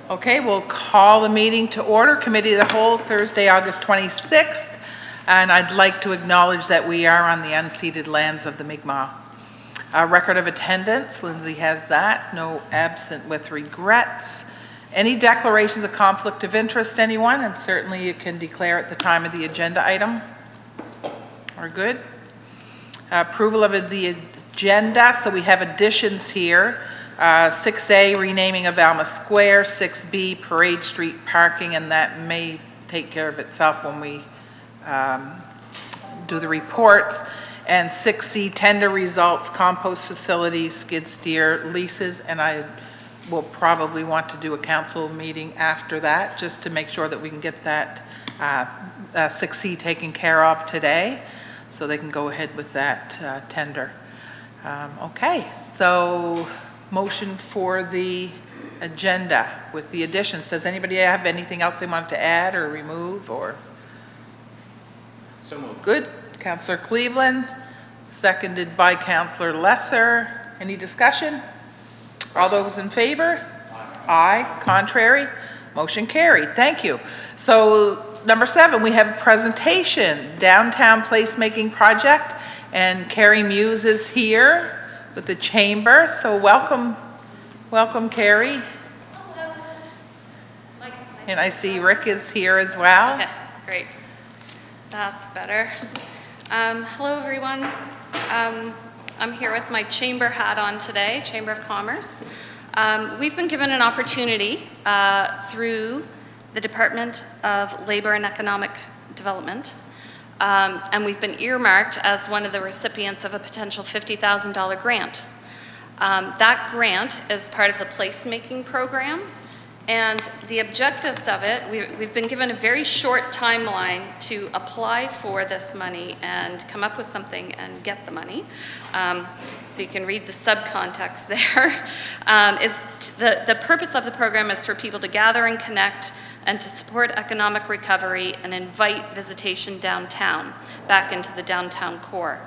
Okay, we'll call the meeting to order. Committee of the Whole, Thursday, August 26th. And I'd like to acknowledge that we are on the unceded lands of the Mi'kmaq. Record of attendance, Lindsay has that. No absent with regrets. Any declarations of conflict of interest, anyone? And certainly you can declare at the time of the agenda item. We're good. Approval of the agenda, so we have additions here. 6A, renaming of Alma Square. 6B, Parade Street parking, and that may take care of itself when we do the reports. And 6C, tender results, compost facilities, skid steer leases, and I will probably want to do a council meeting after that just to make sure that we can get that 6C taken care of today so they can go ahead with that tender. Okay, so motion for the agenda with the additions. Does anybody have anything else they want to add or remove or? So moved. Good. Councillor Cleveland, seconded by Councillor Lesser. Any discussion? All those in favor? Aye. Contrary? Motion carried. Thank you. So number 7, we have a presentation, Downtown Placemaking Project, and Carrie Muse is here with the Chamber. So welcome, Carrie. Hello. And I see Rick is here as well. Okay, great. That's better. Hello, everyone. I'm here with my chamber hat on today, Chamber of Commerce. We've been given an opportunity through the Department of Labor and Economic Development, and we've been earmarked as one of the recipients of a potential $50,000 grant. That grant is part of the placemaking program, and the objectives of it, we've been given a very short timeline to apply for this money and come up with something and get the money. So you can read the subcontext there. The purpose of the program is for people to gather and connect and to support economic recovery and invite visitation downtown, back into the downtown core.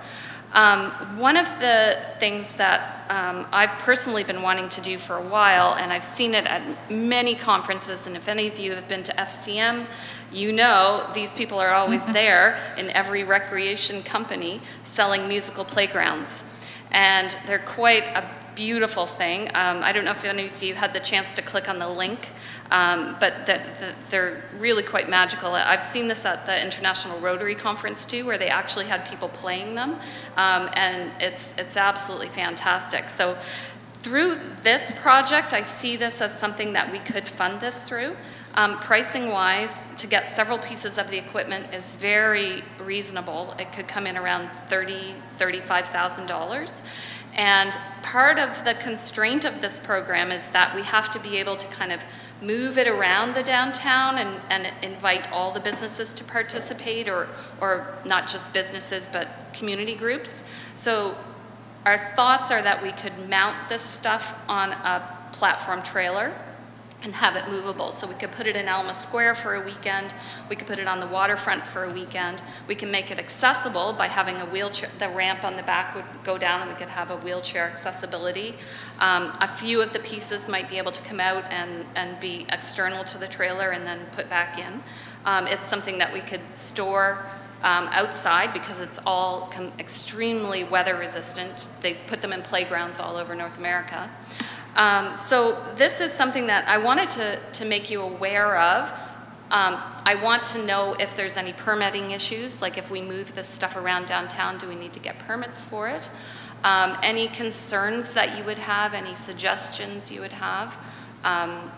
One of the things that I've personally been wanting to do for a while, and I've seen it at many conferences, and if any of you have been to FCM, you know these people are always there in every recreation company selling musical playgrounds. And they're quite a beautiful thing. I don't know if any of you had the chance to click on the link, but they're really quite magical. I've seen this at the International Rotary Conference too, where they actually had people playing them, and it's absolutely fantastic. So through this project, I see this as something that we could fund this through. Pricing wise, to get several pieces of the equipment is very reasonable. It could come in around $35,000. And part of the constraint of this program is that we have to be able to kind of move it around the downtown and invite all the businesses to participate, or not just businesses, but community groups. So our thoughts are that we could mount this stuff on a platform trailer and have it movable. So we could put it in Alma Square for a weekend, we could put it on the waterfront for a weekend, we can make it accessible by having a wheelchair, the ramp on the back would go down and we could have a wheelchair accessibility. A few of the pieces might be able to come out and be external to the trailer and then put back in. It's something that we could store outside because it's all extremely weather resistant. They put them in playgrounds all over North America. So this is something that I wanted to make you aware of. I want to know if there's any permitting issues, like if we move this stuff around downtown, do we need to get permits for it? Any concerns that you would have, any suggestions you would have.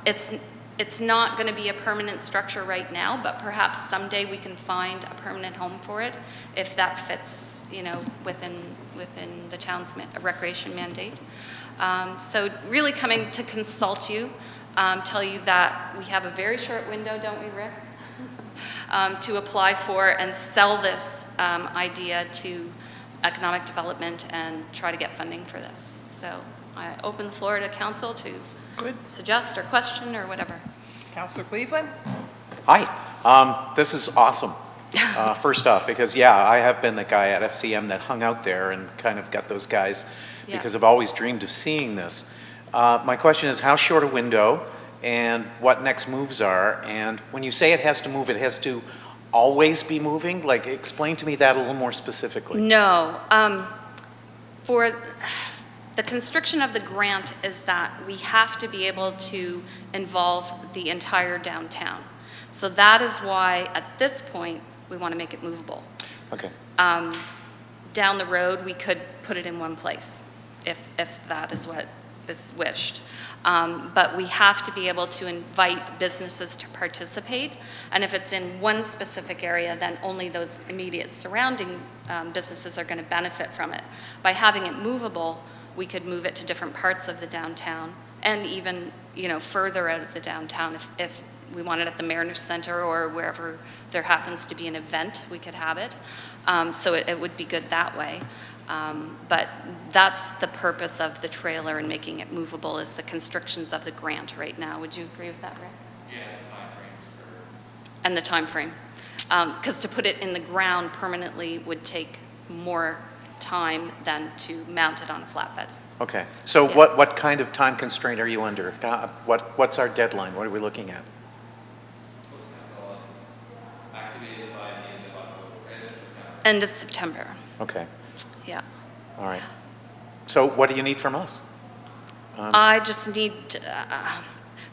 It's not going to be a permanent structure right now, but perhaps someday we can find a permanent home for it if that fits, you know, within the town's recreation mandate. So really coming to consult you, tell you that we have a very short window, don't we, Rick? To apply for and sell this idea to economic development and try to get funding for this. So I open the floor to council to suggest or question or whatever. Councillor Cleveland? Hi. This is awesome. First off, because I have been the guy at FCM that hung out there and kind of got those guys because I've always dreamed of seeing this. My question is, how short a window, and what next moves are. And when you say it has to move, it has to always be moving? Like, explain to me that a little more specifically. No. For the constriction of the grant is that we have to be able to involve the entire downtown. So that is why, at this point, we want to make it movable. Okay. Down the road, we could put it in one place, if that is what is wished. But we have to be able to invite businesses to participate. And if it's in one specific area, then only those immediate surrounding businesses are going to benefit from it. By having it movable, we could move it to different parts of the downtown, and even, you know, further out of the downtown. If we want it at the Mariners Center or wherever there happens to be an event, we could have it. So it would be good that way. But that's the purpose of the trailer and making it movable, is the constrictions of the grant right now. Would you agree with that, Rick? Yeah, the timeframes for... And the time frame. Because to put it in the ground permanently would take more time than to mount it on a flatbed. Okay. So Yeah. what kind of time constraint are you under? What's our deadline? What are we looking at? activated by the end of October, End of September. Okay. Yeah. All right. So what do you need from us? I just need,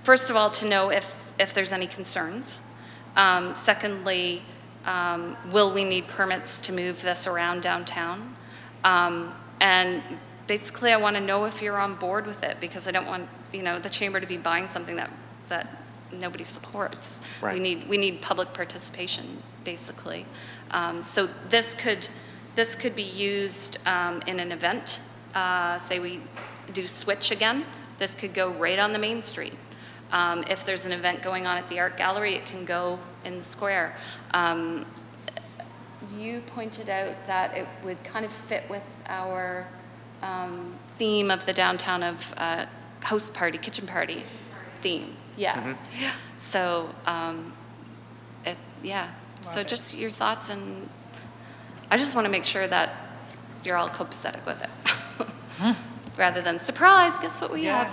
first of all, to know if there's any concerns. Secondly, will we need permits to move this around downtown? And basically, I want to know if you're on board with it, because I don't want, you know, the chamber to be buying something that nobody supports. Right. We need public participation, basically. So this could be used in an event. Say we do Switch again, this could go right on the main street. If there's an event going on at the art gallery, it can go in the square. You pointed out that it would kind of fit with our theme of the downtown of house party, kitchen party theme. Yeah. Mm-hmm. Yeah. So, yeah. So just your thoughts, and I just want to make sure that you're all copacetic with it. Rather than, surprise, guess what we have?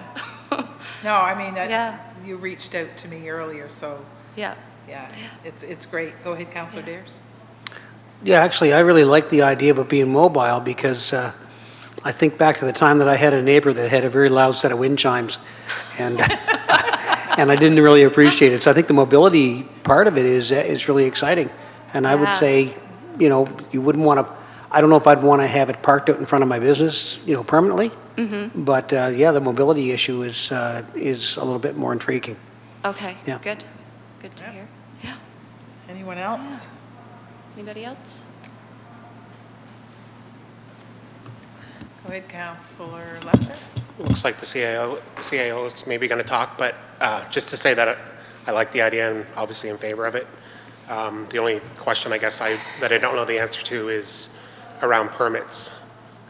No, I mean, Yeah. you reached out to me earlier, so, Yeah. yeah, it's great. Go ahead, Councillor Dares. Yeah, actually, I really like the idea of it being mobile, because I think back to the time that I had a neighbor that had a very loud set of wind chimes, and and I didn't really appreciate it. So I think the mobility part of it is really exciting. And I would Yeah. say, you know, you wouldn't want to. I don't know if I'd want to have it parked out in front of my business, you know, permanently. Mm-hmm. But yeah, the mobility issue is a little bit more intriguing. Okay. Yeah. Good. Good to hear. Yeah. Anyone else? Anybody else? Go ahead, Councillor Lesser. Looks like the CAO is maybe going to talk, but just to say that I like the idea and obviously in favor of it. The only question I guess that I don't know the answer to is around permits.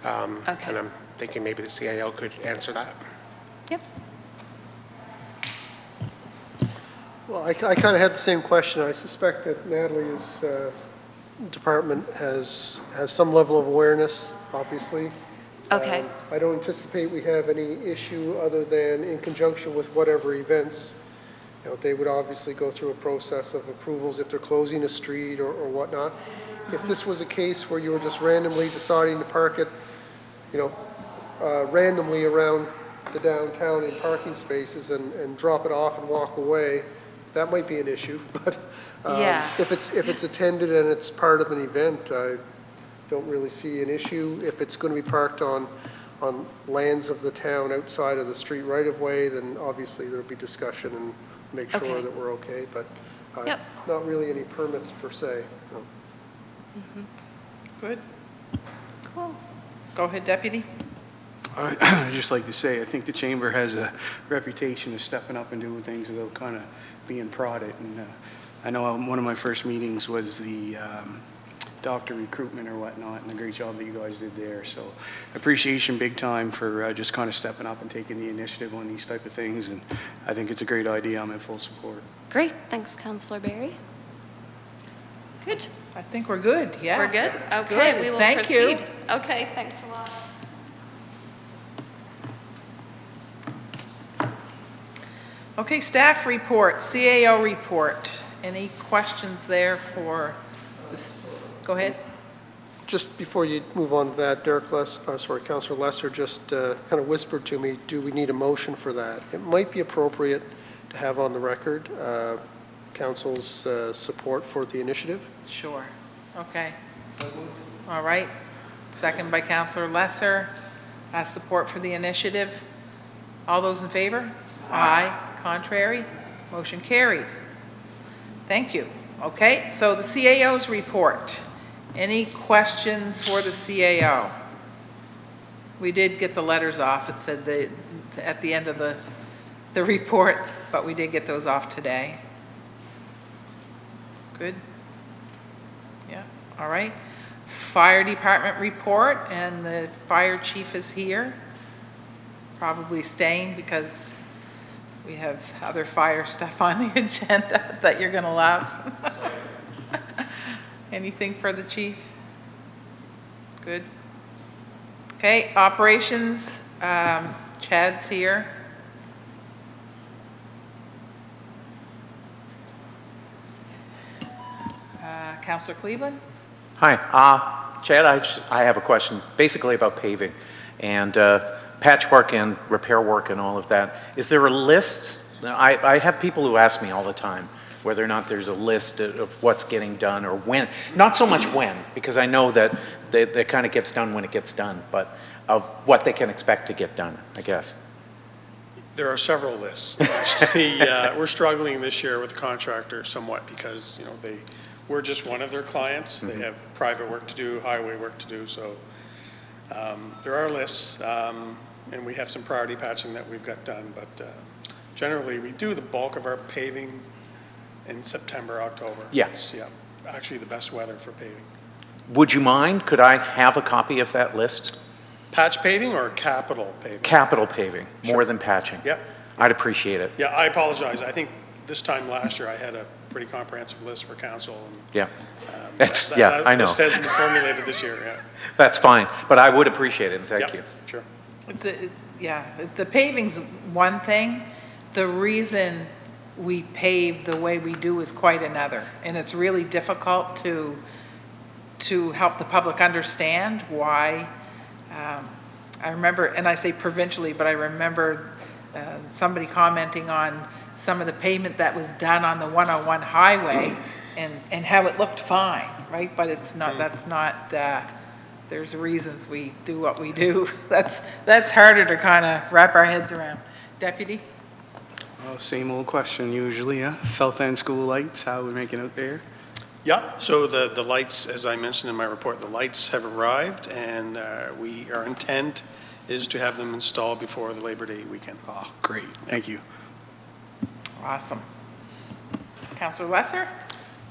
Okay. And I'm thinking maybe the CAO could answer that. Yep. Well, I kind of had the same question. I suspect that Natalie's department has some level of awareness, obviously. Okay. I don't anticipate we have any issue other than in conjunction with whatever events. You know, they would obviously go through a process of approvals if they're closing a street or whatnot. If this was a case where you were just randomly deciding to park it, you know, randomly around the downtown in parking spaces and drop it off and walk away, that might be an issue. But Yeah. if it's attended and it's part of an event, I don't really see an issue. If it's going to be parked on lands of the town outside of the street right-of-way, then obviously there'll be discussion and make sure Okay. that we're okay. But Yep. not really any permits per se. No. Good. Cool. Go ahead, Deputy. I'd just like to say, I think the chamber has a reputation of stepping up and doing things without kind of being prodded. And I know one of my first meetings was the doctor recruitment or whatnot, and the great job that you guys did there. So appreciation big time for just kind of stepping up and taking the initiative on these type of things. And I think it's a great idea. I'm in full support. Great. Thanks, Councillor Barry. Good. I think we're good, yeah. We're good? Okay, Good. we will Thank you. proceed. Okay, thanks a lot. Okay, staff report, CAO report. Any questions there for this? Go ahead. Just before you move on to that, Councillor Lesser just kind of whispered to me, do we need a motion for that? It might be appropriate to have on the record council's support for the initiative. Sure. Okay. All right. Second by Councillor Lesser. Support for the initiative. All those in favor? Aye. Contrary? Motion carried. Thank you. Okay, so the CAO's report. Any questions for the CAO? We did get the letters off. It said at the end of the report, but we did get those off today. Good. Yeah, all right. Fire department report, and the fire chief is here. Probably staying because we have other fire stuff on the agenda that you're gonna love. Anything for the chief? Good. Okay, operations, Chad's here. Councillor Cleveland? Hi, Chad, I have a question, basically about paving and patchwork and repair work and all of that. Is there a list? I have people who ask me all the time whether or not there's a list of what's getting done or when. Not so much when, because I know that it kind of gets done when it gets done, but of what they can expect to get done, I guess. There are several lists. Actually, we're struggling this year with contractors somewhat because, you know, we're just one of their clients. They have private work to do, highway work to do, so there are lists, and we have some priority patching that we've got done, but generally we do the bulk of our paving in September, October. Yes. Yeah, actually the best weather for paving. Would you mind, could I have a copy of that list? Patch paving or capital paving? Capital paving, more Sure. than patching. Yep. I'd appreciate it. Yeah, I apologize. I think this time last year I had a pretty comprehensive list for council. And, Yeah. I know. List hasn't been formulated this year, yeah. That's fine, but I would appreciate it, thank Yep, you. Sure. Yeah, the paving's one thing. The reason we pave the way we do is quite another. And it's really difficult to help the public understand why. I remember, and I say provincially, but I remember somebody commenting on some of the pavement that was done on the 101 highway and how it looked fine, right? But it's not, that's not, there's reasons we do what we do. That's harder to kind of wrap our heads around. Deputy? Well, same old question usually, yeah. South End School lights, how are we making out there? Yeah, so the lights, as I mentioned in my report, the lights have arrived, and our intent is to have them installed before the Labor Day weekend. Oh, great, thank you. Awesome. Councillor Lesser?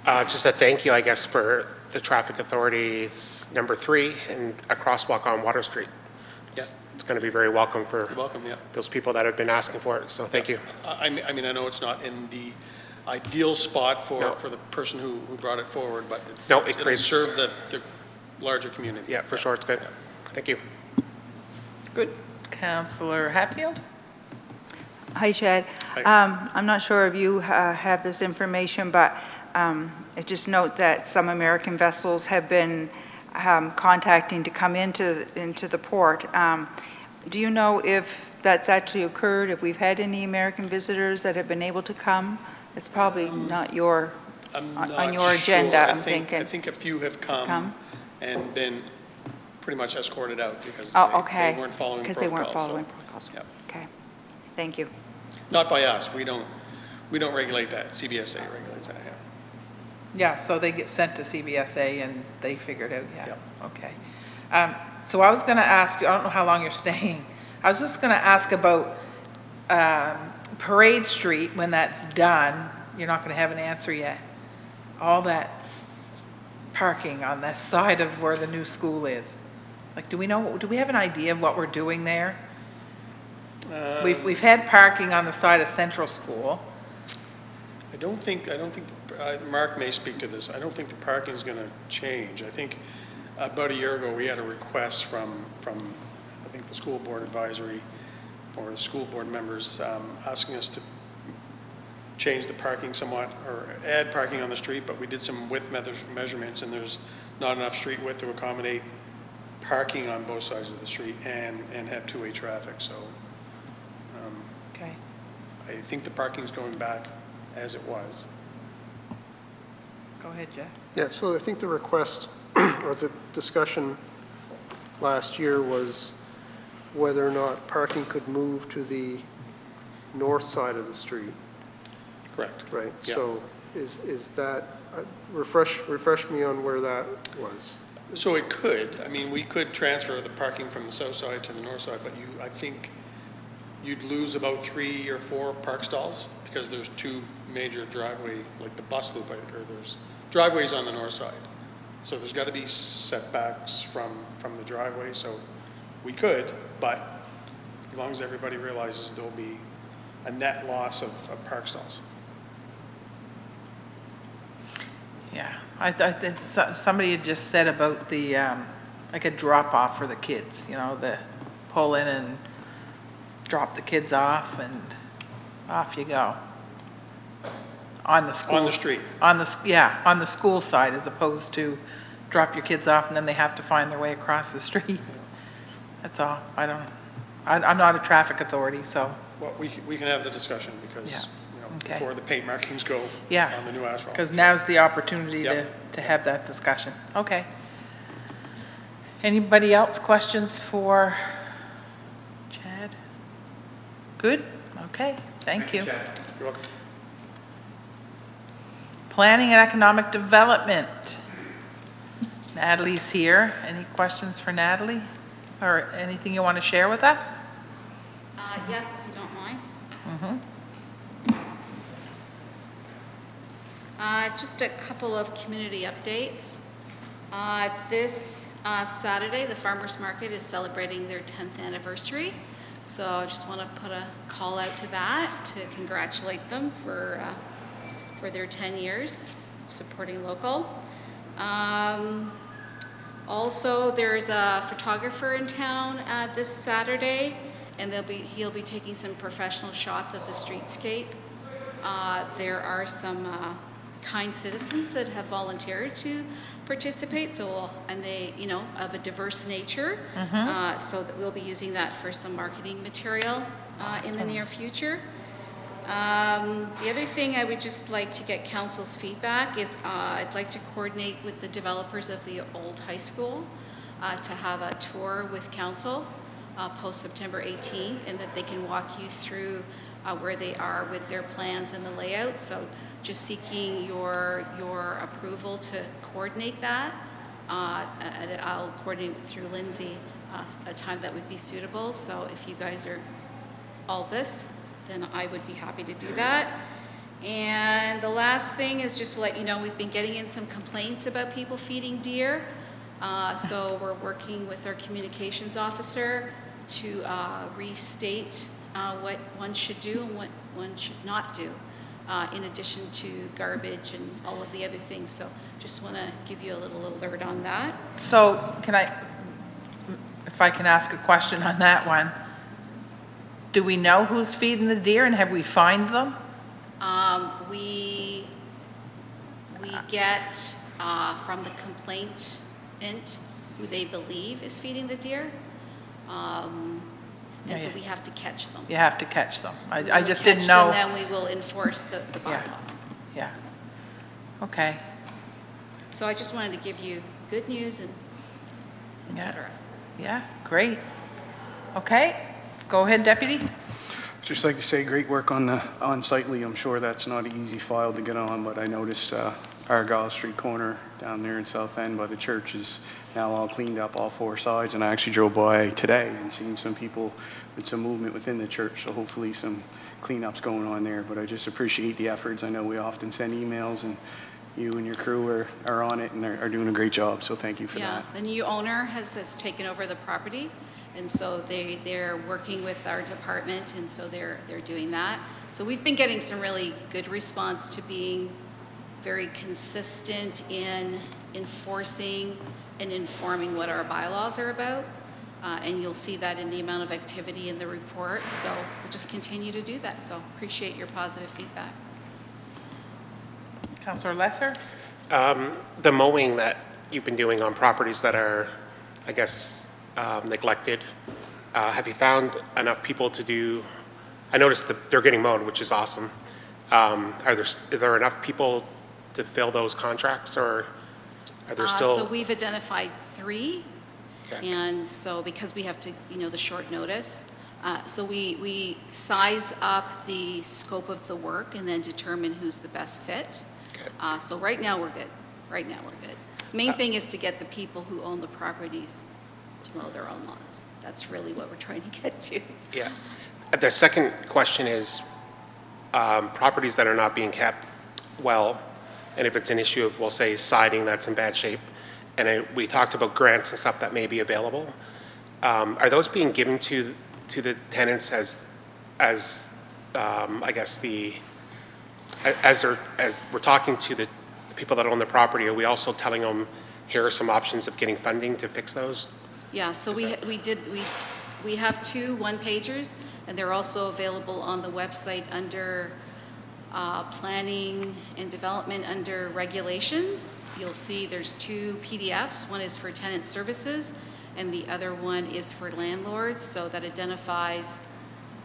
Just a thank you, I guess, for the traffic authorities, number 3, and a crosswalk on Water Street. Yeah. It's going to be very welcome for You're welcome, yeah. those people that have been asking for it, so thank you. I mean, I know it's not in the ideal spot for No. the person who brought it forward, but No, it'll creates- serve the larger community. Yeah, for sure, it's good. Thank you. Good. Councillor Hatfield? Hi, Chad. Hi. I'm not sure if you have this information, but I just note that some American vessels have been contacting to come into the port. Do you know if that's actually occurred, if we've had any American visitors that have been able to come? It's probably not on your agenda, I'm thinking. I think a few have come and been pretty much escorted out because Oh, okay. they weren't following protocols. Because they weren't so, following protocols. yeah. Okay. Thank you. Not by us. We don't regulate that. CBSA regulates that, yeah. Yeah, so they get sent to CBSA and they figure it out, yeah. Yep. Okay. So I was going to ask you, I don't know how long you're staying. I was just going to ask about Parade Street, when that's done. You're not going to have an answer yet. All that parking on the side of where the new school is. Like, do we have an idea of what we're doing there? We've had parking on the side of Central School. I don't think, Mark may speak to this, I don't think the parking is going to change. I think about a year ago, we had a request from I think the school board advisory or the school board members asking us to change the parking somewhat, or add parking on the street, but we did some width measurements, and there's not enough street width to accommodate parking on both sides of the street and have two-way traffic, so Okay. I think the parking's going back as it was. Go ahead, Jeff. Yeah, so I think the request, or the discussion last year was whether or not parking could move to the north side of the street, Correct. right? Yeah. So is that, refresh me on where that was. So it could, I mean, we could transfer the parking from the south side to the north side, but I think you'd lose about 3 or 4 park stalls, because there's 2 major driveway, like the bus loop, or there's driveways on the north side. So there's got to be setbacks from the driveway, so we could, but as long as everybody realizes there'll be a net loss of park stalls. Yeah, I think somebody had just said about the, like a drop-off for the kids, you know, the pull in and drop the kids off and off you go. On the school. On the street. On the school side, as opposed to drop your kids off and then they have to find their way across the street. That's all. I'm not a traffic authority, so, Well, we can have the discussion, because, Yeah. you know, Okay. before the paint markings go yeah. on the new asphalt. Because now's the opportunity Yep. to have that discussion. Okay. Anybody else questions for Chad? Good? Okay, thank you. You're welcome. Planning and Economic Development. Natalie's here. Any questions for Natalie? Or anything you want to share with us? Yes, if you don't mind. Just a couple of community updates. This Saturday, the Farmers Market is celebrating their 10th anniversary. So I just want to put a call out to that, to congratulate them for their 10 years supporting local. Also, there's a photographer in town this Saturday, and he'll be taking some professional shots of the streetscape. There are some kind citizens that have volunteered to participate, and they, you know, of a diverse nature. So that we'll be using that for some marketing material in the near future. The other thing I would just like to get council's feedback is I'd like to coordinate with the developers of the old high school to have a tour with council post September 18th, and that they can walk you through where they are with their plans and the layout. So just seeking your approval to coordinate that. I'll coordinate through Lindsay a time that would be suitable. So if you guys are all this, then I would be happy to do that. And the last thing is just to let you know, we've been getting in some complaints about people feeding deer. So we're working with our communications officer to restate what one should do and what one should not do, in addition to garbage and all of the other things. So just want to give you a little alert on that. So if I can ask a question on that one, do we know who's feeding the deer and have we fined them? We get from the complainant who they believe is feeding the deer. And so we have to catch them. You have to catch them. I When we just didn't catch know. them, then we will enforce the bylaws. Yeah. Okay. So I just wanted to give you good news and et Yeah. cetera. Yeah, great. Okay, go ahead, Deputy. Just like to say, great work on the unsightly. I'm sure that's not an easy file to get on, but I noticed Argyle Street corner down there in South End by the church is now all cleaned up, all 4 sides, and I actually drove by today and seen some people with some movement within the church, so hopefully some cleanups going on there. But I just appreciate the efforts. I know we often send emails, and you and your crew are on it and are doing a great job, so thank you for Yeah, that. the new owner has taken over the property, and so they're working with our department, and so they're doing that. So we've been getting some really good response to being very consistent in enforcing and informing what our bylaws are about. And you'll see that in the amount of activity in the report. So we'll just continue to do that. So appreciate your positive feedback. Councillor Lesser? The mowing that you've been doing on properties that are, I guess, neglected, have you found enough people to do, I noticed that they're getting mowed, which is awesome. Are there enough people to fill those contracts, or are there still? So we've identified 3. Okay. And so because we have to, the short notice, so we size up the scope of the work and then determine who's the best fit. Okay. So right now we're good. Right now we're good. Main thing is to get the people who own the properties to mow their own lawns. That's really what we're trying to get to. Yeah. The second question is properties that are not being kept well, and if it's an issue of, we'll say, siding that's in bad shape, and we talked about grants and stuff that may be available. Are those being given to the tenants as I guess as we're talking to the people that own the property? Are we also telling them here are some options of getting funding to fix those? Yeah, so we have 2 one-pagers, and they're also available on the website under planning and development under regulations. You'll see there's 2 PDFs. One is for tenant services, and the other one is for landlords. So that identifies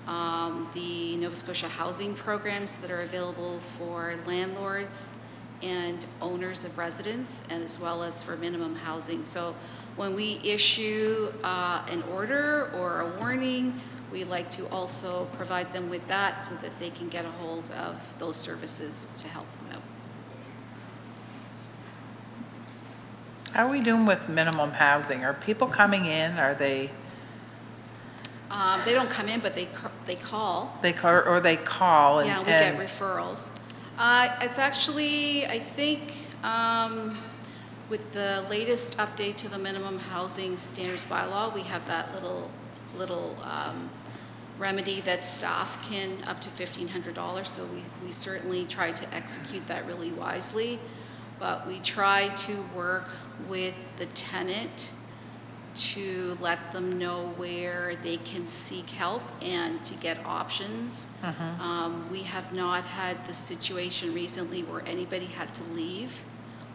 the Nova Scotia housing programs that are available for landlords and owners of residents, and as well as for minimum housing. So when we issue an order or a warning, we like to also provide them with that so that they can get a hold of those services to help them out. How are we doing with minimum housing? Are people coming in? Are they? They don't come in, but they call. They call. Yeah, we get referrals. It's actually, I think, with the latest update to the minimum housing standards bylaw, we have that little remedy that staff can up to $1,500. So we certainly try to execute that really wisely, but we try to work with the tenant to let them know where they can seek help and to get options. We have not had the situation recently where anybody had to leave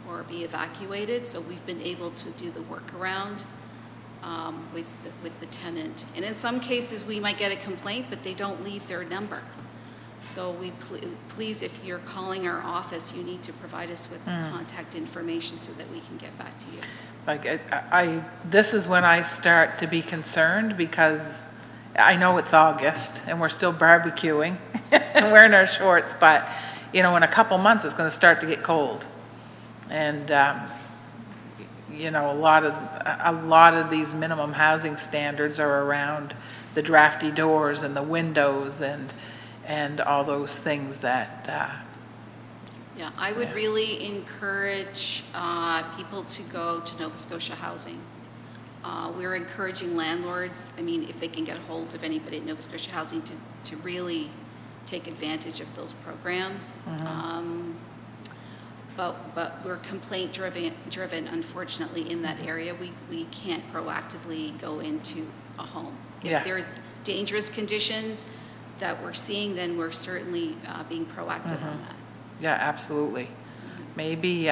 or be evacuated, so we've been able to do the workaround with the tenant. And in some cases, we might get a complaint, but they don't leave their number. So we please, if you're calling our office, you need to provide us with contact information so that we can get back to you. Like this is when I start to be concerned, because I know it's August and we're still barbecuing and wearing our shorts, but in a couple months it's going to start to get cold, and a lot of these minimum housing standards are around the drafty doors and the windows and all those things that. Yeah, I would really encourage people to go to Nova Scotia Housing. We're encouraging landlords, if they can get a hold of anybody at Nova Scotia Housing, to really take advantage of those programs. But we're complaint driven, unfortunately, in that area. We can't proactively go into a home. If there's dangerous conditions that we're seeing, then we're certainly being proactive on that. Yeah, absolutely. Maybe,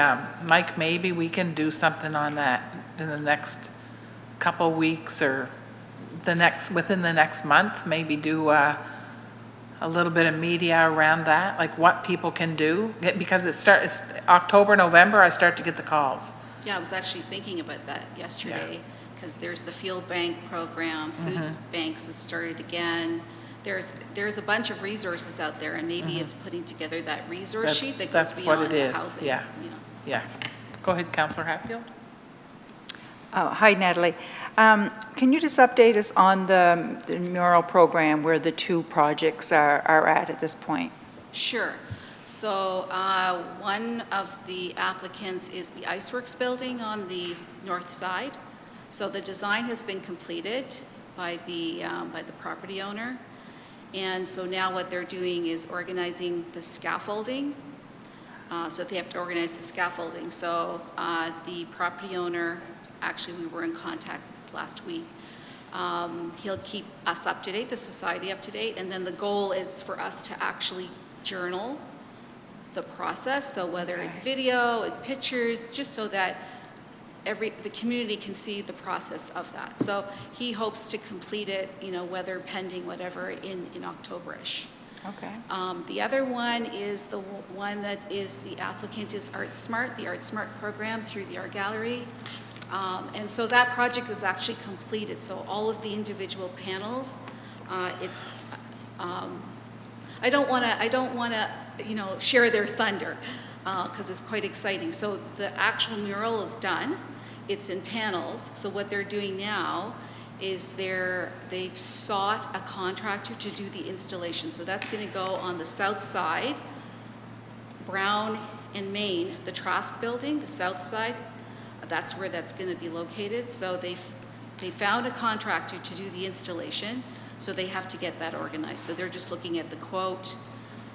Mike, maybe we can do something on that in the next couple weeks, or within the next month, maybe do a little bit of media around that, like what people can do, because it's October, November, I start to get the calls. Yeah, I was actually thinking about that yesterday, because there's the Field Bank program, food banks have started again. There's a bunch of resources out there, and maybe it's putting together that resource sheet that goes beyond the housing. Yeah. Go ahead, Councillor Hatfield. Oh, hi, Natalie. Can you just update us on the Mural Program, where the 2 projects are at this point? Sure. So one of the applicants is the Iceworks building on the north side. So the design has been completed by the property owner. And so now what they're doing is organizing the scaffolding. So they have to organize the scaffolding. So the property owner, actually we were in contact last week, he'll keep us up to date, the society up to date, and then the goal is for us to actually journal the process. So whether it's video and pictures, just so that the community can see the process of that. So he hopes to complete it, whether pending whatever in October-ish. Okay. The other one is the one that is the applicant is ArtSmart, the ArtSmart program through the Art Gallery. And so that project is actually completed. So all of the individual panels, I don't want to, share their thunder because it's quite exciting. So the actual mural is done. It's in panels. So what they're doing now is they've sought a contractor to do the installation. So that's going to go on the south side, Brown and Main, the Trask building, the south side. That's where that's going to be located. So they found a contractor to do the installation. So they have to get that organized. So they're just looking at the quote,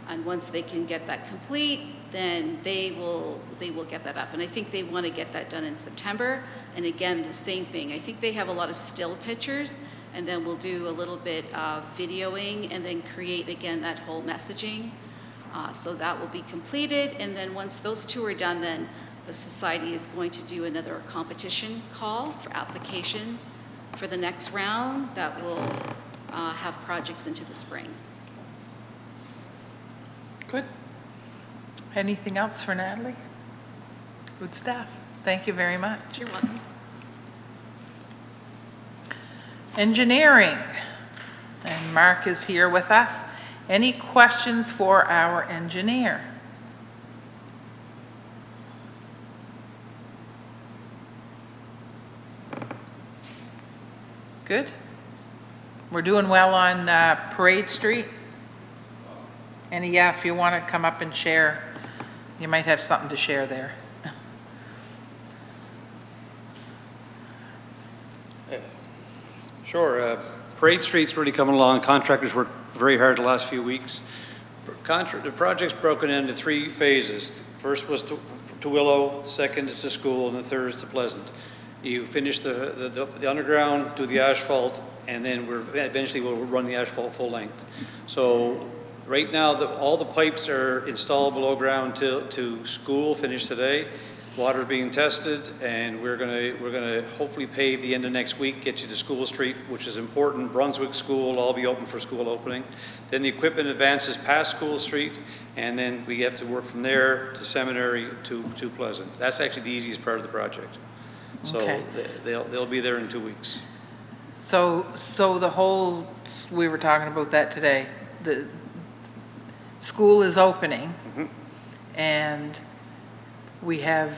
and once they can get that complete, then they will get that up. And I think they want to get that done in September. And again, the same thing. I think they have a lot of still pictures, and then we'll do a little bit of videoing, and then create again that whole messaging. So that will be completed. And then once those two are done, then the society is going to do another competition call for applications for the next round that will have projects into the spring. Good. Anything else for Natalie? Good staff. Thank you very much. You're welcome. Engineering. And Mark is here with us. Any questions for our engineer? Good. We're doing well on Parade Street. And yeah, if you want to come up and share, you might have something to share there. Sure. Parade Street's really coming along. Contractors worked very hard the last few weeks. The project's broken into 3 phases. First was to Willow, second is to School, and the third is to Pleasant. You finish the underground, do the asphalt, and then eventually we'll run the asphalt full length. So right now, all the pipes are installed below ground to School, finished today. Water being tested, and we're gonna hopefully pave the end of next week, get you to School Street, which is important. Brunswick School will all be open for school opening. Then the equipment advances past School Street, and then we have to work from there to Seminary to Pleasant. That's actually the easiest part of the project. So Okay. they'll be there in 2 weeks. So the whole, we were talking about that today, the school is opening, and we have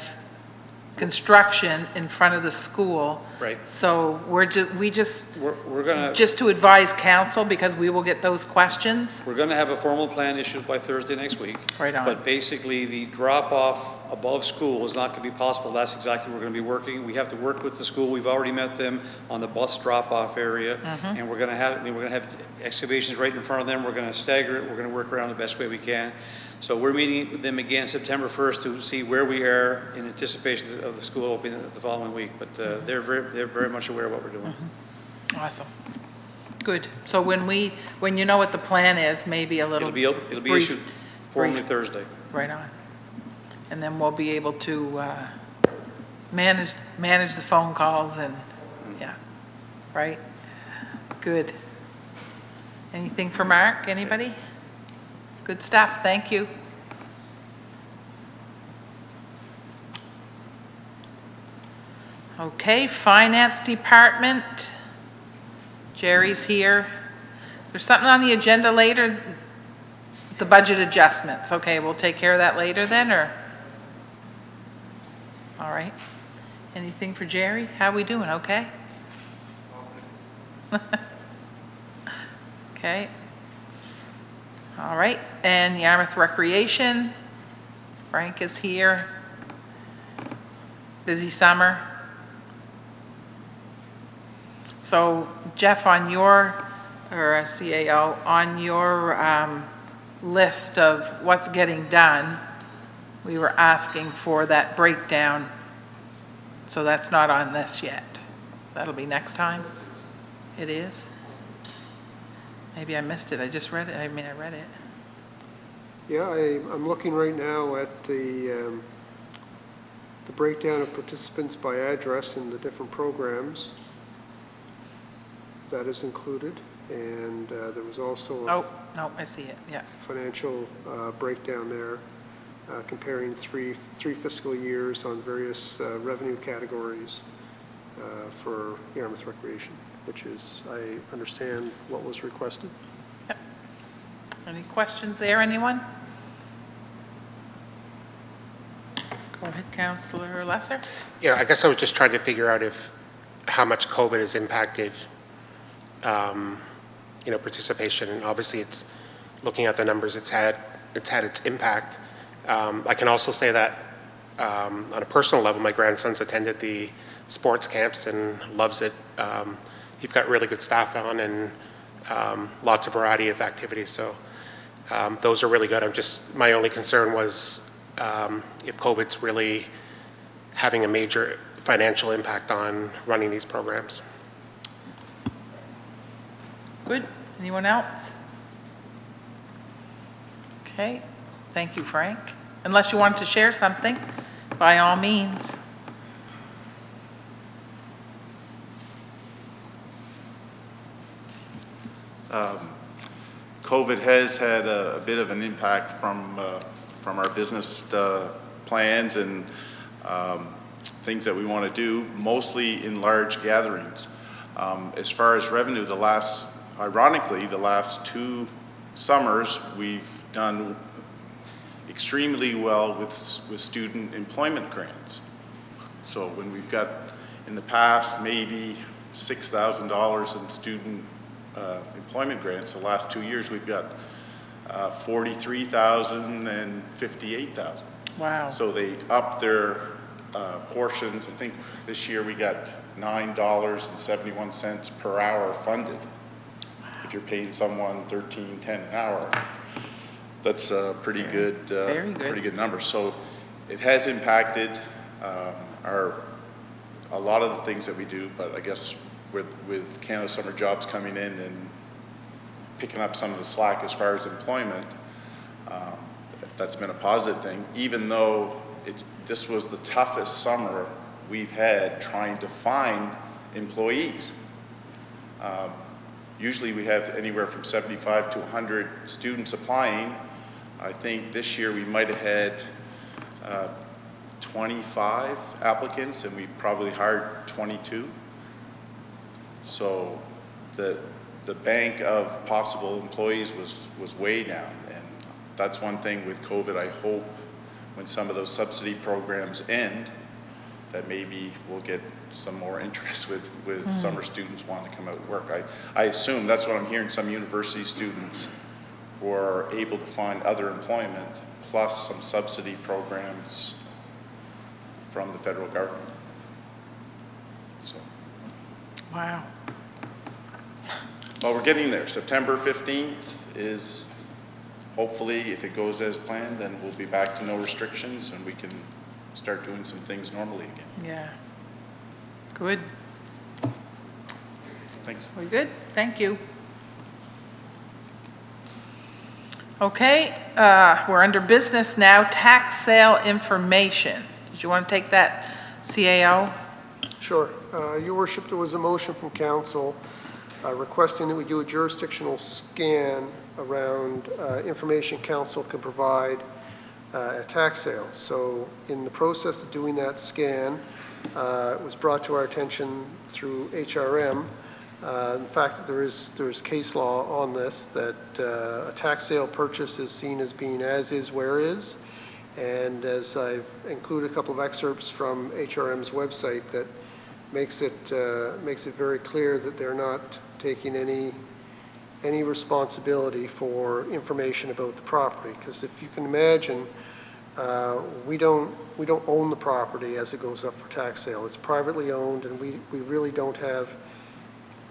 construction in front of the school. Right. So we're gonna, just to advise council, because we will get those questions. We're gonna have a formal plan issued by Thursday next week. Right on. But basically, the drop-off above school is not gonna be possible. That's exactly where we're gonna be working. We have to work with the school. We've already met them on the bus drop-off area. And we're gonna have excavations right in front of them. We're gonna stagger it. We're gonna work around the best way we can. So we're meeting with them again September 1st to see where we are in anticipation of the school opening the following week. But they're very much aware of what we're doing. Awesome. Good. So when you know what the plan is, maybe a little It'll be issued formally Thursday. Right on. And then we'll be able to manage the phone calls and, yeah, right? Good. Anything for Mark? Anybody? Good stuff. Thank you. Okay, Finance Department. Jerry's here. There's something on the agenda later? The budget adjustments. Okay, we'll take care of that later then, or? All right. Anything for Jerry? How we doing? Okay? Okay. All right, and Yarmouth Recreation. Frank is here. Busy summer. So Jeff, on your, or CAO, on your list of what's getting done, we were asking for that breakdown. So that's not on this yet. That'll be next time. It is? Maybe I missed it. I just read it. I read it. Yeah, I'm looking right now at the breakdown of participants by address in the different programs. That is included, and there was also a Oh, no, I see it, yeah. financial breakdown there, comparing three fiscal years on various revenue categories for Yarmouth Recreation, which is, I understand, what was requested. Yep. Any questions there, anyone? Go ahead, Councillor Lesser. Yeah, I guess I was just trying to figure out how much COVID has impacted, participation. And obviously, it's looking at the numbers, it's had its impact. I can also say that on a personal level, my grandson's attended the sports camps and loves it. You've got really good staff on and lots of variety of activities. So those are really good. My only concern was if COVID's really having a major financial impact on running these programs. Good. Anyone else? Okay. Thank you, Frank. Unless you wanted to share something, by all means. COVID has had a bit of an impact from our business plans and things that we want to do, mostly in large gatherings. As far as revenue, ironically, the last 2 summers, we've done extremely well with student employment grants. So when we've got, in the past, maybe $6,000 in student employment grants, the last 2 years, we've got 43,000 and 58,000. Wow. So they upped their portions. I think this year we got $9.71 per hour funded. If you're paying someone $13.10 an hour, that's a pretty good, pretty good number. So it has impacted a lot of the things that we do, but I guess with Canada Summer Jobs coming in and picking up some of the slack as far as employment, that's been a positive thing, even though this was the toughest summer we've had trying to find employees. Usually we have anywhere from 75 to 100 students applying. I think this year we might have had 25 applicants and we probably hired 22. So the bank of possible employees was way down, and that's one thing with COVID. I hope when some of those subsidy programs end that maybe we'll get some more interest with summer students wanting to come out and work. I assume that's what I'm hearing, some university students who are able to find other employment plus some subsidy programs from the federal government. So. Wow. Well, we're getting there. September 15th is hopefully, if it goes as planned, then we'll be back to no restrictions and we can start doing some things normally again. Yeah. Good. Thanks. We good? Thank you. Okay, we're under business now, tax sale information. Did you want to take that, CAO? Sure. Your Worship, there was a motion from council requesting that we do a jurisdictional scan around information council can provide at tax sale. So in the process of doing that scan, it was brought to our attention through HRM, the fact that there is case law on this, that a tax sale purchase is seen as being as is, where is. And as I've included a couple of excerpts from HRM's website that makes it very clear that they're not taking any responsibility for information about the property. Because if you can imagine, we don't own the property as it goes up for tax sale. It's privately owned, and we really don't have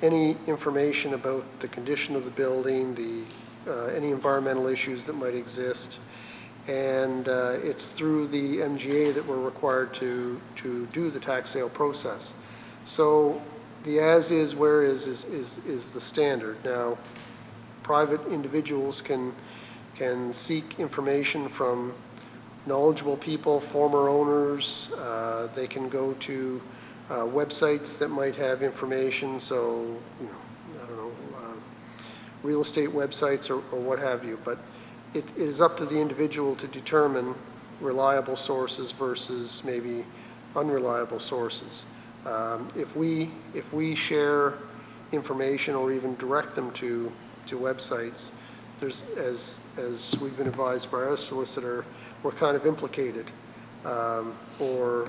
any information about the condition of the building, any environmental issues that might exist. And it's through the MGA that we're required to do the tax sale process. So the as is, where is the standard. Now, private individuals can can seek information from knowledgeable people, former owners. They can go to websites that might have information, so, I don't know, real estate websites or what have you. But it is up to the individual to determine reliable sources versus maybe unreliable sources. If we share information or even direct them to websites, there's, as we've been advised by our solicitor, we're kind of implicated, or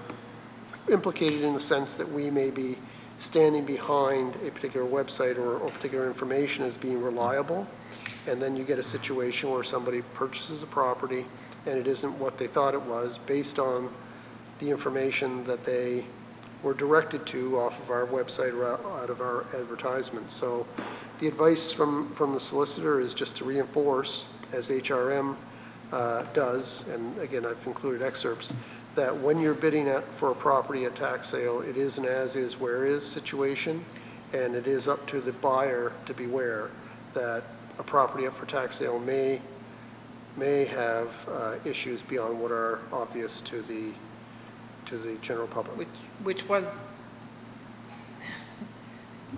implicated in the sense that we may be standing behind a particular website or particular information as being reliable, and then you get a situation where somebody purchases a property and it isn't what they thought it was based on the information that they were directed to off of our website or out of our advertisements. So the advice from the solicitor is just to reinforce, as HRM does, and again, I've included excerpts, that when you're bidding for a property at tax sale, it is an as-is, where-is situation, and it is up to the buyer to beware that a property up for tax sale may have issues beyond what are obvious to the general public.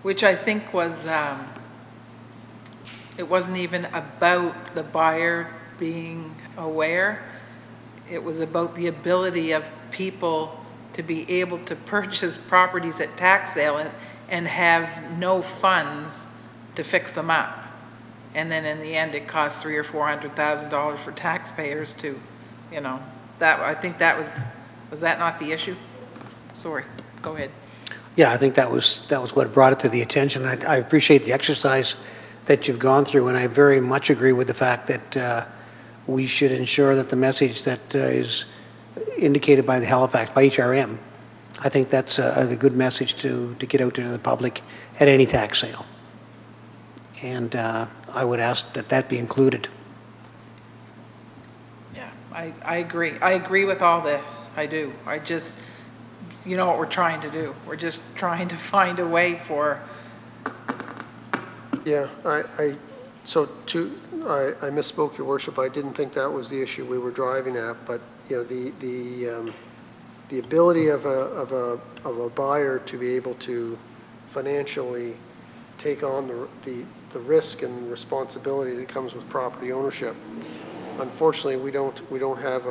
Which I think was, it wasn't even about the buyer being aware. It was about the ability of people to be able to purchase properties at tax sale and have no funds to fix them up. And then in the end, it costs $300,000 or $400,000 for taxpayers to, that, I think that was that not the issue? Sorry, go ahead. Yeah, I think that was what brought it to the attention. I appreciate the exercise that you've gone through, and I very much agree with the fact that we should ensure that the message that is indicated by the Halifax, by HRM, I think that's a good message to get out to the public at any tax sale. And I would ask that be included. Yeah, I agree. I agree with all this. I do. I just, you know what we're trying to do. We're just trying to find a way for. Yeah, I misspoke, Your Worship. I didn't think that was the issue we were driving at, but the ability of a buyer to be able to financially take on the risk and responsibility that comes with property ownership. Unfortunately, we don't have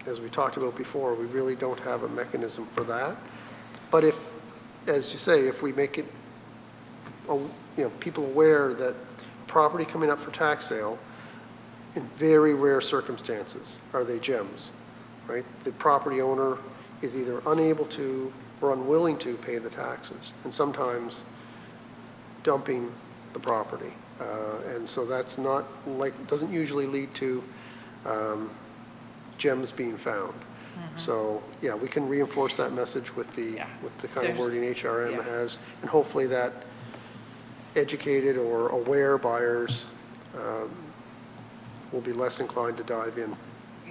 as we talked about before, we really don't have a mechanism for that. But if, as you say, if we make it, people aware that property coming up for tax sale, in very rare circumstances are they gems, right? The property owner is either unable to or unwilling to pay the taxes, and sometimes dumping the property. And so that's not doesn't usually lead to gems being found. Mm-hmm. So yeah, we can reinforce that message with the kind of wording HRM has, and hopefully that educated or aware buyers will be less inclined to dive in.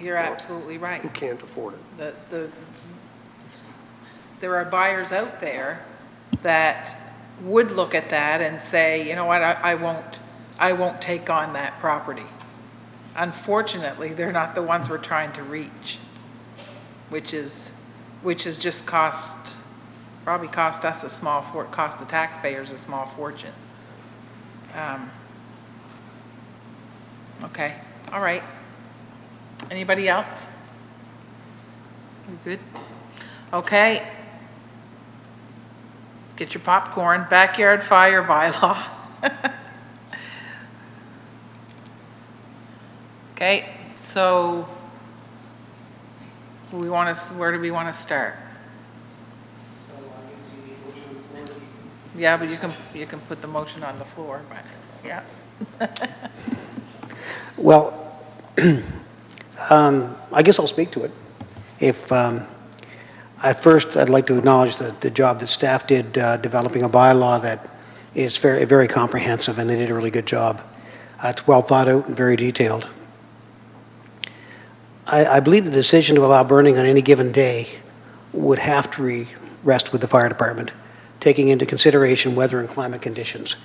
You're absolutely right. Who can't afford it. There are buyers out there that would look at that and say, you know what, I won't take on that property. Unfortunately, they're not the ones we're trying to reach, which is just probably cost us cost the taxpayers a small fortune. Okay, all right. Anybody else? You good? Okay. Get your popcorn. Backyard fire bylaw. Okay, so where do we want to start? Yeah, but you can put the motion on the floor, but yeah. Well, I guess I'll speak to it. If at first, I'd like to acknowledge the job that staff did developing a bylaw that is very, very comprehensive, and they did a really good job. It's well thought out and very detailed. I believe the decision to allow burning on any given day would have to rest with the fire department, taking into consideration weather and climate conditions.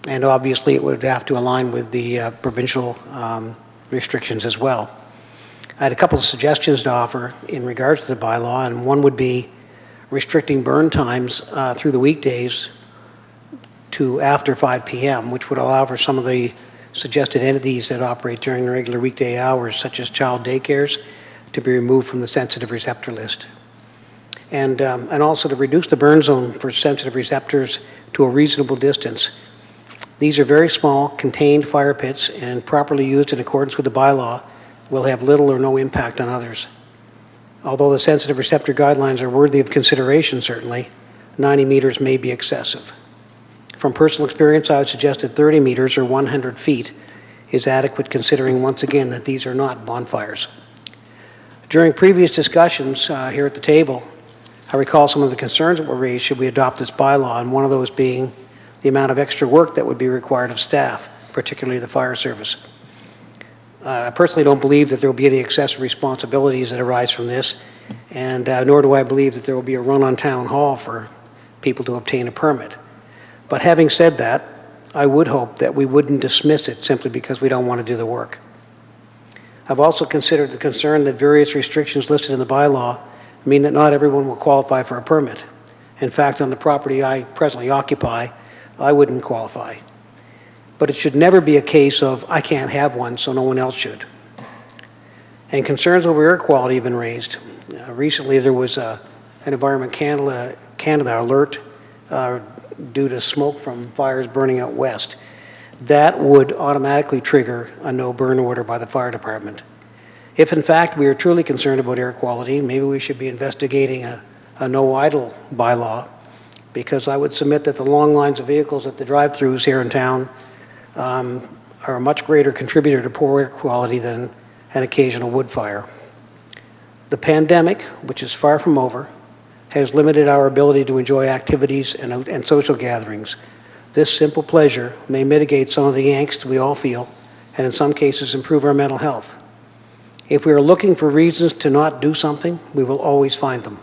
And obviously, it would have to align with the provincial restrictions as well. I had a couple of suggestions to offer in regards to the bylaw, and one would be restricting burn times through the weekdays to after 5 p.m., which would allow for some of the suggested entities that operate during the regular weekday hours, such as child daycares, to be removed from the sensitive receptor list. And also to reduce the burn zone for sensitive receptors to a reasonable distance. These are very small, contained fire pits, and properly used in accordance with the bylaw will have little or no impact on others. Although the sensitive receptor guidelines are worthy of consideration, certainly, 90 meters may be excessive. From personal experience, I would suggest that 30 meters or 100 feet is adequate, considering once again that these are not bonfires. During previous discussions here at the table, I recall some of the concerns that were raised should we adopt this bylaw, and one of those being the amount of extra work that would be required of staff, particularly the fire service. I personally don't believe that there will be any excessive responsibilities that arise from this, and nor do I believe that there will be a run on town hall for people to obtain a permit. But having said that, I would hope that we wouldn't dismiss it simply because we don't want to do the work. I've also considered the concern that various restrictions listed in the bylaw mean that not everyone will qualify for a permit. In fact, on the property I presently occupy, I wouldn't qualify. But it should never be a case of, I can't have one, so no one else should. And concerns over air quality have been raised. Recently, there was an Environment Canada alert due to smoke from fires burning out west. That would automatically trigger a no burn order by the fire department. If in fact we are truly concerned about air quality, maybe we should be investigating a no idle bylaw, because I would submit that the long lines of vehicles at the drive-thrus here in town are a much greater contributor to poor air quality than an occasional wood fire. The pandemic, which is far from over, has limited our ability to enjoy activities and social gatherings. This simple pleasure may mitigate some of the angst we all feel, and in some cases improve our mental health. If we are looking for reasons to not do something, we will always find them.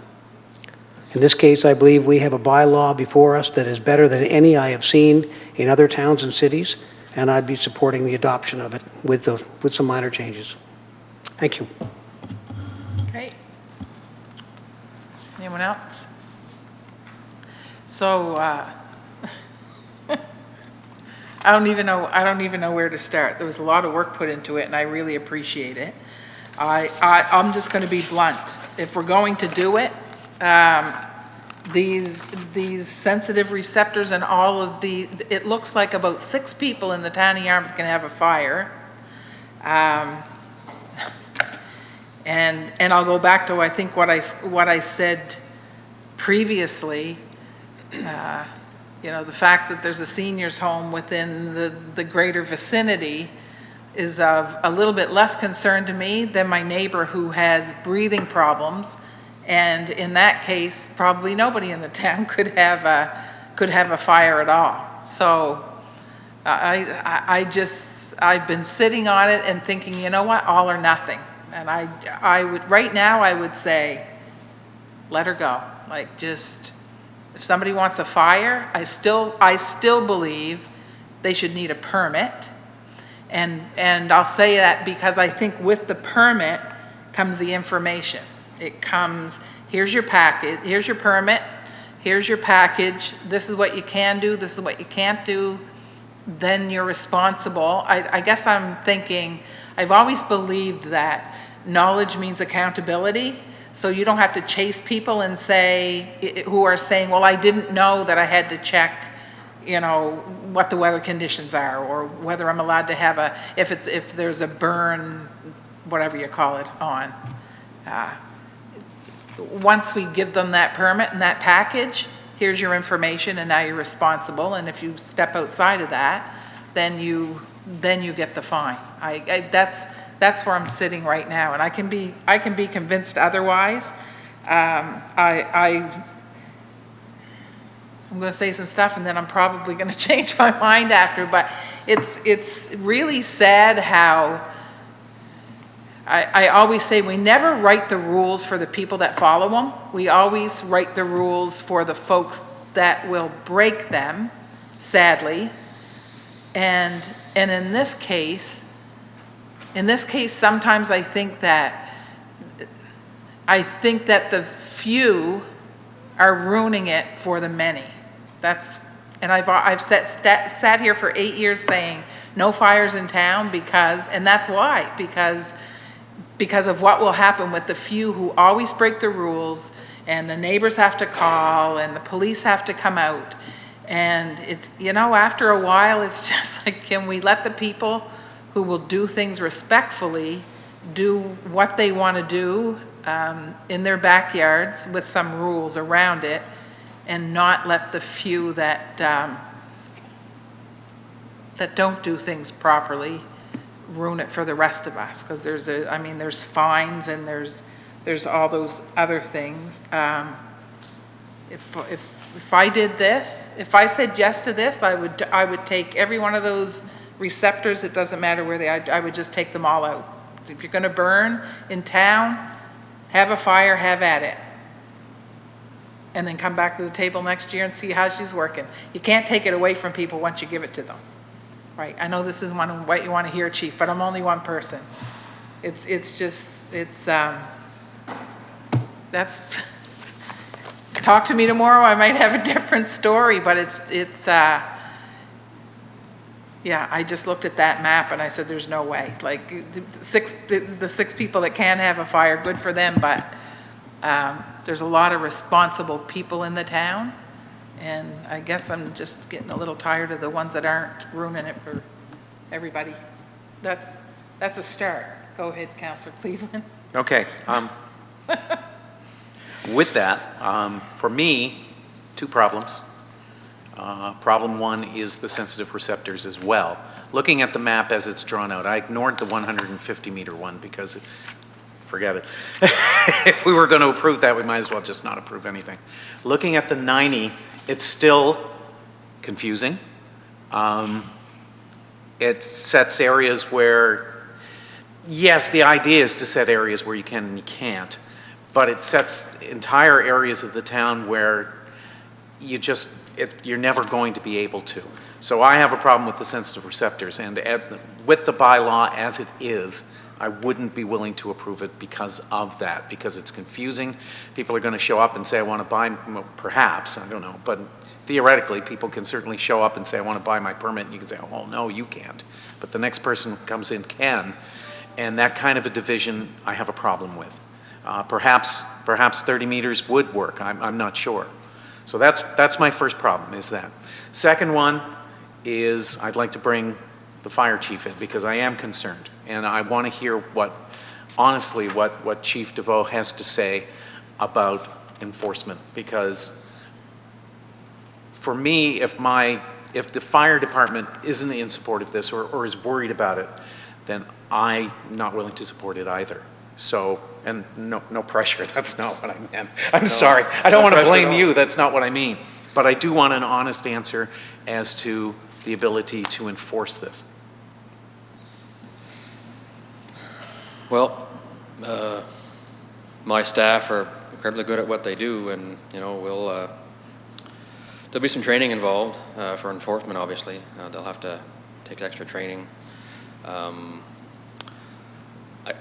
In this case, I believe we have a bylaw before us that is better than any I have seen in other towns and cities, and I'd be supporting the adoption of it with some minor changes. Thank you. Great. Anyone else? So, I don't even know where to start. There was a lot of work put into it, and I really appreciate it. I'm just going to be blunt. If we're going to do it, these sensitive receptors and all of it looks like about 6 people in the town of Yarmouth can have a fire. And I'll go back to, I think, what I said previously. You know, the fact that there's a seniors home within the greater vicinity is of a little bit less concern to me than my neighbor who has breathing problems. And in that case, probably nobody in the town could have a fire at all. So I've been sitting on it and thinking, you know what, all or nothing. And I would, right now, I would say, let her go. Like, just, if somebody wants a fire, I still believe they should need a permit. And I'll say that because I think with the permit comes the information. It comes, here's your package, here's your permit, here's your package, this is what you can do, this is what you can't do, then you're responsible. I guess I'm thinking, I've always believed that knowledge means accountability, so you don't have to chase people and say, who are saying, well, I didn't know that I had to check, you know, what the weather conditions are, or whether I'm allowed to have if there's a burn, whatever you call it, on. Once we give them that permit and that package, here's your information, and now you're responsible. And if you step outside of that, then you get the fine. That's where I'm sitting right now, and I can be convinced otherwise. I'm going to say some stuff, and then I'm probably going to change my mind after. But it's really sad how. I always say we never write the rules for the people that follow them. We always write the rules for the folks that will break them, sadly. And in this case, sometimes I think that the few are ruining it for the many. And I've sat here for 8 years saying no fires in town and that's why, because of what will happen with the few who always break the rules, and the neighbors have to call and the police have to come out. And after a while, it's just like, can we let the people who will do things respectfully do what they want to do in their backyards with some rules around it, and not let the few that don't do things properly ruin it for the rest of us? Because there's fines and there's all those other things. If I did this, if I said yes to this, I would take every one of those receptors. It doesn't matter where I would just take them all out. If you're going to burn in town, have a fire, have at it. And then come back to the table next year and see how she's working. You can't take it away from people once you give it to them. Right? I know this is what you want to hear, Chief, but I'm only one person. Talk to me tomorrow, I might have a different story, but yeah, I just looked at that map and I said, there's no way. Like, the six people that can have a fire, good for them, but there's a lot of responsible people in the town, and I guess I'm just getting a little tired of the ones that aren't ruining it for everybody. That's a start. Go ahead, Councillor Cleveland. Okay. With that, for me, two problems. Problem one is the sensitive receptors as well. Looking at the map as it's drawn out, I ignored the 150-meter one because, forget it. If we were going to approve that, we might as well just not approve anything. Looking at the 90, it's still confusing. It sets areas where, yes, the idea is to set areas where you can and you can't, but it sets entire areas of the town where you're never going to be able to. So I have a problem with the sensitive receptors, and with the bylaw as it is, I wouldn't be willing to approve it because of that, because it's confusing. People are going to show up and say, I want to buy, perhaps, I don't know, but theoretically, people can certainly show up and say, I want to buy my permit, and you can say, oh, no, you can't. But the next person who comes in can, and that kind of a division I have a problem with. Perhaps 30 meters would work, I'm not sure. So that's my first problem, is that. Second one is I'd like to bring the fire chief in, because I am concerned, and I want to hear honestly what Chief DeVoe has to say about enforcement, because for me, if the fire department isn't in support of this or is worried about it, then I'm not willing to support it either. So, and no pressure, that's not what I meant. I'm sorry, I don't want to blame you, that's not what I mean. But I do want an honest answer as to the ability to enforce this. Well, my staff are incredibly good at what they do, and there'll be some training involved for enforcement. Obviously, they'll have to take extra training.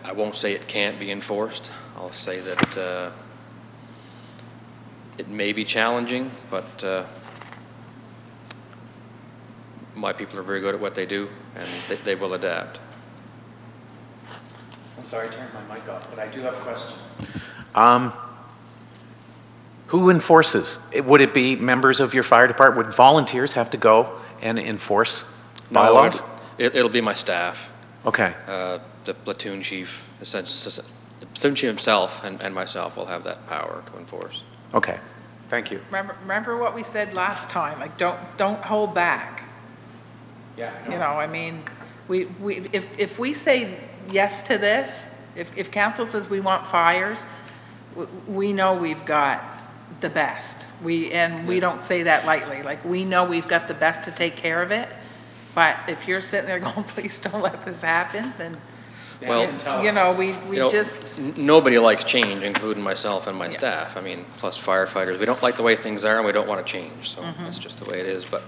I won't say it can't be enforced. I'll say that it may be challenging, but my people are very good at what they do, and they will adapt. I'm sorry, I turned my mic off, but I do have a question. Who enforces? Would it be members of your fire department? Would volunteers have to go and enforce bylaws? No, it'll be my staff. Okay. The platoon chief, the platoon chief himself and myself will have that power to enforce. Okay, thank you. Remember what we said last time, like don't hold back. Yeah. I mean, if we say yes to this, if council says we want fires, we know we've got the best. We don't say that lightly. Like, we know we've got the best to take care of it. But if you're sitting there going, please don't let this happen, then, well, nobody likes change, including myself and my staff. I mean, plus firefighters. We don't like the way things are, and we don't want to change. So that's just the way it is. But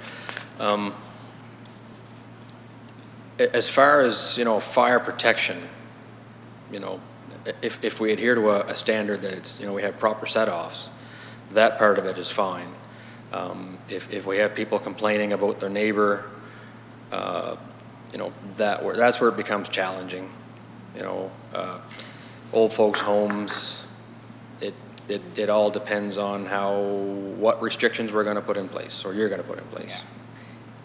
as far as, fire protection, if we adhere to a standard that it's, we have proper set-offs, that part of it is fine. If we have people complaining about their neighbor, that's where it becomes challenging. Old folks' homes, it all depends on what restrictions we're going to put in place, or you're going to put in place. Yeah.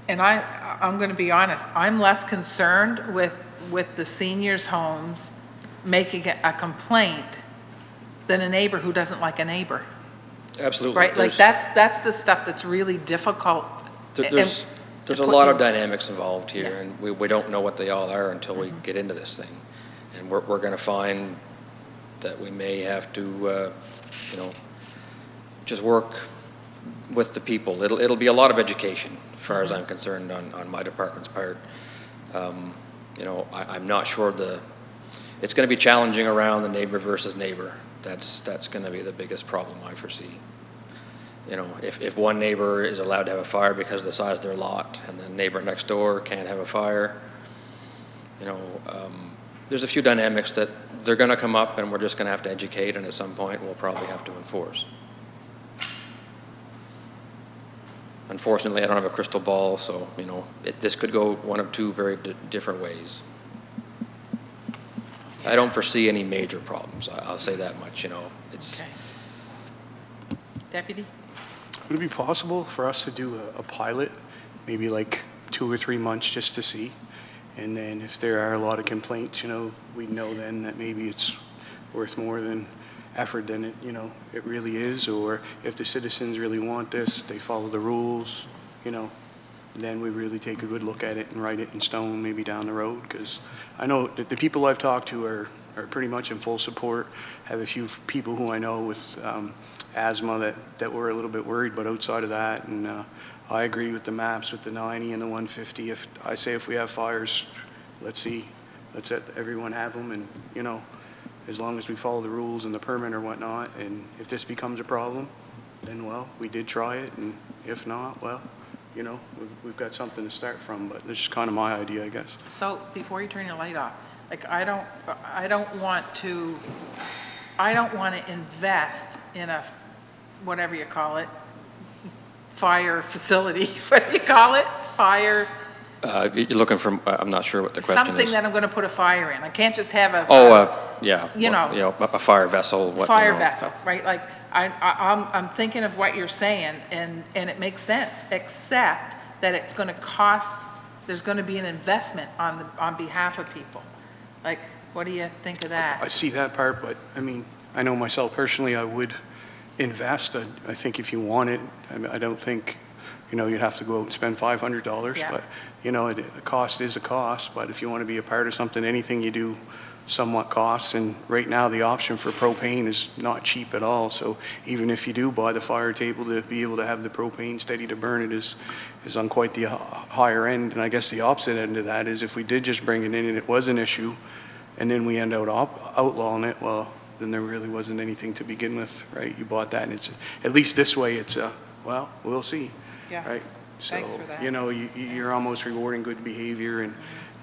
And I'm going to be honest, I'm less concerned with the seniors' homes making a complaint than a neighbor who doesn't like a neighbor. Absolutely. Right? Like that's the stuff that's really difficult. There's a lot of dynamics involved here, and we don't know what they all are until we get into this thing. And we're going to find that we may have to, just work with the people. It'll be a lot of education, as far as I'm concerned, on my department's part. I'm not sure it's going to be challenging around the neighbor versus neighbor. That's going to be the biggest problem I foresee. If one neighbor is allowed to have a fire because of the size of their lot, and the neighbor next door can't have a fire, there's a few dynamics that they're going to come up, and we're just going to have to educate, and at some point we'll probably have to enforce. Unfortunately, I don't have a crystal ball, so this could go one of two very different ways. I don't foresee any major problems. I'll say that much. It's. Okay. Deputy? Would it be possible for us to do a pilot, maybe like 2 or 3 months just to see? And then if there are a lot of complaints, we know then that maybe it's worth more than effort than it really is. Or if the citizens really want this, they follow the rules, then we really take a good look at it and write it in stone maybe down the road. Because I know that the people I've talked to are pretty much in full support. Have a few people who I know with asthma that were a little bit worried, but outside of that, and I agree with the maps with the 90 and the 150. If we have fires, let's let everyone have them, and as long as we follow the rules and the permit or whatnot, and if this becomes a problem, then we did try it, and if not, we've got something to start from. But this is kind of my idea, I guess. So before you turn your light off, I don't want to invest in a, whatever you call it, fire facility. What do you call it? Fire. You're looking for, I'm not sure what the question is. Something that I'm going to put a fire in. I can't just have a. A fire vessel. Vessel, right? Like I'm thinking of what you're saying, and it makes sense, except that it's going to cost. There's going to be an investment on behalf of people. Like, what do you think of that? I see that part, but I know myself personally, I would invest. I think if you want it, I don't think, you'd have to go out and spend $500, Yeah. but, a cost is a cost. But if you want to be a part of something, anything you do somewhat costs. And right now, the option for propane is not cheap at all. So even if you do buy the fire table, to be able to have the propane steady to burn it is on quite the higher end. And I guess the opposite end of that is if we did just bring it in and it was an issue, and then we end up outlawing it, well, then there really wasn't anything to begin with, right? You bought that, and it's, at least this way, it's we'll see, Yeah. right? So, Thanks for that. you're almost rewarding good behavior, and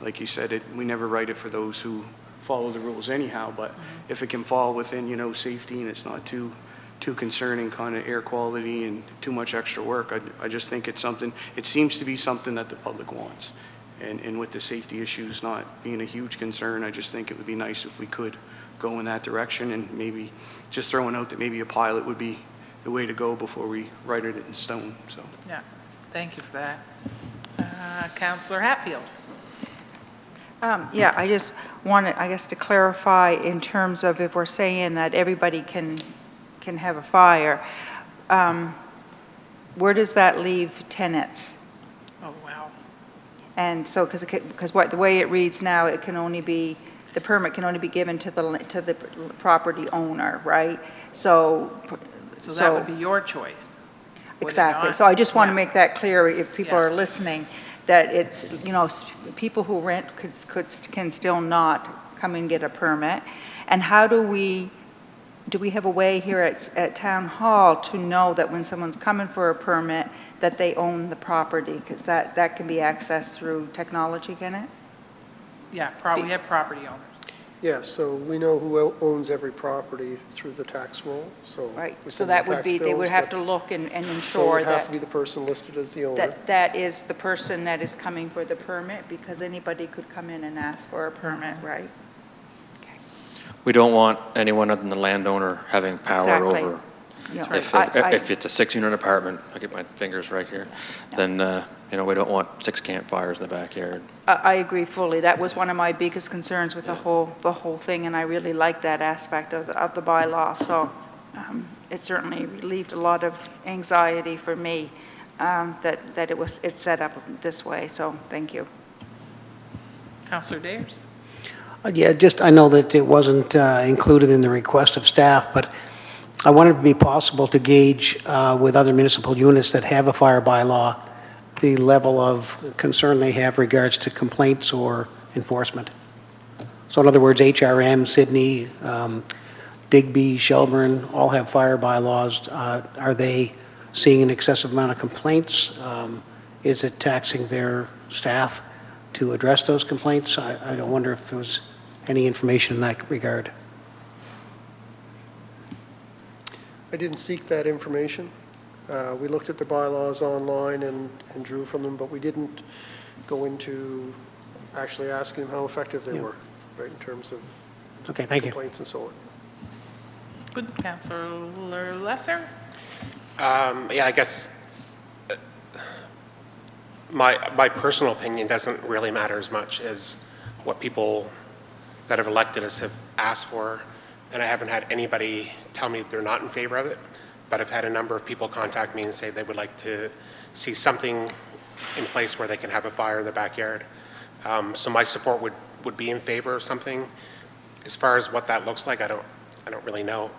like you said, we never write it for those who follow the rules anyhow, but if it can fall within, safety, and it's not too concerning kind of air quality and too much extra work, I just think it seems to be something that the public wants. And with the safety issues not being a huge concern, I just think it would be nice if we could go in that direction, and maybe just throwing out that maybe a pilot would be the way to go before we write it in stone. So. Yeah, thank you for that. Councillor Hatfield. I just wanted, to clarify in terms of if we're saying that everybody can have a fire, where does that leave tenants? Oh, wow. And so, because the way it reads now, the permit can only be given to the property owner, right? So that would be your choice. Exactly. So I just want to make that clear if people are listening, that it's, people who rent can still not come and get a permit. And how do we have a way here at Town Hall to know that when someone's coming for a permit, that they own the property? Because that can be accessed through technology, can it? Yeah, we have property owners. Yeah, so we know who owns every property through the tax roll, so. Right, within so the that would tax be, they would bills, have to that's- look and So it ensure would have to be that, the person listed as the owner. that is the person that is coming for the permit, because anybody could come in and ask for a permit, right? We don't want anyone other than the landowner having power Exactly. over. You know, If it's a 6-unit apartment, I get my fingers right here, then, we don't want 6 campfires in the backyard. I agree fully. That was one of my biggest concerns with the whole thing, and I really like that aspect of the bylaw. So it certainly relieved a lot of anxiety for me that it's set up this way. So thank you. Councillor Dayers? Yeah, I know that it wasn't included in the request of staff, but I wanted it to be possible to gauge with other municipal units that have a fire bylaw the level of concern they have regards to complaints or enforcement. So in other words, HRM, Sydney, Digby, Shelburne, all have fire bylaws. Are they seeing an excessive amount of complaints? Is it taxing their staff to address those complaints? I don't wonder if there was any information in that regard. I didn't seek that information. We looked at the bylaws online and drew from them, but we didn't go into actually asking them how effective they were, right, in terms of Okay, thank you. complaints and so on. Good. Councillor Lesser? Yeah, I guess my personal opinion doesn't really matter as much as what people that have elected us have asked for, and I haven't had anybody tell me they're not in favor of it, but I've had a number of people contact me and say they would like to see something in place where they can have a fire in their backyard. So my support would be in favor of something. As far as what that looks like, I don't really know,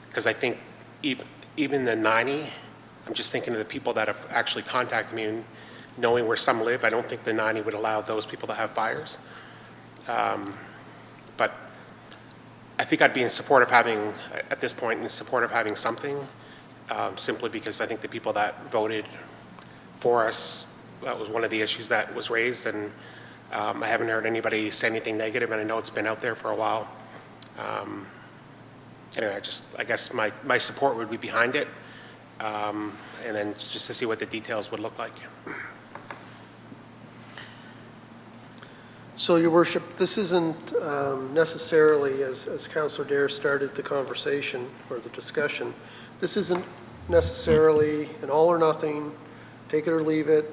because I think even the 90, I'm just thinking of the people that have actually contacted me and knowing where some live, I don't think the 90 would allow those people to have fires. But I think I'd be in support of having, at this point, in support of having something, simply because I think the people that voted for us, that was one of the issues that was raised, and I haven't heard anybody say anything negative, and I know it's been out there for a while. Anyway, I guess my support would be behind it, and then just to see what the details would look like. So, Your Worship, this isn't necessarily, as Councillor Dare started the conversation or the discussion, this isn't necessarily an all or nothing, take it or leave it,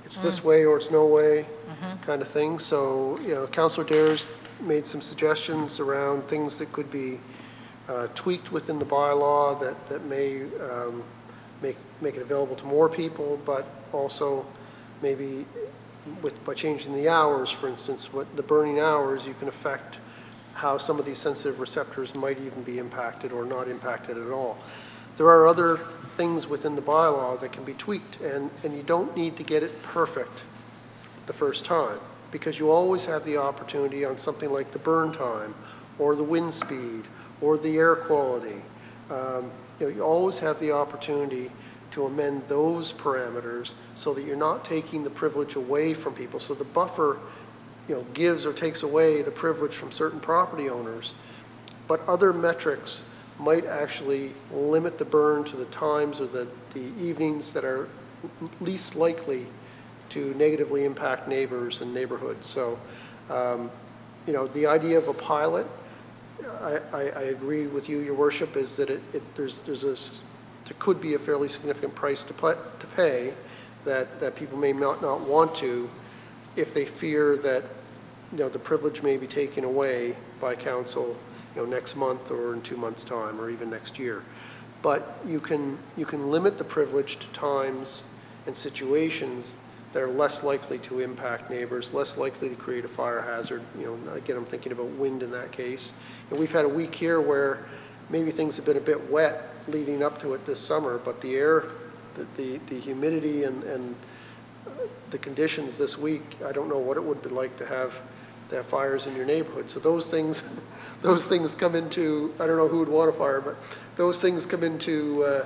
it's this way or it's no way kind of thing. So, Councillor Dare's made some suggestions around things that could be tweaked within the bylaw that may make it available to more people, but also maybe by changing the hours, for instance, what the burning hours, you can affect how some of these sensitive receptors might even be impacted or not impacted at all. There are other things within the bylaw that can be tweaked, and you don't need to get it perfect the first time, because you always have the opportunity on something like the burn time or the wind speed or the air quality. You always have the opportunity to amend those parameters so that you're not taking the privilege away from people. So the buffer, gives or takes away the privilege from certain property owners, but other metrics might actually limit the burn to the times or the evenings that are least likely to negatively impact neighbors and neighborhoods. So, the idea of a pilot, I agree with you, Your Worship, is that there could be a fairly significant price to pay that people may not want to if they fear that the privilege may be taken away by council next month or in 2 months' time or even next year. But you can limit the privilege to times and situations that are less likely to impact neighbors, less likely to create a fire hazard. Again, I'm thinking about wind in that case. And we've had a week here where maybe things have been a bit wet leading up to it this summer, but the air, the humidity and the conditions this week, I don't know what it would be like to have fires in your neighborhood. So those things come into, I don't know who would want a fire, but those things come into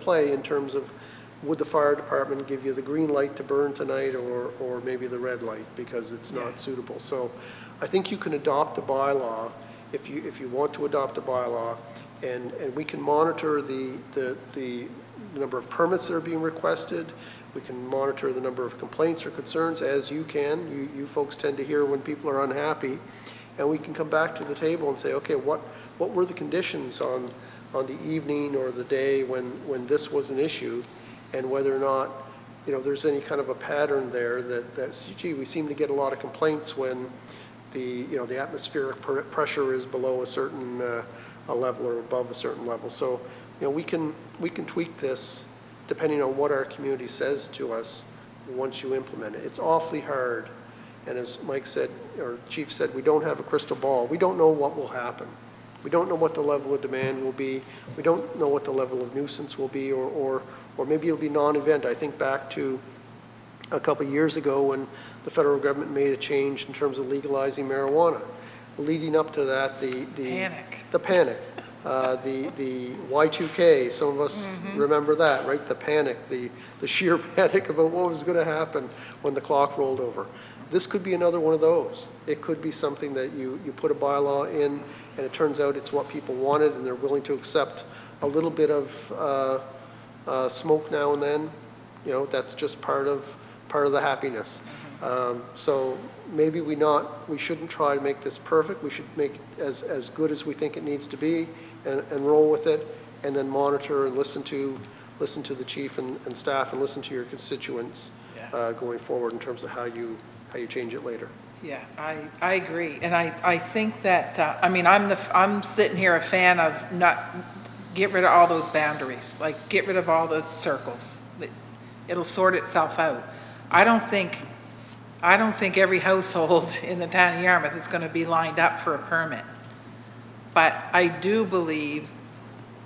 play in terms of would the fire department give you the green light to burn tonight, or maybe the red light because it's not suitable? So I think you can adopt a bylaw if you want to adopt a bylaw, and we can monitor the number of permits that are being requested. We can monitor the number of complaints or concerns, as you can. You folks tend to hear when people are unhappy, and we can come back to the table and say, okay, what were the conditions on the evening or the day when this was an issue, and whether or not, you know, there's any kind of a pattern there that gee, we seem to get a lot of complaints when the atmospheric pressure is below a certain a level or above a certain level. So, you know, we can tweak this depending on what our community says to us once you implement it. It's awfully hard, and as Mike said, or Chief said, we don't have a crystal ball. We don't know what will happen. We don't know what the level of demand will be. We don't know what the level of nuisance will be, or maybe it'll be non-event. I think back to a couple of years ago when the federal government made a change in terms of legalizing marijuana. Leading up to that, the panic, the Y2K, some of us remember that, right? The panic, the sheer panic about what was going to happen when the clock rolled over. This could be another one of those. It could be something that you put a bylaw in, and it turns out it's what people wanted, and they're willing to accept a little bit of smoke now and then. You know, that's just part of the happiness. So maybe we shouldn't try to make this perfect. We should make as good as we think it needs to be, and roll with it, and then monitor and listen to the chief and staff, and listen to your constituents going forward in terms of how you change it later. Yeah, I agree, and I think that I mean, I'm sitting here a fan of not get rid of all those boundaries, like get rid of all the circles. It'll sort itself out. I don't think every household in the town of Yarmouth is going to be lined up for a permit. But I do believe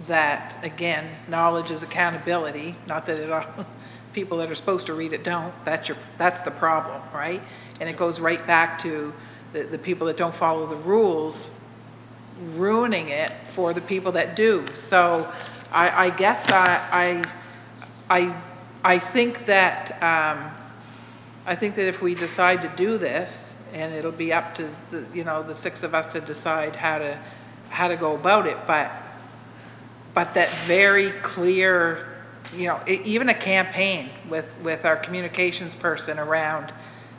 that, again, knowledge is accountability. Not that people that are supposed to read it don't. That's the problem, right? And it goes right back to the people that don't follow the rules ruining it for the people that do. So I guess I think that if we decide to do this, and it'll be up to the six of us to decide how to go about it, but that very clear, even a campaign with our communications person around,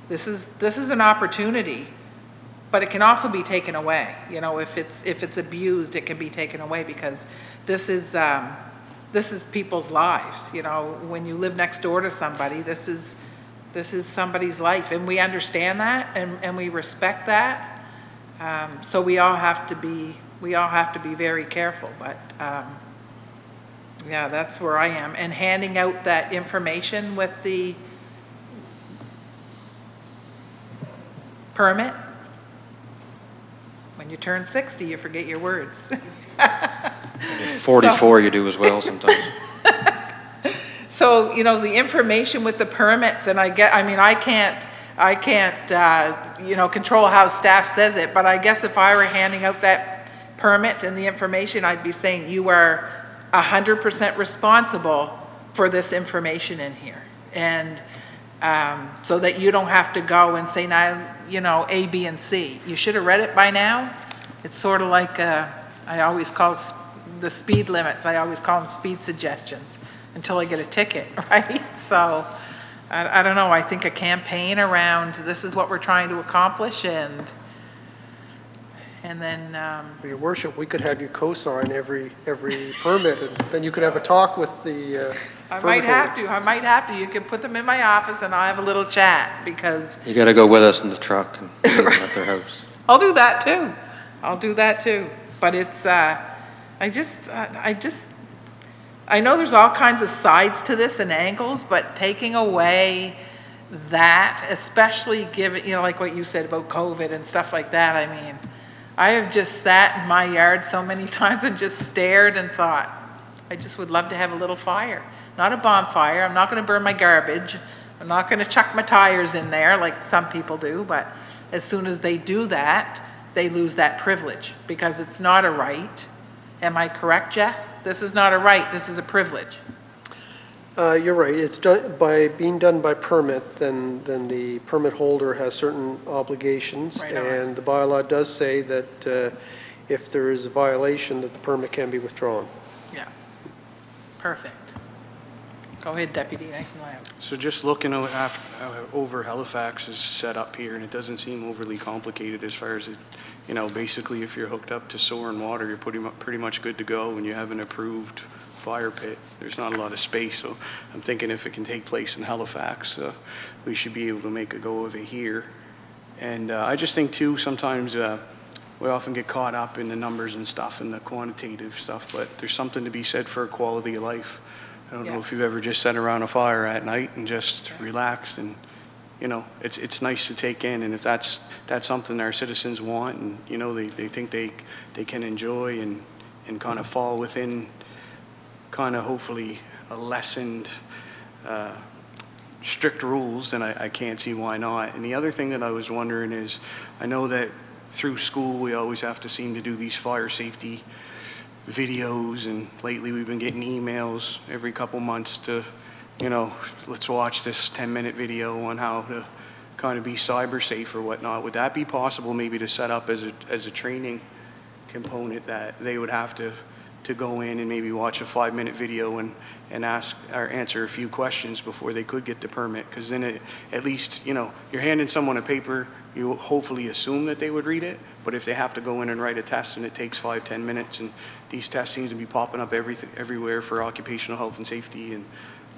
this is an opportunity, but it can also be taken away. If it's abused, it can be taken away, because this is people's lives. When you live next door to somebody, this is somebody's life, and we understand that, and we respect that. So we all have to be very careful. But yeah, that's where I am. And handing out that information with the permit. When you turn 60, you forget your words. 44, you do as well sometimes. So, the information with the permits, and I can't control how staff says it, but I guess if I were handing out that permit and the information, I'd be saying you are 100% responsible for this information in here. And so that you don't have to go and say, now, A, B, and C. You should have read it by now. It's sort of like, I always call the speed limits, I always call them speed suggestions, until I get a ticket, right? So, I don't know, I think a campaign around this is what we're trying to accomplish, and then... Your worship, we could have you co-sign every permit, and then you could have a talk with the I might have to. You can put them in my office, and I'll have a little chat, because... You got to go with us in the truck and see them at their house. I'll do that too. But it's, I know there's all kinds of sides to this and angles, but taking away that, especially given, like what you said about COVID and stuff like that, I have just sat in my yard so many times and just stared and thought, I just would love to have a little fire. Not a bonfire. I'm not going to burn my garbage. I'm not going to chuck my tires in there like some people do, but as soon as they do that, they lose that privilege, because it's not a right. Am I correct, Jeff? This is not a right, this is a privilege. You're right, it's done, being done by permit, then the permit holder has certain obligations. Right on. And the bylaw does say that if there is a violation, that the permit can be withdrawn. Yeah. Perfect. Go ahead, Deputy, nice and loud. So just looking over Halifax's setup here, and it doesn't seem overly complicated as far as it, you know, basically if you're hooked up to sewer and water, you're pretty much good to go, and you have an approved fire pit. There's not a lot of space, so I'm thinking if it can take place in Halifax, we should be able to make a go of it here. And I just think too, sometimes we often get caught up in the numbers and stuff and the quantitative stuff, but there's something to be said for quality of life. I don't know if you've ever just sat around a fire at night and just relaxed, and you know, it's nice to take in, and if that's something our citizens want, and you know, they think they can enjoy and kind of fall within kind of hopefully a lessened strict rules, then I can't see why not. And the other thing that I was wondering is, I know that through school we always have to seem to do these fire safety videos, and lately we've been getting emails every couple months to, you know, let's watch this 10-minute video on how to kind of be cyber safe or whatnot. Would that be possible maybe to set up as a training component, that they would have to go in and maybe watch a 5-minute video and ask or answer a few questions before they could get the permit? Because then at least, you know, you're handing someone a paper, you hopefully assume that they would read it, but if they have to go in and write a test and it takes 5-10 minutes, and these tests seem to be popping up everywhere for occupational health and safety, and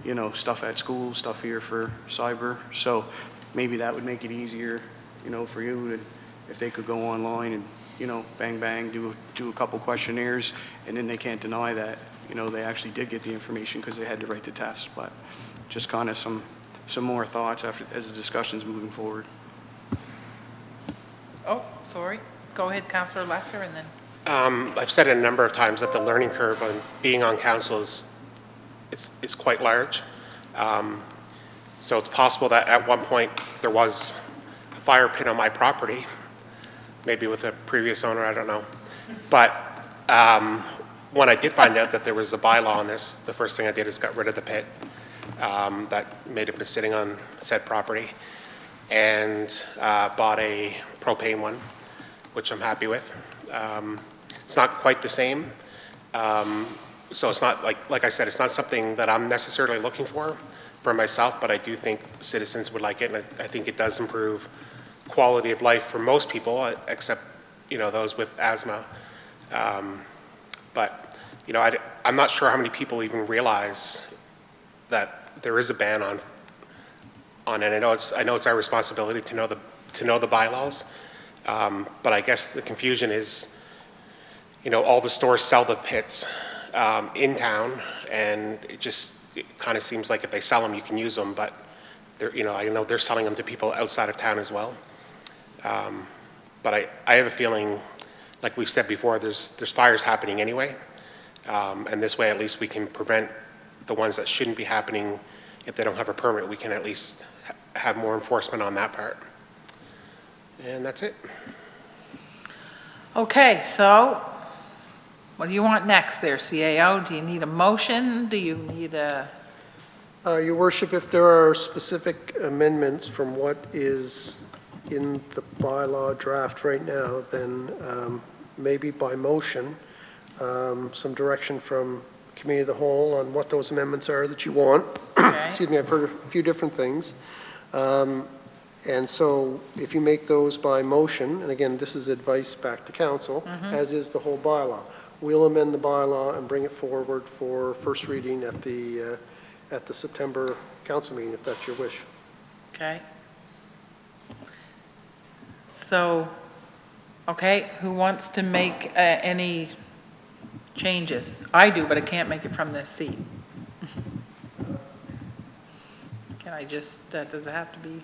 you know, stuff at school, stuff here for cyber, so maybe that would make it easier, you know, for you to, if they could go online and, you know, bang bang, do a couple questionnaires, and then they can't deny that, you know, they actually did get the information because they had to write the test. But just kind of some more thoughts as the discussion's moving forward. Oh, sorry. Go ahead, Councillor Lesser, and then. I've said it a number of times that the learning curve on being on council is quite large. So it's possible that at one point there was a fire pit on my property, maybe with a previous owner, I don't know. But when I did find out that there was a bylaw on this, the first thing I did is got rid of the pit that made it sitting on said property, and bought a propane one, which I'm happy with. It's not quite the same. So it's not, like I said, it's not something that I'm necessarily looking for myself, but I do think citizens would like it, and I think it does improve quality of life for most people, except, you know, those with asthma. But, you know, I'm not sure how many people even realize that there is a ban on it. I know it's our responsibility to know the bylaws, but I guess the confusion is, you know, all the stores sell the pits in town, and it kind of seems like if they sell them, you can use them, but you know, I know they're selling them to people outside of town as well. But I have a feeling, like we've said before, there's fires happening anyway, and this way at least we can prevent the ones that shouldn't be happening. If they don't have a permit, we can at least have more enforcement on that part. And that's it. Okay, so what do you want next there, CAO? Do you need a motion? Do you need a? Your Worship, if there are specific amendments from what is in the bylaw draft right now, then maybe by motion, some direction from Committee of the Whole on what those amendments are that you want. Okay. Excuse me, I've heard a few different things. And so if you make those by motion, and again, this is advice back to council, as is the whole bylaw, we'll amend the bylaw and bring it forward for first reading at the September council meeting, if that's your wish. Okay. So, okay, who wants to make any changes? I do, but I can't make it from this seat. Can I just, does it have to be?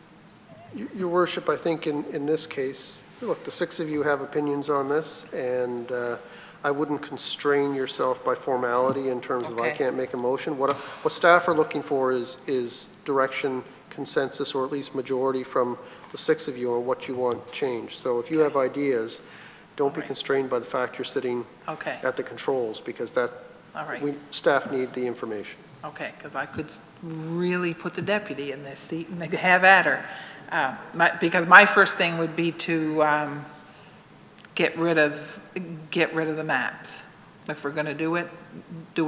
Your Worship, I think in this case, look, the six of you have opinions on this, and I wouldn't constrain yourself by formality in terms of I can't make a motion. What staff are looking for is direction, consensus, or at least majority from the six of you on what you want changed. So if you have ideas, don't be constrained by the fact you're sitting at the controls, because staff need the information. Okay, because I could really put the deputy in this seat and have at her. Because my first thing would be to get rid of the maps. If we're going to do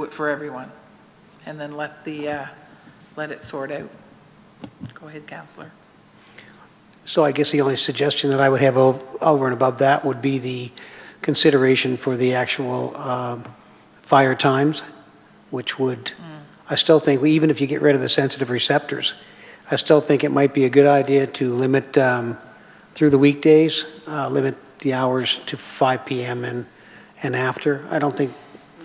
it for everyone. And then let it sort out. Go ahead, Counselor. So I guess the only suggestion that I would have over and above that would be the consideration for the actual fire times, which would, I still think, even if you get rid of the sensitive receptors, I still think it might be a good idea to limit through the weekdays, limit the hours to 5 p.m. and after. I don't think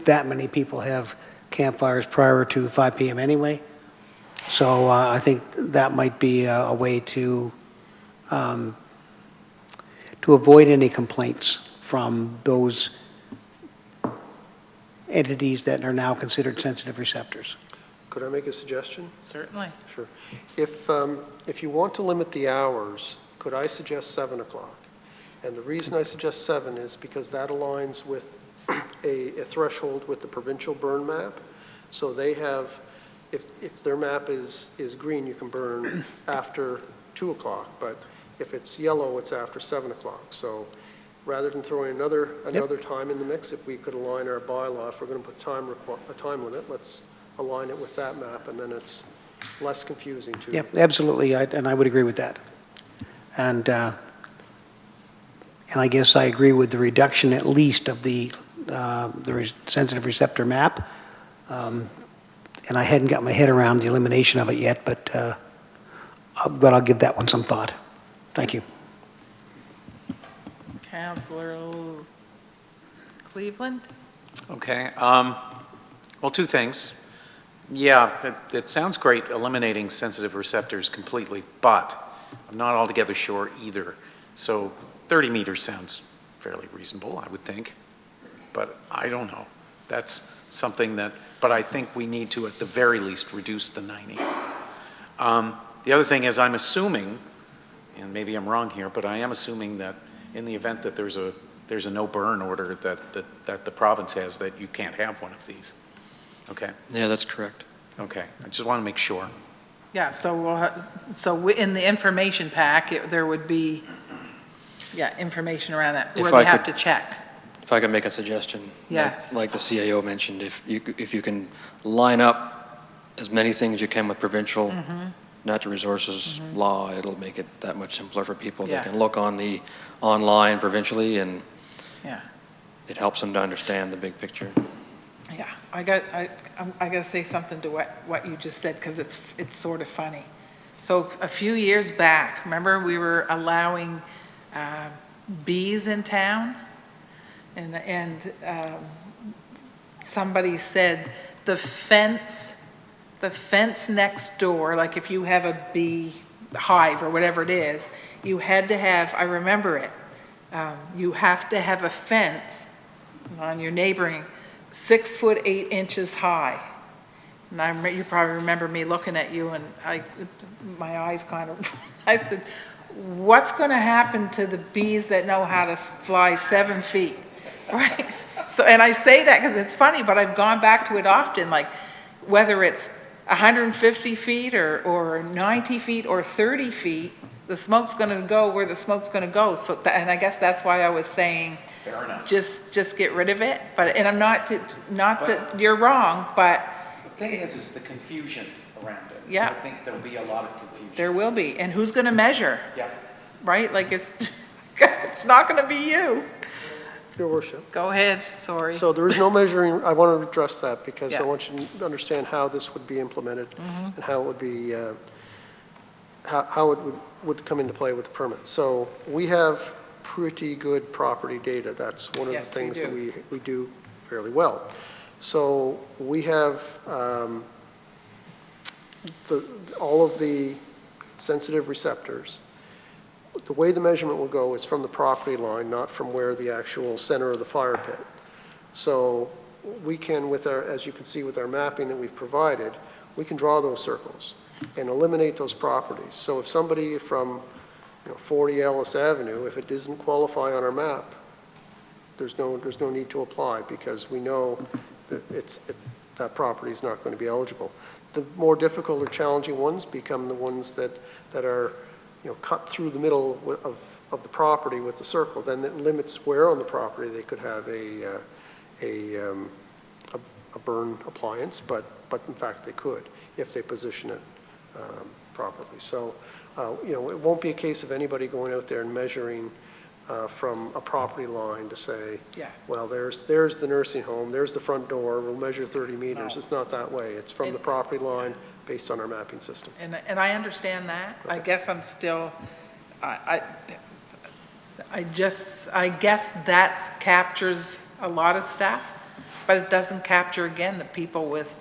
that many people have campfires prior to 5 p.m. anyway. So I think that might be a way to avoid any complaints from those entities that are now considered sensitive receptors. Could I make a suggestion? Certainly. Sure. If you want to limit the hours, could I suggest 7 o'clock? And the reason I suggest 7 is because that aligns with a threshold with the provincial burn map. So they have, if their map is green, you can burn after 2 o'clock, but if it's yellow, it's after 7 o'clock. So rather than throwing another time in the mix, if we could align our bylaw, if we're going to put a time limit, let's align it with that map, and then it's less confusing too. Yep, absolutely, and I would agree with that. And I guess I agree with the reduction at least of the sensitive receptor map. And I hadn't got my head around the elimination of it yet, but I'll give that one some thought. Thank you. Councillor Cleveland? Okay. Well, two things. Yeah, it sounds great eliminating sensitive receptors completely, but I'm not altogether sure either. So 30 meters sounds fairly reasonable, I would think, but I don't know. That's something that, but I think we need to, at the very least, reduce the 90. The other thing is I'm assuming, and maybe I'm wrong here, but I am assuming that in the event that there's a no burn order that the province has, that you can't have one of these. Okay? Yeah, that's correct. Okay, I just want to make sure. Yeah, so in the information pack, there would be, information around that, where they have to check. If I could make a suggestion. Yes. Like the CAO mentioned, if you can line up as many things you can with provincial natural resources law, it'll make it that much simpler for people. Yeah. They can look on the online provincially, and Yeah. it helps them to understand the big picture. Yeah, I got to say something to what you just said, because it's sort of funny. So a few years back, remember we were allowing bees in town, and somebody said the fence next door, like if you have a bee hive or whatever it is, you had to have, I remember it, you have to have a fence on your neighboring 6 foot 8 inches high. And you probably remember me looking at you, and my eyes kind of, I said, what's going to happen to the bees that know how to fly 7 feet, right? So, and I say that because it's funny, but I've gone back to it often, like whether it's 150 feet or 90 feet or 30 feet, the smoke's going to go where the smoke's going to go. So, and I guess that's why I was saying, Fair enough. Just get rid of it. But, and I'm not that you're wrong, but The thing is the confusion around it. Yeah. I think there'll be a lot of confusion. there will be. And who's going to measure, Yeah. right? Like it's not going to be you. Your Worship. Go ahead, sorry. So there is no measuring, I want to address that because I Yeah. want you to understand how this would be implemented and how it would be, how it would come into play with the permit. So we have pretty good property data. That's one of the Yes, we things that do. we do fairly well. So we have all of the sensitive receptors. The way the measurement will go is from the property line, not from where the actual center of the fire pit. So we can, with our, as you can see with our mapping that we've provided, we can draw those circles and eliminate those properties. So if somebody from 40 Ellis Avenue, if it doesn't qualify on our map, there's no need to apply because we know that that property is not going to be eligible. The more difficult or challenging ones become the ones that are, cut through the middle of the property with the circle. Then it limits where on the property they could have a burn appliance, but in fact they could if they position it properly. So, it won't be a case of anybody going out there and measuring from a property line to say, well, there's the nursing home, there's the front door, we'll measure 30 meters. No. It's not that way. It's from the property line based on our mapping system. And I understand that. Okay. I guess I'm still, I guess that captures a lot of stuff, but it doesn't capture, again, the people with,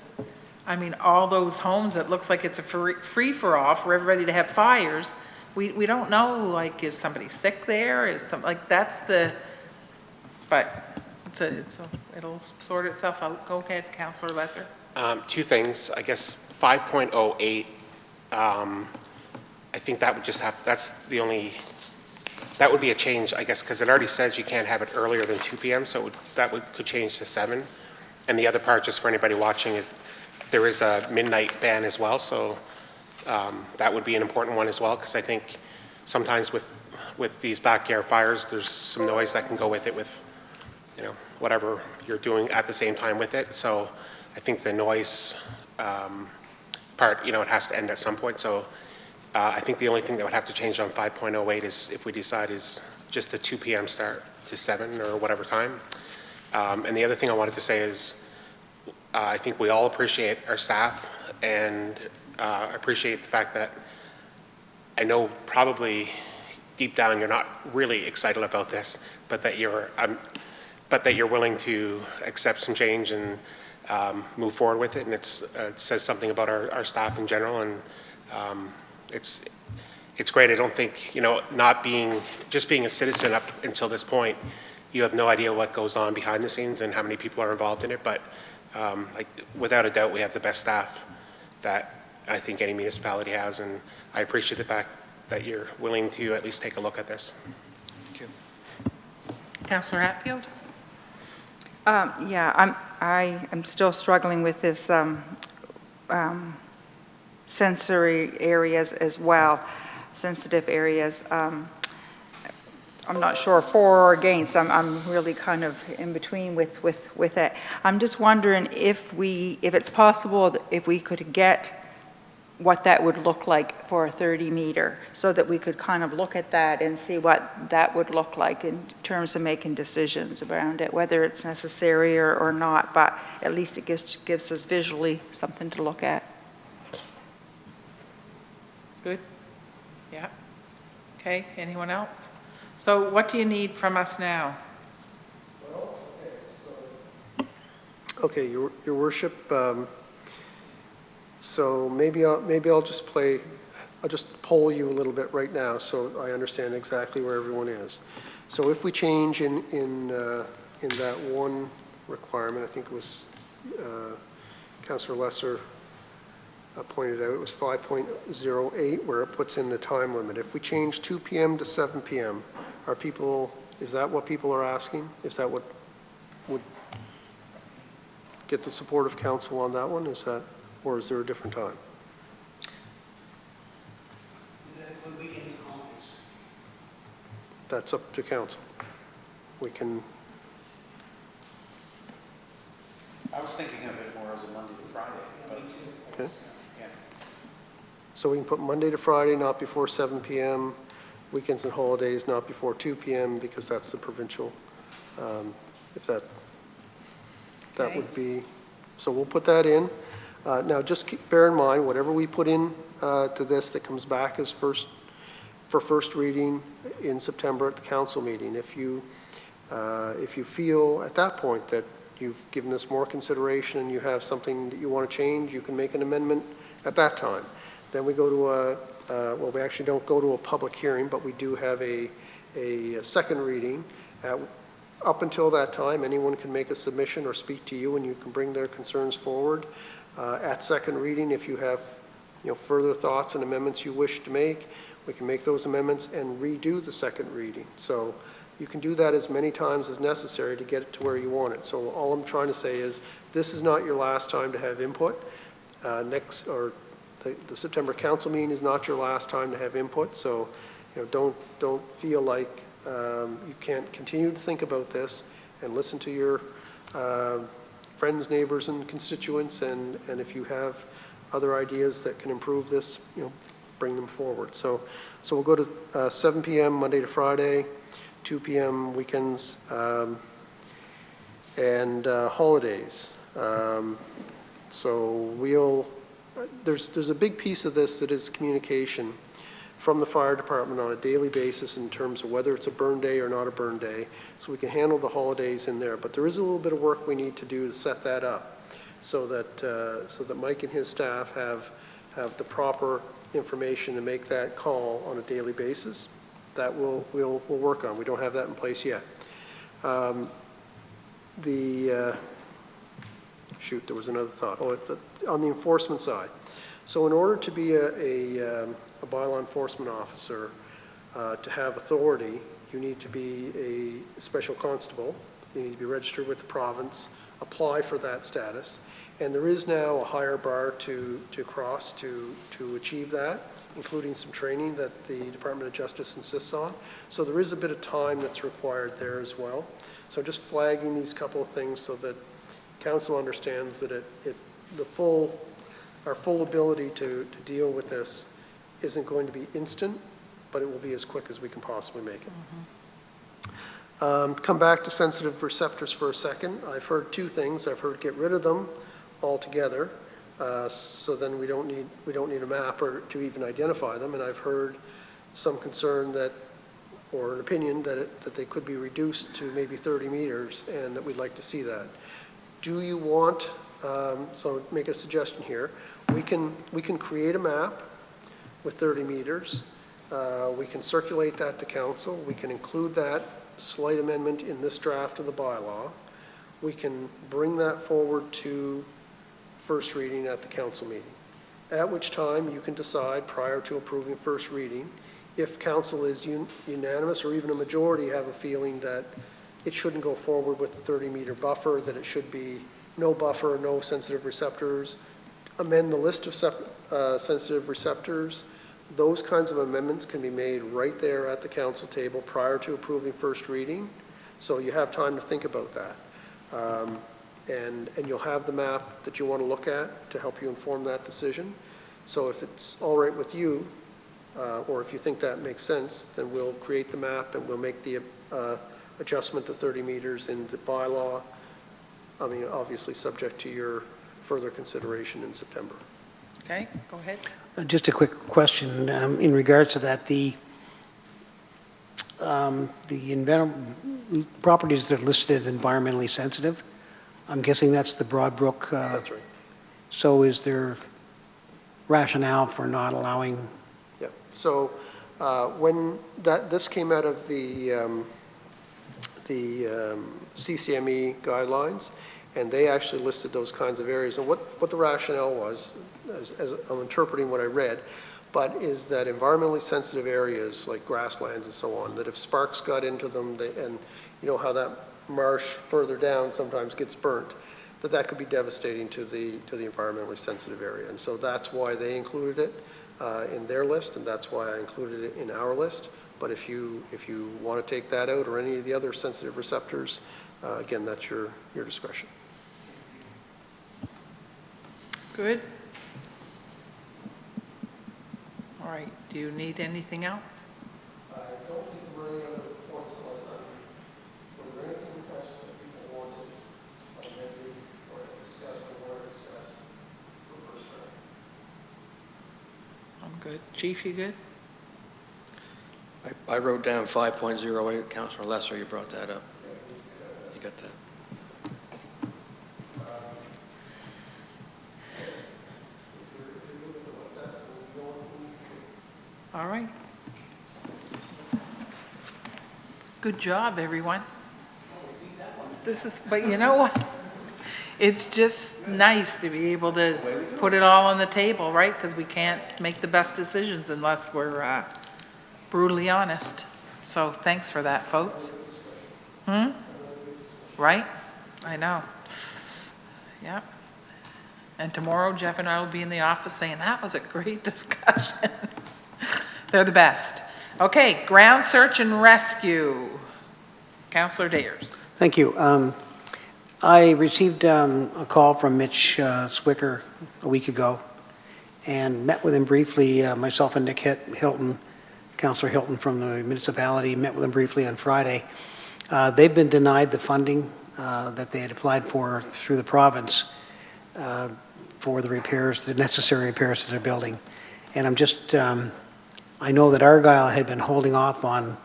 all those homes that looks like it's a free-for-all for everybody to have fires. We don't know, like, is somebody sick there? Is some, like, that's the, but it'll sort itself out. Go ahead, Councillor Lesser. Two things. I guess 5.08, I think that would just have, that would be a change, I guess, because it already says you can't have it earlier than 2 p.m., so could change to 7. And the other part, just for anybody watching, is there is a midnight ban as well, so that would be an important one as well, because I think sometimes with these backyard fires, there's some noise that can go with it with, whatever you're doing at the same time with it. So I think the noise part, it has to end at some point. So I think the only thing that would have to change on 5.08 is if we decide is just the 2 p.m. start to 7 or whatever time. And the other thing I wanted to say is I think we all appreciate our staff and appreciate the fact that I know probably deep down you're not really excited about this, but that you're willing to accept some change and move forward with it. And it says something about our staff in general, and it's great. I don't think, just being a citizen up until this point, you have no idea what goes on behind the scenes and how many people are involved in it. But without a doubt, we have the best staff that I think any municipality has, and I appreciate the fact that you're willing to at least take a look at this. Thank you. Councillor Hatfield? Yeah, I'm still struggling with this sensory areas as well, sensitive areas. I'm not sure for or against. I'm really kind of in between with it. I'm just wondering if it's possible that if we could get what that would look like for a 30 meter, so that we could kind of look at that and see what that would look like in terms of making decisions around it, whether it's necessary or not, but at least it gives us visually something to look at. Good? Yeah. Okay, anyone else? So what do you need from us now? Well, okay, Your Worship, so maybe I'll just poll you a little bit right now so I understand exactly where everyone is. So if we change in that one requirement, I think it was Councillor Lesser pointed out, it was 5.08 where it puts in the time limit. If we change 2 p.m. to 7 p.m., is that what people are asking? Is that what would get the support of council on that one? Or is there a different time? That's up to council. We can. I was thinking of it more as a Monday to Friday. But Okay. Yeah. So we can put Monday to Friday, not before 7 p.m., weekends and holidays, not before 2 p.m., because that's the provincial, if that would be, so we'll put that in. Now, just bear in mind, whatever we put in to this that comes back as first reading in September at the council meeting, if you feel at that point that you've given this more consideration and you have something that you want to change, you can make an amendment at that time. Then we go to well, we actually don't go to a public hearing, but we do have a second reading. Up until that time, anyone can make a submission or speak to you, and you can bring their concerns forward. At second reading, if you have further thoughts and amendments you wish to make, we can make those amendments and redo the second reading. So You can do that as many times as necessary to get it to where you want it. So all I'm trying to say is, this is not your last time to have input. The September council meeting is not your last time to have input, so don't feel like you can't continue to think about this and listen to your friends, neighbors, and constituents, and if you have other ideas that can improve this, bring them forward. So we'll go to 7 p.m. Monday to Friday, 2 p.m. weekends, and holidays. So there's a big piece of this that is communication from the fire department on a daily basis in terms of whether it's a burn day or not a burn day, so we can handle the holidays in there. But there is a little bit of work we need to do to set that up so that Mike and his staff have the proper information to make that call on a daily basis. That we'll work on. We don't have that in place yet. Shoot, there was another thought. On the enforcement side. So in order to be a bylaw enforcement officer, to have authority, you need to be a special constable. You need to be registered with the province, apply for that status. And there is now a higher bar to cross to achieve that, including some training that the Department of Justice insists on. So there is a bit of time that's required there as well. So just flagging these couple of things so that council understands that our full ability to deal with this isn't going to be instant, but it will be as quick as we can possibly make it. Come back to sensitive receptors for a second. I've heard two things. I've heard get rid of them altogether, so then we don't need a map or to even identify them. And I've heard some concern or an opinion that they could be reduced to maybe 30 meters, and that we'd like to see that. Do you want? So make a suggestion here. We can create a map with 30 meters. We can circulate that to council. We can include that slight amendment in this draft of the bylaw. We can bring that forward to first reading at the council meeting, at which time you can decide prior to approving first reading if council is unanimous or even a majority have a feeling that it shouldn't go forward with the 30-meter buffer, that it should be no buffer, no sensitive receptors, amend the list of sensitive receptors. Those kinds of amendments can be made right there at the council table prior to approving first reading. So you have time to think about that. And you'll have the map that you want to look at to help you inform that decision. So if it's all right with you, or if you think that makes sense, then we'll create the map and we'll make the adjustment to 30 meters in the bylaw. I mean, obviously subject to your further consideration in September. Okay, go ahead. Just a quick question in regards to that. The properties that are listed as environmentally sensitive, I'm guessing that's the Broadbrook. That's right. So is there rationale for not allowing? Yeah. So when this came out of the CCME guidelines, and they actually listed those kinds of areas. And what the rationale was, as I'm interpreting what I read, but is that environmentally sensitive areas like grasslands and so on, that if sparks got into them, and you know how that marsh further down sometimes gets burnt, that could be devastating to the environmentally sensitive area. And so that's why they included it in their list, and that's why I included it in our list. But if you want to take that out or any of the other sensitive receptors, again, that's your discretion. Good. All right, do you need anything else? I don't think there were any other points to my side. Was there anything else that people wanted amended or discussed or want to discuss for first round? I'm good. Chief, you good? I wrote down 5.08, Councillor Lesser, you brought that up. You got that? All right. Good job, everyone. But you know what? It's just nice to be able to put it all on the table, right? Because we can't make the best decisions unless we're brutally honest. So thanks for that, folks. Right? I know. Yeah. And tomorrow, Jeff and I will be in the office saying, that was a great discussion. They're the best. Okay, ground search and rescue. Councillor Dayers. Thank you. I received a call from Mitch Swicker a week ago and met with him briefly, myself and Nick Hilton, Councillor Hilton from the municipality, met with him briefly on Friday. They've been denied the funding that they had applied for through the province for the repairs, the necessary repairs to their building. And I'm just, I know that Argyle had been holding off on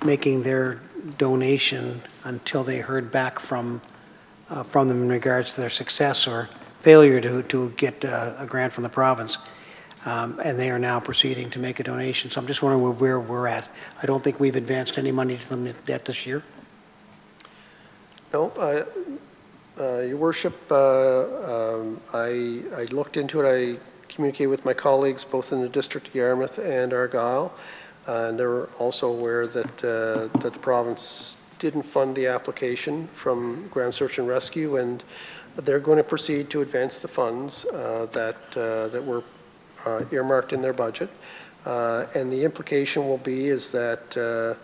making their donation until they heard back from them in regards to their success or failure to get a grant from the province. And they are now proceeding to make a donation. So I'm just wondering where we're at. I don't think we've advanced any money to them yet this year. No, Your Worship, I looked into it. I communicated with my colleagues both in the District of Yarmouth and Argyle. And they're also aware that the province didn't fund the application from Ground Search and Rescue, and they're going to proceed to advance the funds that were earmarked in their budget. And the implication will be is that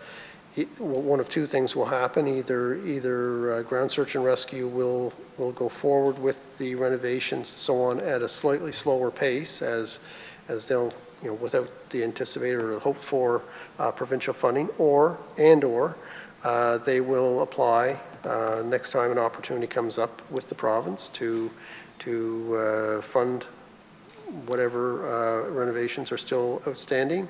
one of two things will happen. Either Ground Search and Rescue will go forward with the renovations and so on at a slightly slower pace as they'll, without the anticipated or hoped for provincial funding, or they will apply next time an opportunity comes up with the province to fund whatever renovations are still outstanding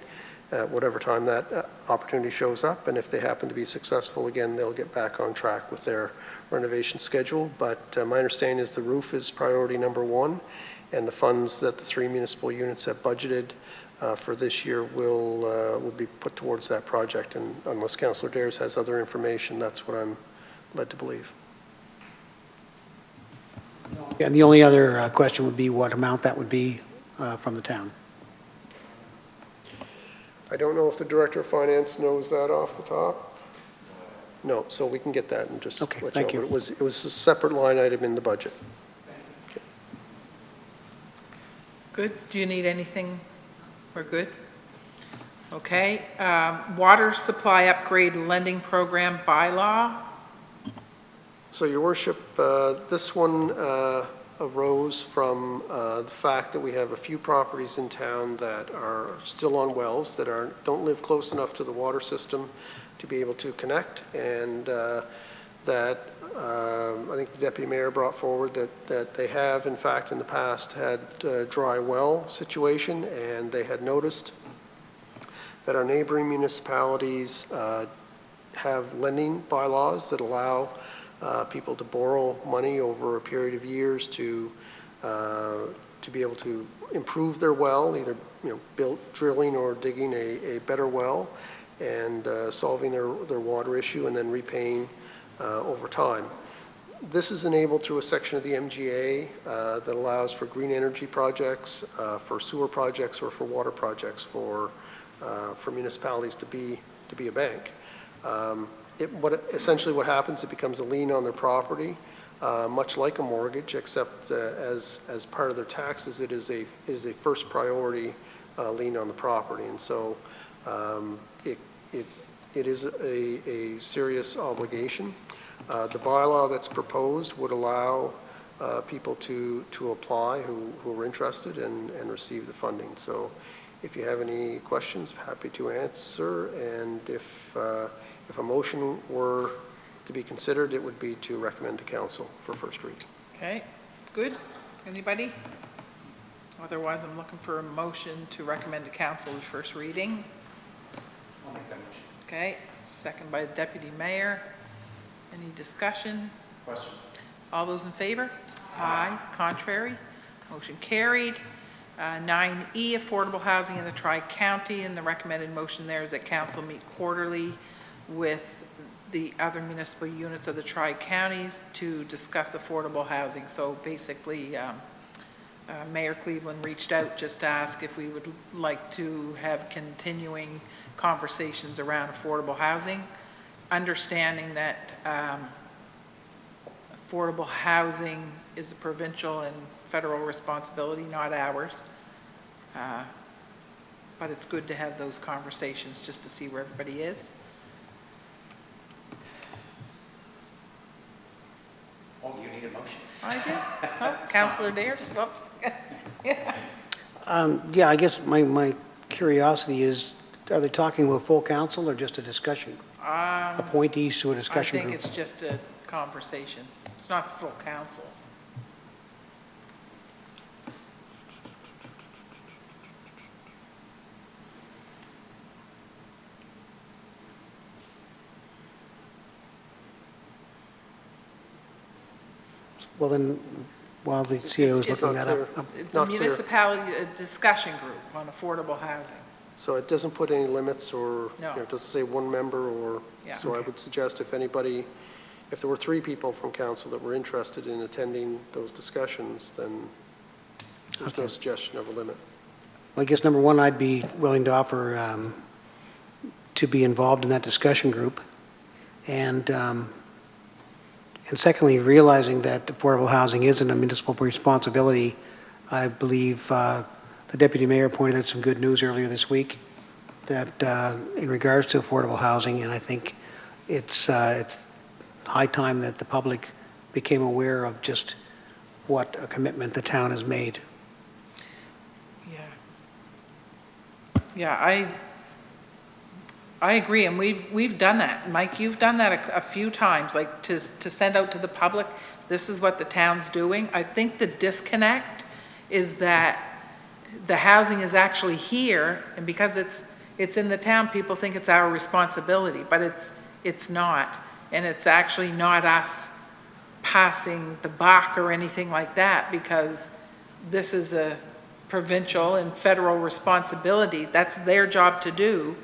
at whatever time that opportunity shows up. And if they happen to be successful, again, they'll get back on track with their renovation schedule. But my understanding is the roof is priority number one, and the funds that the 3 municipal units have budgeted for this year will be put towards that project. And unless Councillor Dayers has other information, that's what I'm led to believe. And the only other question would be what amount that would be from the town. I don't know if the Director of Finance knows that off the top. No, so we can get that and just Okay, let thank you know. you. It was a separate line item in the budget. Good. Do you need anything? We're good? Okay. Water supply upgrade lending program bylaw. So, Your Worship, this one arose from the fact that we have a few properties in town that are still on wells that don't live close enough to the water system to be able to connect, and that I think the Deputy Mayor brought forward that they have, in fact, in the past had a dry well situation, and they had noticed that our neighboring municipalities have lending bylaws that allow people to borrow money over a period of years to be able to improve their well, either drilling or digging a better well, and solving their water issue and then repaying over time. This is enabled through a section of the MGA that allows for green energy projects, for sewer projects, or for water projects for municipalities to be a bank. Essentially what happens, it becomes a lien on their property, much like a mortgage, except as part of their taxes, it is a first priority lien on the property. And so it is a serious obligation. The bylaw that's proposed would allow people to apply who are interested and receive the funding. So if you have any questions, happy to answer. And if a motion were to be considered, it would be to recommend to council for first reading. Okay, good. Anybody? Otherwise, I'm looking for a motion to recommend to council the first reading. I'll make that motion. Okay, second by the Deputy Mayor. Any discussion? Question. All those in favor? Aye. Contrary? Motion carried. 9E, affordable housing in the Tri-County, and the recommended motion there is that council meet quarterly with the other municipal units of the Tri-Counties to discuss affordable housing. So basically, Mayor Cleveland reached out just to ask if we would like to have continuing conversations around affordable housing. understanding that affordable housing is a provincial and federal responsibility, not ours. But it's good to have those conversations just to see where everybody is. Oh, you need a motion? I do. Oh, Councillor Dares, whoops. Yeah, I guess my curiosity is, are they talking with full council or just a discussion? Appointees to a discussion I think group? it's just a conversation. It's not the full councils. Well, then, while the CEO is It's looking that up. It's a Not clear. municipality discussion group on affordable housing. So it doesn't put any limits or, No. it doesn't say one member or, Yeah. so I would suggest if anybody, if there were 3 people from council that were interested in attending those discussions, then there's no suggestion of a limit. Well, I guess number one, I'd be willing to offer to be involved in that discussion group. And secondly, realizing that affordable housing isn't a municipal responsibility, I believe the deputy mayor pointed out some good news earlier this week that in regards to affordable housing, and I think it's high time that the public became aware of just what a commitment the town has made. Yeah, I agree, and we've done that. Mike, you've done that a few times, like to send out to the public, this is what the town's doing. I think the disconnect is that the housing is actually here, and because it's in the town, people think it's our responsibility, but it's not. And it's actually not us passing the buck or anything like that, because this is a provincial and federal responsibility. That's their job to do.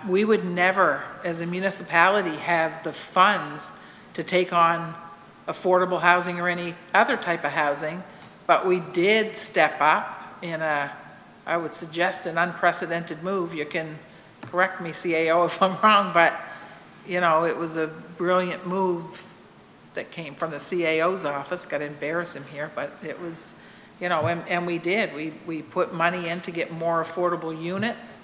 We would never, as a municipality, have the funds to take on affordable housing or any other type of housing, but we did step up in I would suggest, an unprecedented move. You can correct me, CAO, if I'm wrong, but, you know, it was a brilliant move that came from the CAO's office. Got to embarrass him here, but it was, you know, and we did. We put money in to get more affordable units.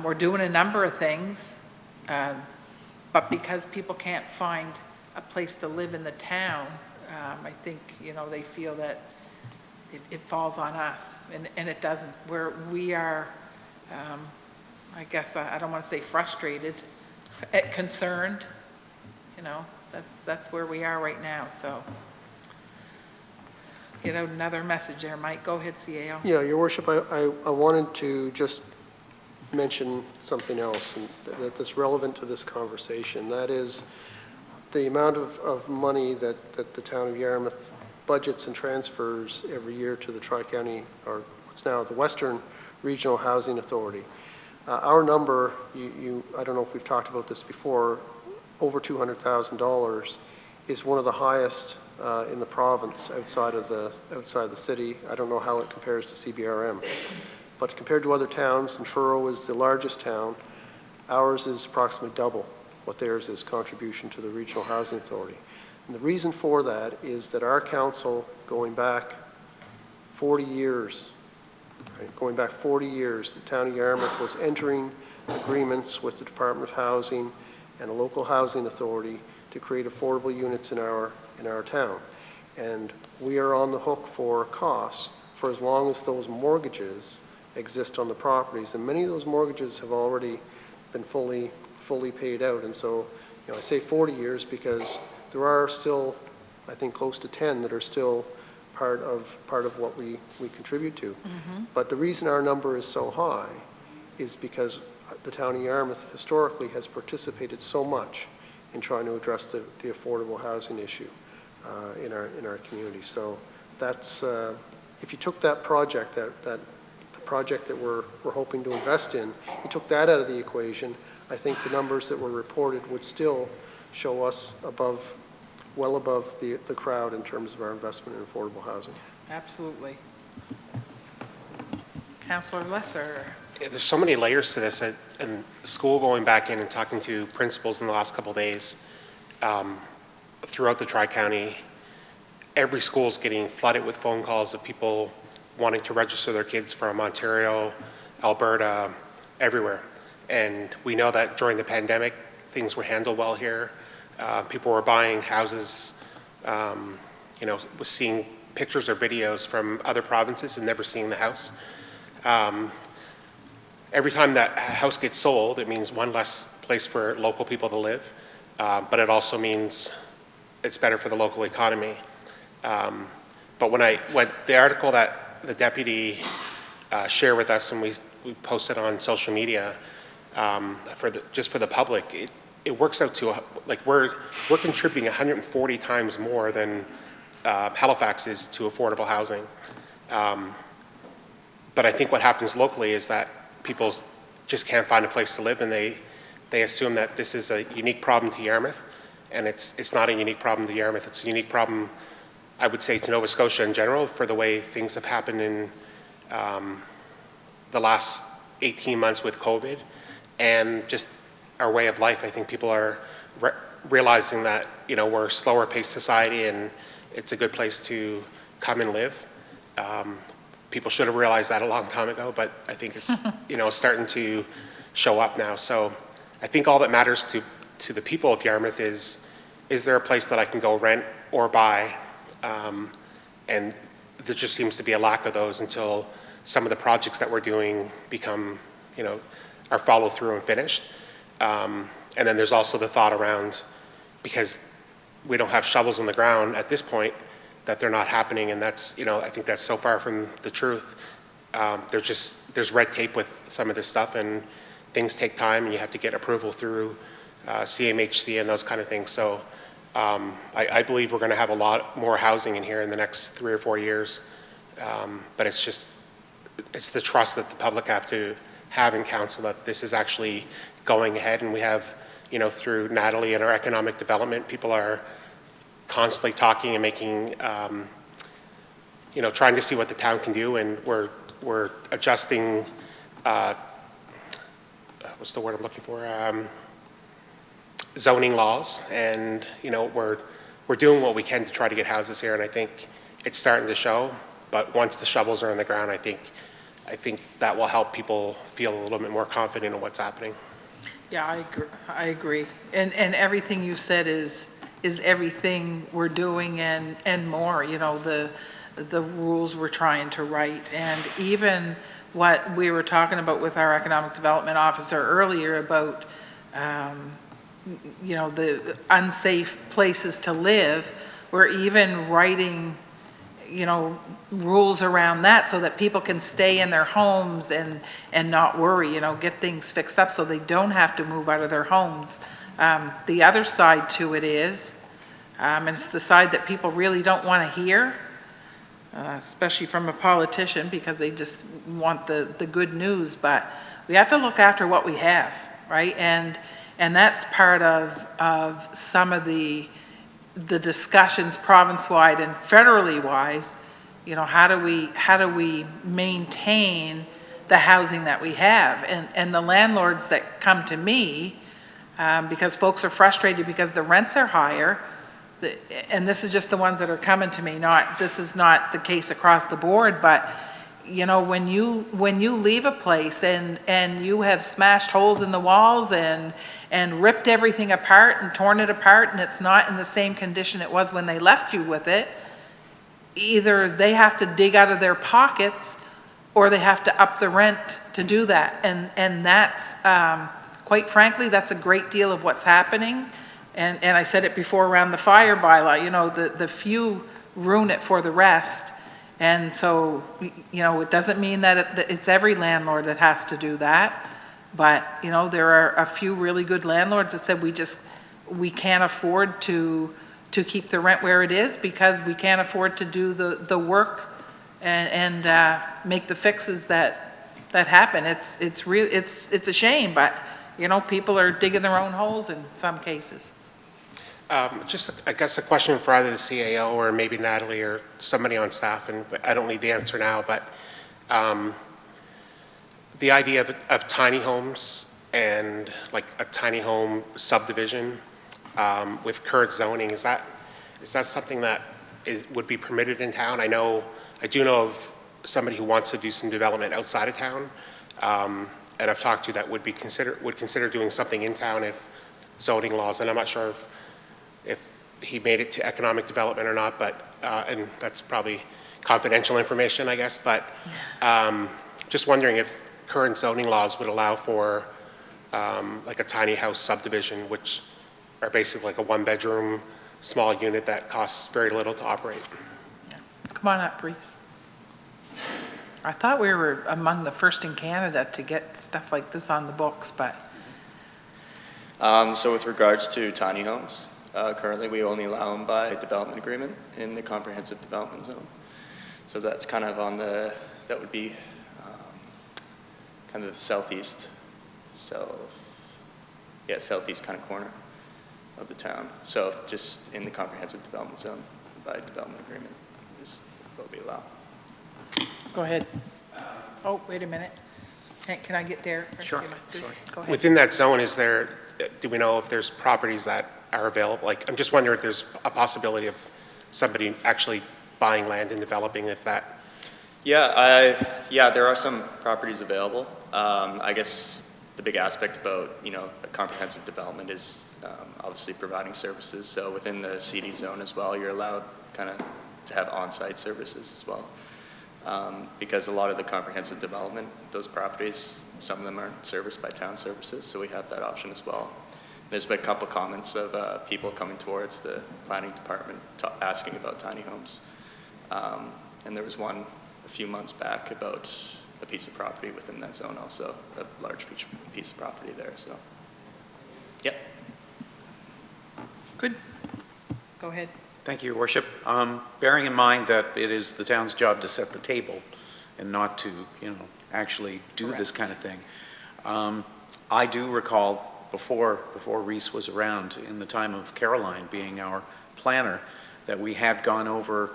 We're doing a number of things, but because people can't find a place to live in the town, I think, you know, they feel that it falls on us, and it doesn't. We are, I guess, I don't want to say frustrated, concerned, you know, that's where we are right now, so. Get out another message there, Mike. Go ahead, CAO. Yeah, Your Worship, I wanted to just mention something else and that's relevant to this conversation. That is the amount of money that the town of Yarmouth budgets and transfers every year to the Tri-County, or what's now the Western Regional Housing Authority. Our number, I don't know if we've talked about this before, over $200,000 is one of the highest in the province outside of the city. I don't know how it compares to CBRM. But compared to other towns, and Truro is the largest town, ours is approximately double what theirs is contribution to the Regional Housing Authority. And the reason for that is that our council, going back 40 years, the town of Yarmouth was entering agreements with the Department of Housing and a local housing authority to create affordable units in our town. And we are on the hook for costs for as long as those mortgages exist on the properties, and many of those mortgages have already been fully paid out. And so, you know, I say 40 years because there are still, I think, close to 10 that are still part of what we contribute to. Mm-hmm. But the reason our number is so high is because the town of Yarmouth historically has participated so much in trying to address the affordable housing issue in our community. So that's if you took that project, the project that we're hoping to invest in, you took that out of the equation, I think the numbers that were reported would still show us well above the crowd in terms of our investment in affordable housing. Absolutely. Councillor Lesser. there's so many layers to this, and school going back in and talking to principals in the last couple of days, throughout the Tri-County, every school is getting flooded with phone calls of people wanting to register their kids from Ontario, Alberta, everywhere. And we know that during the pandemic, things were handled well here. People were buying houses, was seeing pictures or videos from other provinces and never seeing the house. Every time that house gets sold, it means one less place for local people to live, but it also means it's better for the local economy. But when the article that the deputy shared with us and we posted on social media just for the public, it works out to we're contributing 140 times more than Halifax is to affordable housing. But I think what happens locally is that people just can't find a place to live, and they assume that this is a unique problem to Yarmouth, and it's not a unique problem to Yarmouth. It's a unique problem, I would say, to Nova Scotia in general for the way things have happened in the last 18 months with COVID, and just our way of life. I think people are realizing that we're a slower paced society, and it's a good place to come and live. People should have realized that a long time ago, but I think it's starting to show up now. So I think all that matters to the people of Yarmouth is there a place that I can go rent or buy? And there just seems to be a lack of those until some of the projects that we're doing become, are followed through and finished. And then there's also the thought around, because we don't have shovels in the ground at this point, that they're not happening, and that's, I think that's so far from the truth. There's red tape with some of this stuff, and things take time, and you have to get approval through CMHC and those kind of things. So I believe we're going to have a lot more housing in here in the next 3 or 4 years, but it's the trust that the public have to have in council that this is actually going ahead. And we have, through Natalie and our economic development, people are constantly talking and making, trying to see what the town can do, and we're adjusting, what's the word I'm looking for, zoning laws, and we're doing what we can to try to get houses here, and I think it's starting to show. But once the shovels are on the ground, I think that will help people feel a little bit more confident in what's happening. Yeah, I agree. And everything you said is everything we're doing and more, the rules we're trying to write. And even what we were talking about with our economic development officer earlier about, the unsafe places to live, we're even writing, rules around that so that people can stay in their homes and not worry, get things fixed up so they don't have to move out of their homes. The other side to it is, and it's the side that people really don't want to hear, especially from a politician, because they just want the good news, but we have to look after what we have, right? And that's part of some of the discussions province-wide and federally wise. How do we maintain the housing that we have? And the landlords that come to me, because folks are frustrated because the rents are higher, and this is just the ones that are coming to me, this is not the case across the board, but when you leave a place and you have smashed holes in the walls and ripped everything apart and torn it apart, and it's not in the same condition it was when they left you with it, either they have to dig out of their pockets or they have to up the rent to do that. And that's, quite frankly, that's a great deal of what's happening. And I said it before around the fire bylaw, the few ruin it for the rest. And so, it doesn't mean that it's every landlord that has to do that. But, there are a few really good landlords that said we can't afford to keep the rent where it is because we can't afford to do the work and make the fixes that happen. It's a shame, but, people are digging their own holes in some cases. Just, I guess, a question for either the CAO or maybe Natalie or somebody on staff, and I don't need the answer now, but the idea of tiny homes and like a tiny home subdivision with current zoning, is that something that would be permitted in town? I do know of somebody who wants to do some development outside of town, and I've talked to that would consider doing something in town if zoning laws, and I'm not sure if he made it to economic development or not, but and that's probably confidential information, I guess, but just wondering if current zoning laws would allow for like a tiny house subdivision, which are basically like a one-bedroom small unit that costs very little to operate. Come on up, Breeze. I thought we were among the first in Canada to get stuff like this on the books, but. So with regards to tiny homes, currently we only allow them by development agreement in the comprehensive development zone. So that's kind of that would be kind of the southeast kind of corner of the town. So just in the comprehensive development zone by development agreement is what we allow. Go ahead. Oh, wait a minute. Can I get there? Sure. Sorry. Go ahead. Within that zone, do we know if there's properties that are available? Like, I'm just wondering if there's a possibility of somebody actually buying land and developing, if that. Yeah, there are some properties available. I guess the big aspect about, a comprehensive development is obviously providing services. So within the CD zone as well, you're allowed kind of to have on-site services as well. Because a lot of the comprehensive development, those properties, some of them aren't serviced by town services, so we have that option as well. There's been a couple of comments of people coming towards the planning department asking about tiny homes. And there was one a few months back about a piece of property within that zone also, a large piece of property there, so. Yep. Good. Go ahead. Thank you, Your Worship. Bearing in mind that it is the town's job to set the table and not to, actually do this kind of thing. I do recall before Reese was around, in the time of Caroline being our planner, that we had gone over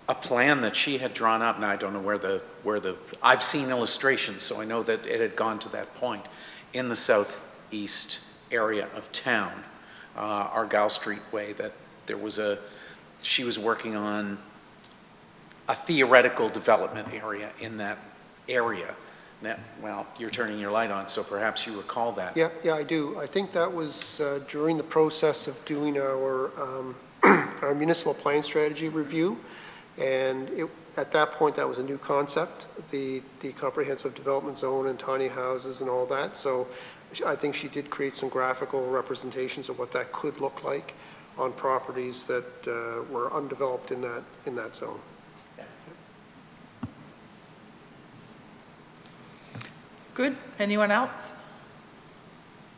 a plan that she had drawn up. Now I don't know I've seen illustrations, so I know that it had gone to that point in the southeast area of town. Argyle Street way, that she was working on a theoretical development area in that area. Now, well, you're turning your light on, so perhaps you recall that. Yeah, I do. I think that was during the process of doing our our municipal plan strategy review, and at that point that was a new concept, the comprehensive development zone and tiny houses and all that. So I think she did create some graphical representations of what that could look like on properties that were undeveloped in that zone. Good. Anyone else?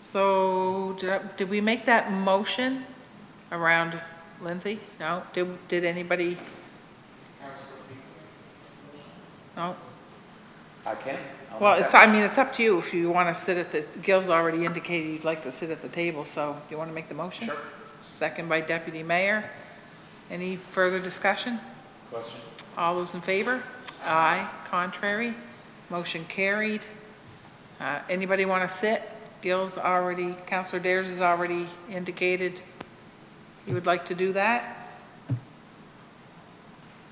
So did we make that motion around Lindsay? No? Did anybody? No? I can. Well, it's up to you if you want to sit at Gil's already indicated you'd like to sit at the table, so do you want to make the motion? Sure. Second by Deputy Mayor. Any further discussion? Question? All those in favor? Aye. Contrary? Motion carried. Anybody want to sit? Councillor Dares has already indicated he would like to do that.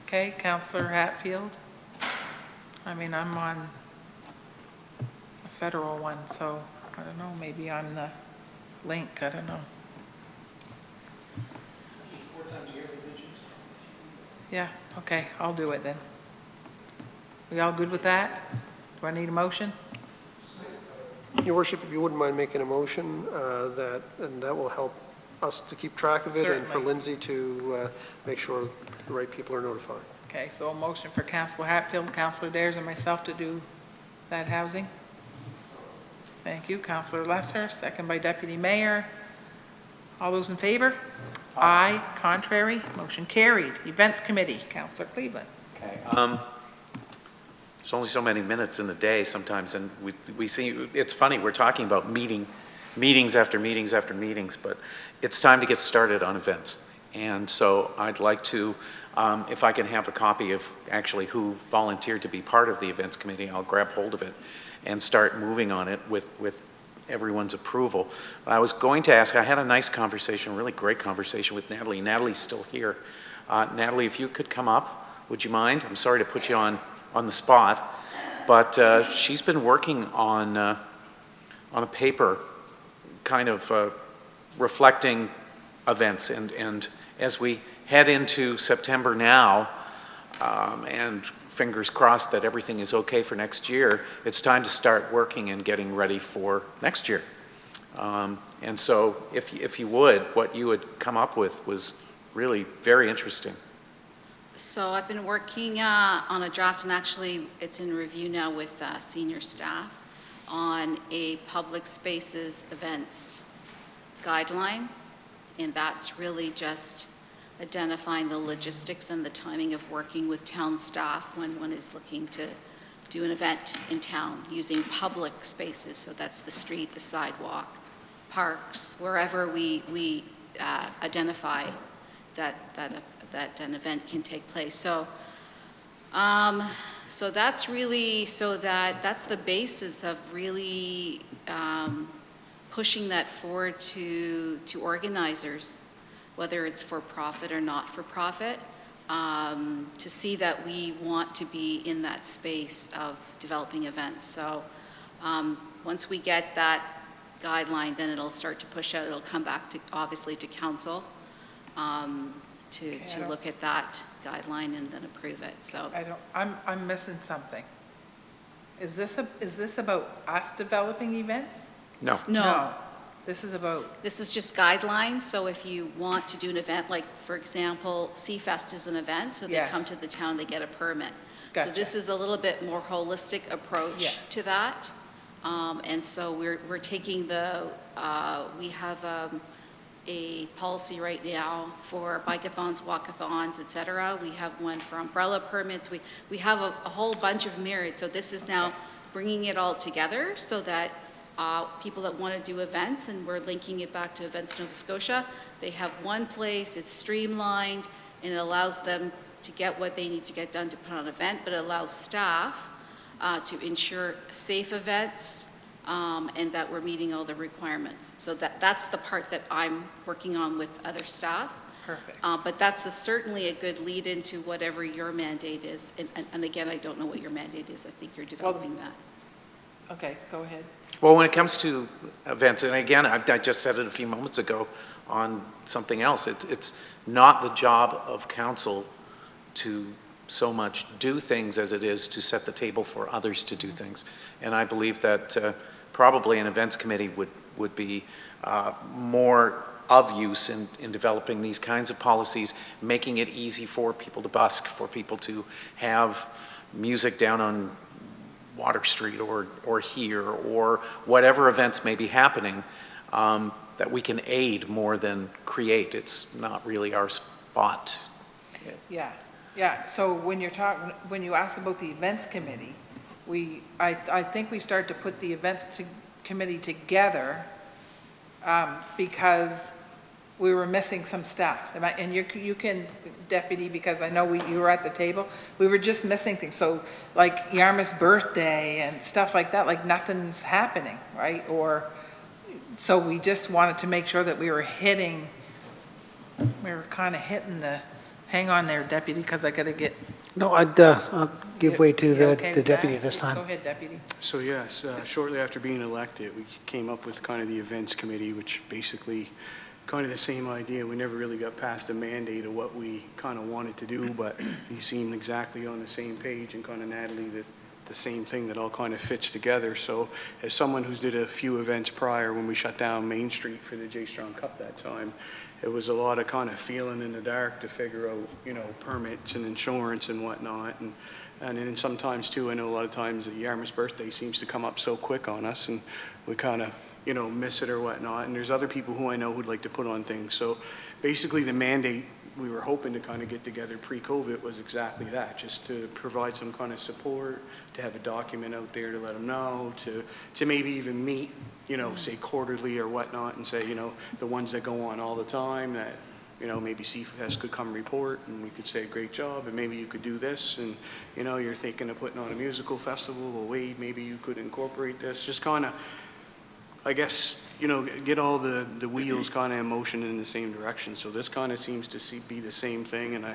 Okay, Councillor Hatfield. I'm on a federal one, so I don't know, maybe I'm the link, I don't know. Yeah, okay, I'll do it then. We all good with that? Do I need a motion? Your Worship, if you wouldn't mind making a motion, that will help us to keep track of it. Certainly. And for Lindsay to make sure the right people are notified. Okay, so a motion for Councillor Hatfield, Councillor Dares, and myself to do that housing. Thank you. Councillor Lesser, second by Deputy Mayor. All those in favor? Aye. Contrary? Motion carried. Events Committee, Councillor Cleveland. Okay. There's only so many minutes in the day sometimes, and we see, it's funny, we're talking about meetings after meetings after meetings, but it's time to get started on events. And so I'd like to If I can have a copy of actually who volunteered to be part of the events committee, I'll grab hold of it and start moving on it with everyone's approval. I was going to ask, I had a nice conversation, a really great conversation with Natalie. Natalie's still here. Natalie, if you could come up, would you mind? I'm sorry to put you on the spot, but she's been working on a paper kind of reflecting events, and as we head into September now, and fingers crossed that everything is okay for next year, it's time to start working and getting ready for next year. And so if you would, what you would come up with was really very interesting. So I've been working on a draft, and actually it's in review now with senior staff on a public spaces events guideline, and that's really just identifying the logistics and the timing of working with town staff when one is looking to do an event in town using public spaces. So that's the street, the sidewalk, parks, wherever we identify that an event can take place. So so that's really, that's the basis of really pushing that forward to organizers, whether it's for profit or not for profit, to see that we want to be in that space of developing events. So once we get that guideline, then it'll start to push out. It'll come back to, obviously, to council to look at that guideline and then approve it. So I'm missing something. Is this about us developing events? No. No. This is about... This is just guidelines, so if you want to do an event, like, for example, Seafest is an event, so they come to the town, they get a permit. Gotcha. So this is a little bit more holistic approach to that. And so we're taking we have a policy right now for bike-a-thons, walk-a-thons, et cetera. We have one for umbrella permits. We have a whole bunch of myriad. So this is now bringing it all together so that people that want to do events, and we're linking it back to Events Nova Scotia, they have one place, it's streamlined, and it allows them to get what they need to get done to put on an event, but it allows staff to ensure safe events and that we're meeting all the requirements. So that's the part that I'm working on with other staff. Perfect. But that's certainly a good lead into whatever your mandate is. And again, I don't know what your mandate is. I think you're developing that. Okay, go ahead. Well, when it comes to events, and again, I just said it a few moments ago on something else, it's not the job of council to so much do things as it is to set the table for others to do things. And I believe that probably an events committee would be more of use in developing these kinds of policies, making it easy for people to busk, for people to have music down on Water Street or here, or whatever events may be happening, that we can aid more than create. It's not really our spot. Yeah. So when you ask about the events committee, I think we start to put the events committee together because we were missing some staff. And you can, Deputy, because I know you were at the table, we were just missing things. So like Yarmouth's birthday and stuff like that, like nothing's happening, right? So we just wanted to make sure that we were kind of hitting the, hang on there, Deputy, because I got to get... No, I'll give way to the with deputy that? this time. Go ahead, Deputy. So yes, shortly after being elected, we came up with kind of the events committee, which basically kind of the same idea. We never really got past a mandate of what we kind of wanted to do, but you seem exactly on the same page, and kind of Natalie, the same thing that all kind of fits together. So as someone who's did a few events prior, when we shut down Main Street for the J. Strong Cup that time, it was a lot of kind of feeling in the dark to figure out, permits and insurance and whatnot. And then sometimes too, I know a lot of times that Yarmouth's birthday seems to come up so quick on us, and we kind of, miss it or whatnot. And there's other people who I know who'd like to put on things. So basically the mandate we were hoping to kind of get together pre-COVID was exactly that, just to provide some kind of support, to have a document out there to let them know, to maybe even meet, say quarterly or whatnot, and say, the ones that go on all the time that you know, maybe CFest could come report and we could say, great job, and maybe you could do this, and, you know, you're thinking of putting on a musical festival, well, Wade, maybe you could incorporate this, just kind of, I guess, you know, get all the wheels kind of in motion in the same direction. So this kind of seems to be the same thing, and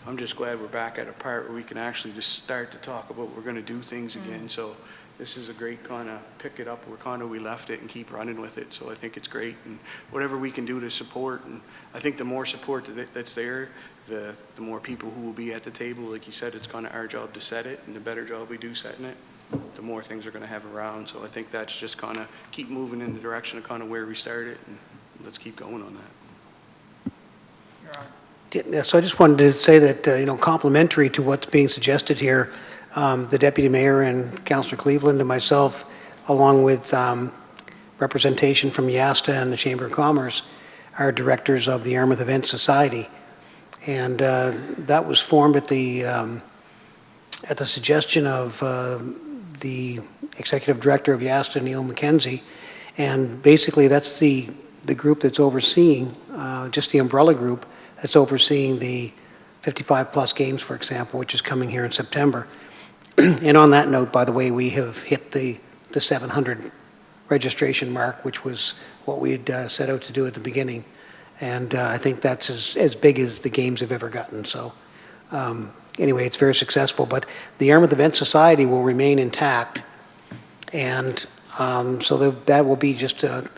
I'm just glad we're back at a part where we can actually just start to talk about we're going to do things again. So this is a great kind of pick it up where kind of we left it and keep running with it. So I think it's great, and whatever we can do to support, and I think the more support that's there, the more people who will be at the table. Like you said, it's kind of our job to set it, and the better job we do setting it, the more things are going to have around. So I think that's just kind of keep moving in the direction of kind of where we started, and let's keep going on that. Yeah, so I just wanted to say that, you know, complementary to what's being suggested here, the Deputy Mayor and Councillor Cleveland and myself, along with representation from YASTA and the Chamber of Commerce, are directors of the Yarmouth Event Society. And that was formed at the suggestion of the Executive Director of YASTA, Neil McKenzie. And basically that's the group that's overseeing, just the umbrella group, that's overseeing the 55 plus games, for example, which is coming here in September. And on that note, by the way, we have hit the 700 registration mark, which was what we had set out to do at the beginning. And I think that's as big as the games have ever gotten. So anyway, it's very successful. But the Yarmouth Event Society will remain intact. And so that will be just a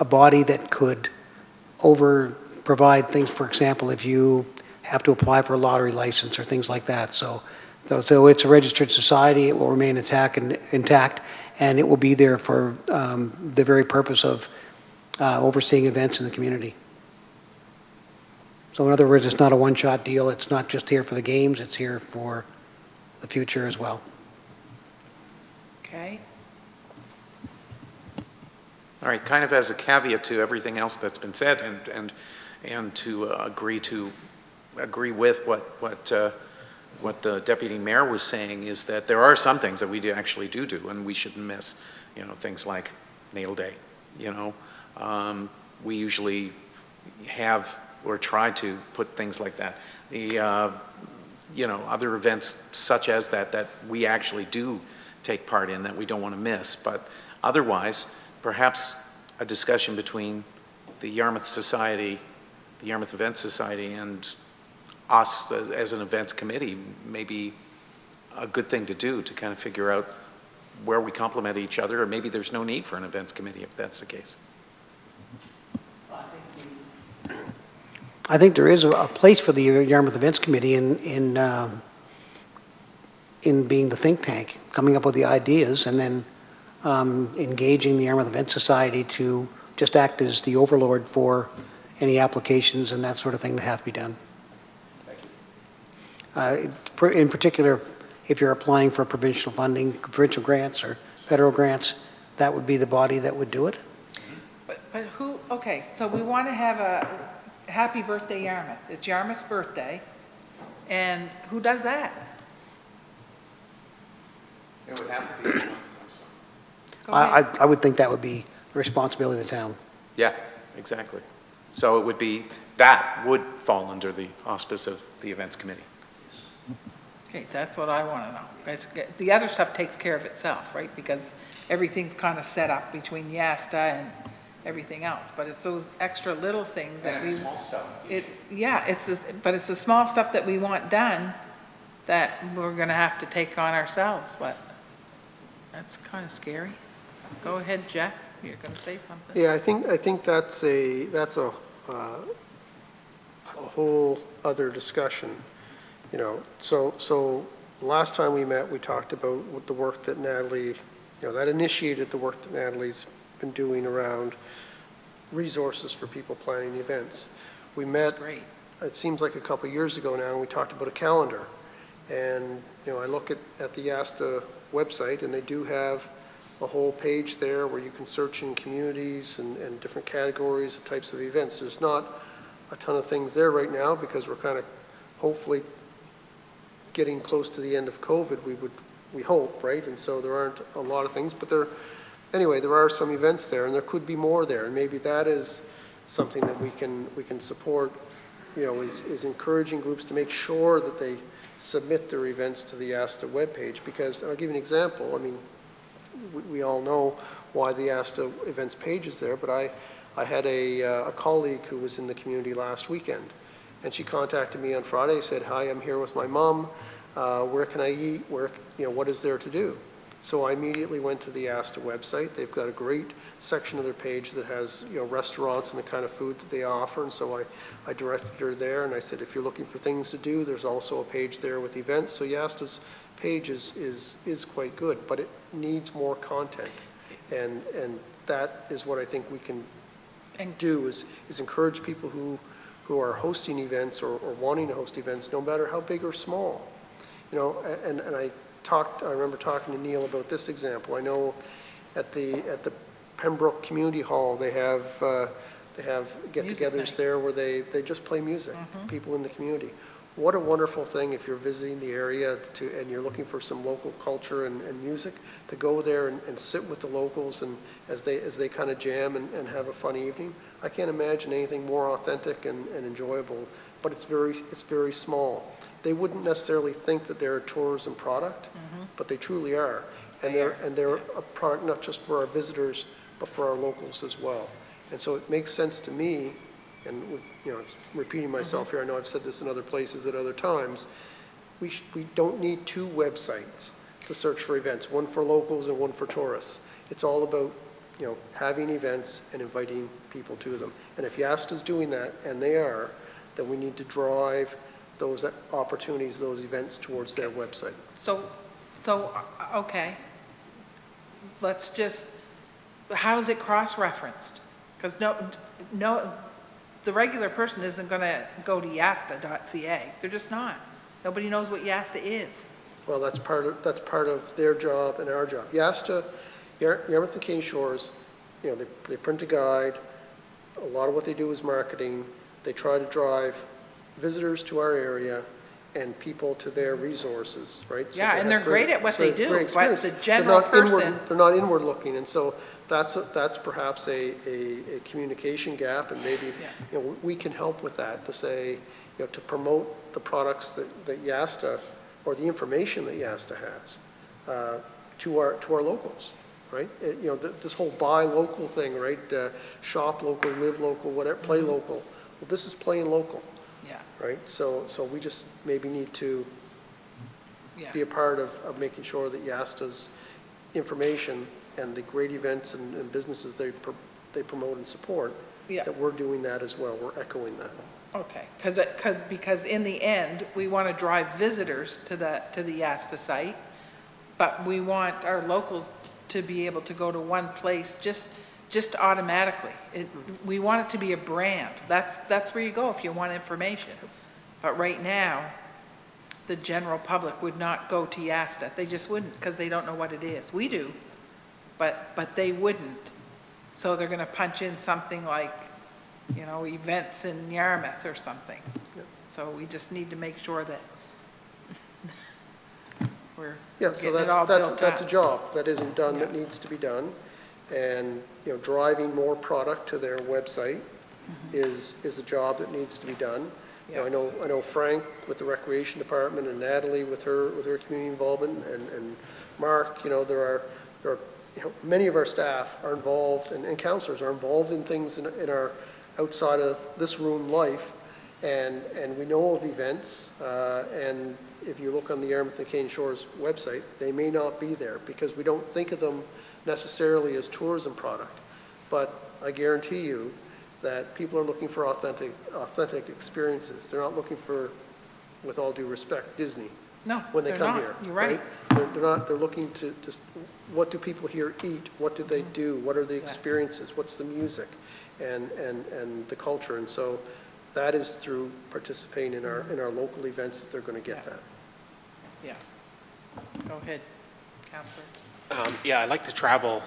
body that could provide things, for example, if you have to apply for a lottery license or things like that. So it's a registered society. It will remain intact, and it will be there for the very purpose of overseeing events in the community. So in other words, it's not a one-shot deal. It's not just here for the games. It's here for the future as well. Okay. All right, kind of as a caveat to everything else that's been said, and to agree with what the Deputy Mayor was saying, is that there are some things that we actually do, and we shouldn't miss. You know, things like Nail Day. You know, we usually have or try to put things like that. The you know, other events such as that we actually do take part in that we don't want to miss. But otherwise, perhaps a discussion between the Yarmouth Society, the Yarmouth Event Society, and us as an events committee may be a good thing to do, to kind of figure out where we complement each other, or maybe there's no need for an events committee if that's the case. I think there is a place for the Yarmouth Events Committee in being the think tank, coming up with the ideas, and then engaging the Yarmouth Event Society to just act as the overlord for any applications and that sort of thing that have to be done. In particular, if you're applying for provincial funding, provincial grants or federal grants, that would be the body that would do it. But who, okay, so we want to have a happy birthday Yarmouth. It's Yarmouth's birthday, and who does that? It would have to be. I would think that would be the responsibility of the town. Yeah, exactly. So it would be, that would fall under the auspice of the events committee. Okay, that's what I want to know. The other stuff takes care of itself, right? Because everything's kind of set up between YASTA and everything else. But it's those extra little things that we... small stuff. Yeah, but it's the small stuff that we want done that we're going to have to take on ourselves. But that's kind of scary. Go ahead, Jeff. You're going to say something. Yeah, I think that's a whole other discussion. You know, so last time we met, we talked about what the work that Natalie, that initiated the work that Natalie's been doing around resources for people planning the events. We met, great. It seems like a couple of years ago now, and we talked about a calendar. And, I look at the YASTA website, and they do have a whole page there where you can search in communities and different categories and types of events. There's not a ton of things there right now because we're kind of hopefully getting close to the end of COVID, we hope, right? And so there aren't a lot of things, but there are some events there, and there could be more there, and maybe that is something that we can support is encouraging groups to make sure that they submit their events to the ASTA webpage, because I'll give you an example. I mean, we all know why the ASTA events page is there, but I had a colleague who was in the community last weekend, and she contacted me on Friday, said, "Hi, I'm here with my mom. Where can I eat? What is there to do?" So I immediately went to the ASTA website. They've got a great section of their page that has, restaurants and the kind of food that they offer. And so I directed her there, and I said, if you're looking for things to do, there's also a page there with events. So ASTA's page is quite good, but it needs more content. And that is what I think we can do is encourage people who are hosting events or wanting to host events, no matter how big or small. And I remember talking to Neil about this example. I know at the Pembroke Community Hall, they have get-togethers there where they just play music, people in the community. What a wonderful thing if you're visiting the area and you're looking for some local culture and music, to go there and sit with the locals and as they kind of jam and have a fun evening. I can't imagine anything more authentic and enjoyable, but it's very small. They wouldn't necessarily think that they're a tourism product, but they truly are. And they're a product not just for our visitors, but for our locals as well. And so it makes sense to me, and I'm repeating myself here, I know I've said this in other places at other times, we don't need two websites to search for events, one for locals and one for tourists. It's all about having events and inviting people to them. And if YASTA's doing that, and they are, then we need to drive those opportunities, those events towards their website. So, okay. Let's just, how's it cross-referenced? Because no, the regular person isn't going to go to yasta.ca. They're just not. Nobody knows what YASTA is. Well, that's part of their job and our job. YASTA, Yarmouth and Cane Shores, they print a guide. A lot of what they do is marketing. They try to drive visitors to our area and people to their resources, right? So and they're great at what they do, but the general person... They're not inward looking, and so that's perhaps a communication gap, and maybe we can help with that, to say, to promote the products that YASTA, or the information that YASTA has, to our locals, right? This whole buy local thing, right? Shop local, live local, whatever, play local. Well, this is playing local. Right, so we just maybe need to be a part of making sure that YASTA's information and the great events and businesses they promote and support, that we're doing that as well. We're echoing that. Okay, because in the end, we want to drive visitors to the YASTA site, but we want our locals to be able to go to one place just automatically. We want it to be a brand. That's where you go if you want information. But right now, the general public would not go to YASTA. They just wouldn't, because they don't know what it is. We do, but they wouldn't. So they're going to punch in something like, events in Yarmouth or something. So we just need to make sure that we're so that's a job that isn't done that needs to be done. And driving more product to their website is a job that needs to be done. I know Frank with the Recreation Department, and Natalie with her community involvement, and Mark. There are many of our staff are involved, and councillors are involved in things in our outside of this room life, and we know of events. And if you look on the Yarmouth and Cane Shores website, they may not be there because we don't think of them necessarily as tourism product, but I guarantee you that people are looking for authentic experiences. They're not looking for, with all due respect, Disney. No, when they come here. You're right. They're looking to what do people here eat? What do they do? What are the experiences? What's the music and the culture? And so that is through participating in our local events that they're going to get that. Yeah. Go ahead, Councillor. I like to travel,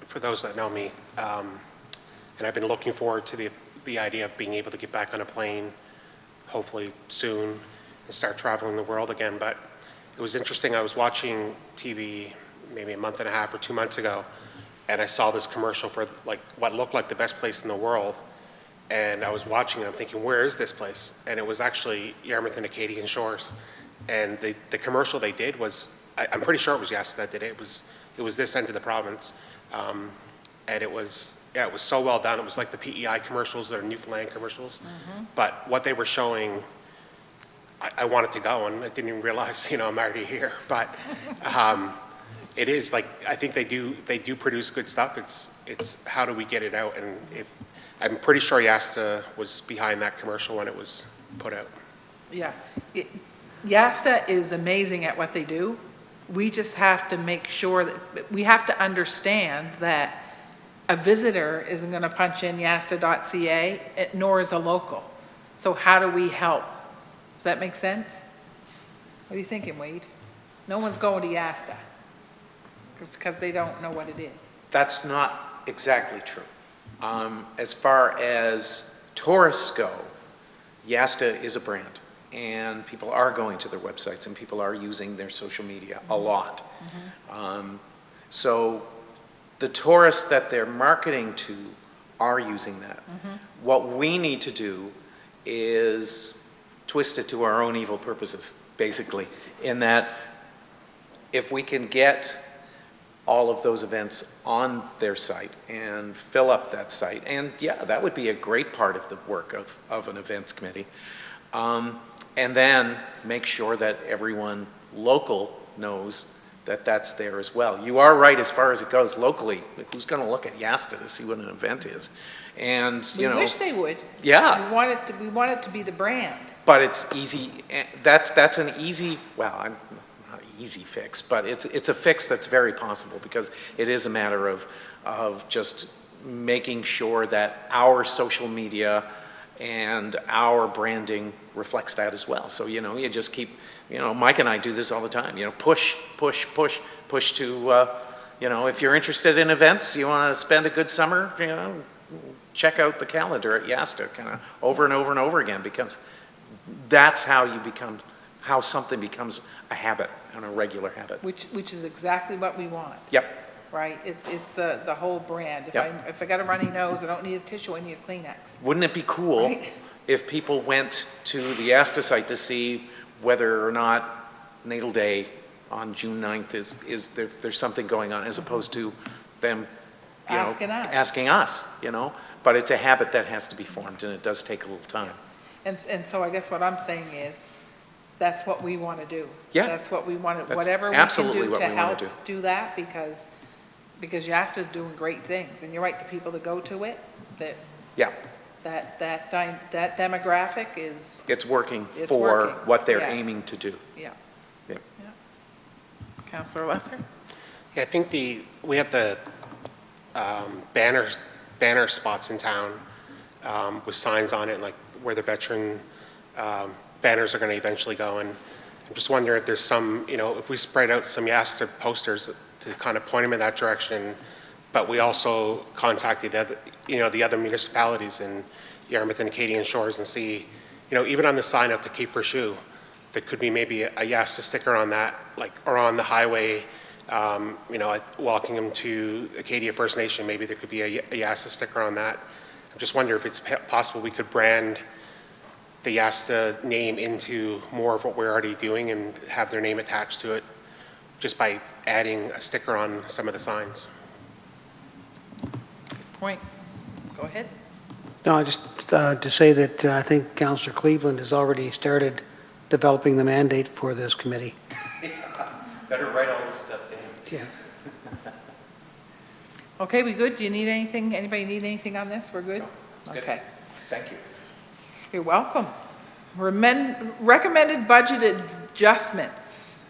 for those that know me, and I've been looking forward to the idea of being able to get back on a plane, hopefully soon, and start traveling the world again. But it was interesting, I was watching TV maybe a month and a half or 2 months ago, and I saw this commercial for what looked like the best place in the world, And I was watching and I'm thinking, where is this place? And it was actually Yarmouth and Acadian Shores. And the commercial they did was, I'm pretty sure it was Yasta that did it. It was this end of the province. And it was so well done. It was like the PEI commercials or Newfoundland commercials. But what they were showing, I wanted to go, and I didn't even realize, I'm already here. But it is like, I think they do produce good stuff. It's how do we get it out? And I'm pretty sure Yasta was behind that commercial when it was put out. Yeah. Yasta is amazing at what they do. We just have to make sure that, we have to understand that a visitor isn't going to punch in yasta.ca, nor is a local. So how do we help? Does that make sense? What are you thinking, Wade? No one's going to Yasta because they don't know what it is. That's not exactly true. As far as tourists go, Yasta is a brand, and people are going to their websites, and people are using their social media a lot. So the tourists that they're marketing to are using that. What we need to do is twist it to our own evil purposes, basically, in that if we can get all of those events on their site and fill up that site, and yeah, that would be a great part of the work of an events committee. And then make sure that everyone local knows that that's there as well. You are right as far as it goes locally. Who's going to look at Yasta to see what an event is? And we wish they would. Yeah. We want it to be the brand. But it's easy. That's an easy. Well, I'm not easy fix, but it's a fix that's very possible because it is a matter of just making sure that our social media and our branding reflects that as well. So, you just keep, Mike and I do this all the time, push to, if you're interested in events, you want to spend a good summer, check out the calendar at Yasta, kind of over and over and over again, because that's how something becomes a habit and a regular habit. Which is exactly what we want. Yep. Right? It's the whole brand. If I got a runny nose, I don't need a tissue, I need a Kleenex. Wouldn't it be cool if people went to the Yasta site to see whether or not Natal Day on June 9th is there's something going on, as opposed to them asking us, but it's a habit that has to be formed, and it does take a little time. And so I guess what I'm saying is, that's what we want to do. Yeah. That's what we want to, That's whatever we can absolutely do what to we wanna help do that, because Yasta's doing great things. And you're right, the people that go to it, that demographic is... It's working for what they're aiming to do. Yeah. Councillor Lesser? Yeah, I think we have the banner spots in town with signs on it, like where the veteran banners are going to eventually go. And I'm just wondering if there's some, if we spread out some Yasta posters to kind of point them in that direction, but we also contacted the other municipalities in Yarmouth and Acadian Shores and see, even on the sign up to Cape for Shoe, there could be maybe a Yasta sticker on that, or on the highway, walking them to Acadia First Nation, maybe there could be a Yasta sticker on that. I'm just wondering if it's possible we could brand the Yasta name into more of what we're already doing and have their name attached to it just by adding a sticker on some of the signs. Good point. Go ahead. No, just to say that I think Councillor Cleveland has already started developing the mandate for this committee. Better write all this stuff down. Yeah. Okay, we good? Do you need anything? Anybody need anything on this? We're good? No, it's good. Okay. Thank you. You're welcome. Recommended budget adjustments.